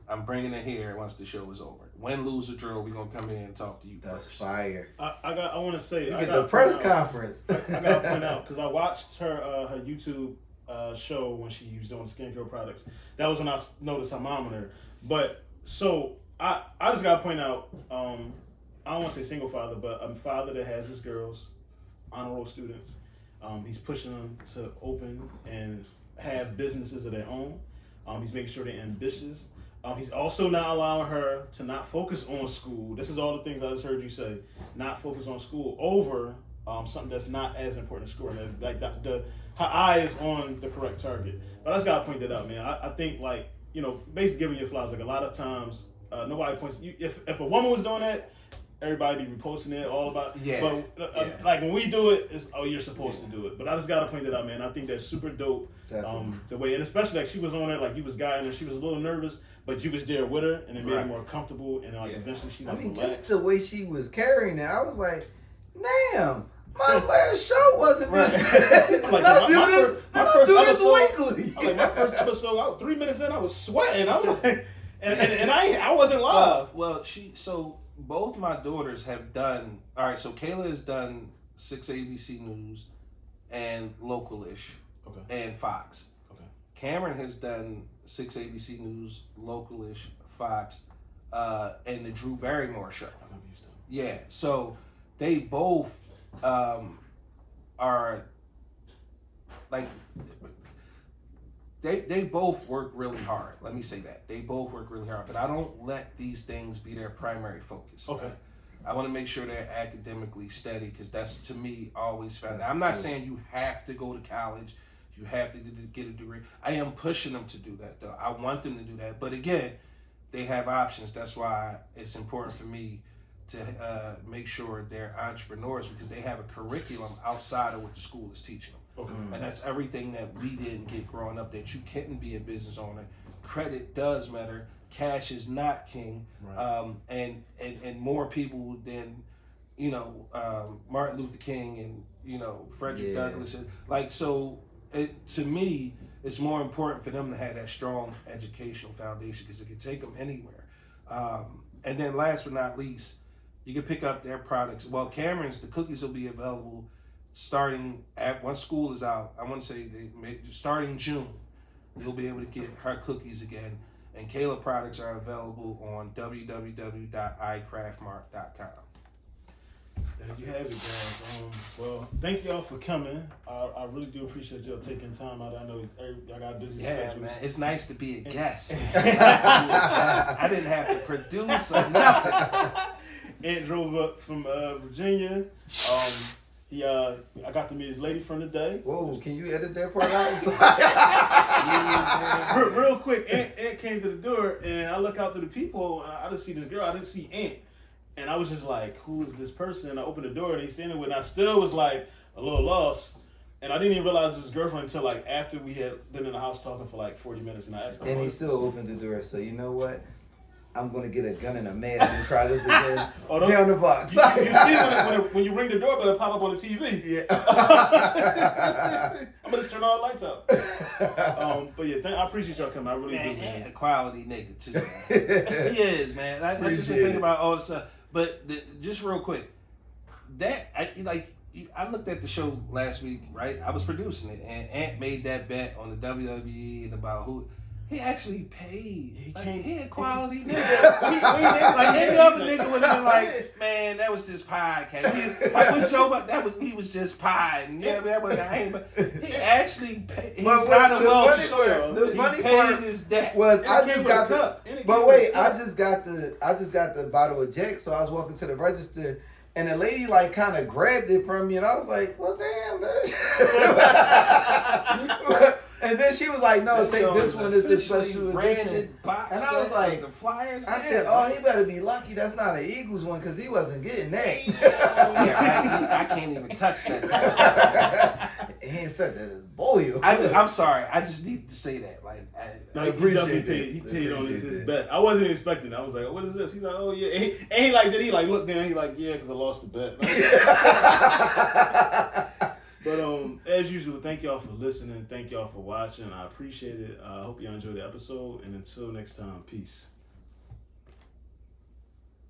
I'm bringing her here once the show is over. Win, lose, or draw, we're gonna come in and talk to you That's first. fire. I want to say. You get the press conference. I gotta point out because I watched her YouTube show when she was doing skincare products. That was when I noticed her mom on her. But so I just gotta point out. I don't want to say single father, but a father that has his girls, honor roll students. He's pushing them to open and have businesses of their own. He's making sure they're ambitious. He's also not allowing her to not focus on school. This is all the things I just heard you say. Not focus on school over something that's not as important as school. And like her eye is on the correct target. But I just gotta point that out, man. I think like, you know, basically giving your flowers. Like a lot of times, nobody points. If a woman was doing that, everybody be reposting it all about. Yeah. But like when we do it, it's you're supposed to do it. But I just gotta point that out, man. I think that's super dope. The way, and especially like she was on it, like you was guiding her. She was a little nervous, but you was there with her, and it made her more comfortable. And like eventually she was relaxed. Just the way she was carrying it, I was like, damn. My last show wasn't this good. I'm like, I do this weekly. I'm like, my first episode, 3 minutes in, I was sweating. I'm like, and I wasn't live. Well, both my daughters have done. All right, so Kayla has done 6 ABC News and Local-ish and Fox. Okay. Cameron has done 6 ABC News, Local-ish, Fox, and the Drew Barrymore show. I remember you saying. Yeah, so they both are like they both work really hard. Let me say that. They both work really hard, but I don't let these things be their primary focus. Okay. Right? I want to make sure they're academically steady because that's, to me, always found. I'm not saying you have to go to college, you have to get a degree. I am pushing them to do that, though. I want them to do that. But again, they have options. That's why it's important for me to make sure they're entrepreneurs because they have a curriculum outside of what the school is teaching them. Okay. And that's everything that we didn't get growing up, that you couldn't be a business owner. Credit does matter. Cash is not king. Right. And more people than, Martin Luther King and, Frederick Douglass. Like, so to me, it's more important for them to have that strong educational foundation because it can take them anywhere. And then last but not least, you can pick up their products. Well, Cameron's, the cookies will be available starting at once school is out. I want to say starting June, you'll be able to get her cookies again. And Kayla products are available on www.icraftmark.com. There you have it, guys. Well, thank y'all for coming. I really do appreciate y'all taking time out. I know y'all got busy schedules. Man, it's nice to be a guest. I didn't have to produce or nothing. Ant drove up from Virginia. I got to meet his lady friend today. Whoa, can you edit that part out? Real quick, Ant came to the door, and I look out to the people, and I didn't see this girl. I didn't see Ant. And I was just like, who is this person? And I opened the door, and he's standing with, and I still was like a little lost. And I didn't even realize it was his girlfriend until like after we had been in the house talking for like 40 minutes. And I asked him. And he still opened the door, so you know what? I'm going to get a gun and a mask and try this again down the box. You see when you ring the doorbell, it pop up on the TV. Yeah. I'm going to turn all the lights out. But yeah, I appreciate y'all coming. I really do. Man, a quality nigga too. Man. He is, man. I just been thinking about all the stuff. But just real quick, I looked at the show last week, right? I was producing it, and Ant made that bet on the WWE and about who. He actually paid. He a quality nigga. Like any other nigga would have been like, man, that was just pie. Like with Joe, he was just pie. And yeah, that was but he actually paid. He's not a Welsh. The funny part his debt. Was I just got the bottle of Jack, so I was walking to the register. And the lady like kind of grabbed it from me, and I was like, "Well, damn, bitch." And then she was like, "No, take this one. It's the special edition." Box and I was like, "The flyers." I said, "Oh, he better be lucky. That's not an Eagles one, because he wasn't getting that." Yeah, I can't even touch that type of stuff. He ain't start to boil. I'm sorry. I just need to say that. Like, I appreciate that. He paid on his bet. I wasn't expecting it. I was like, "What is this?" He's like, "Oh yeah." And he like, did he like look down? He like, "Yeah, because I lost the bet." But as usual, thank y'all for listening. Thank y'all for watching. I appreciate it. I hope y'all enjoyed the episode. And until next time, peace.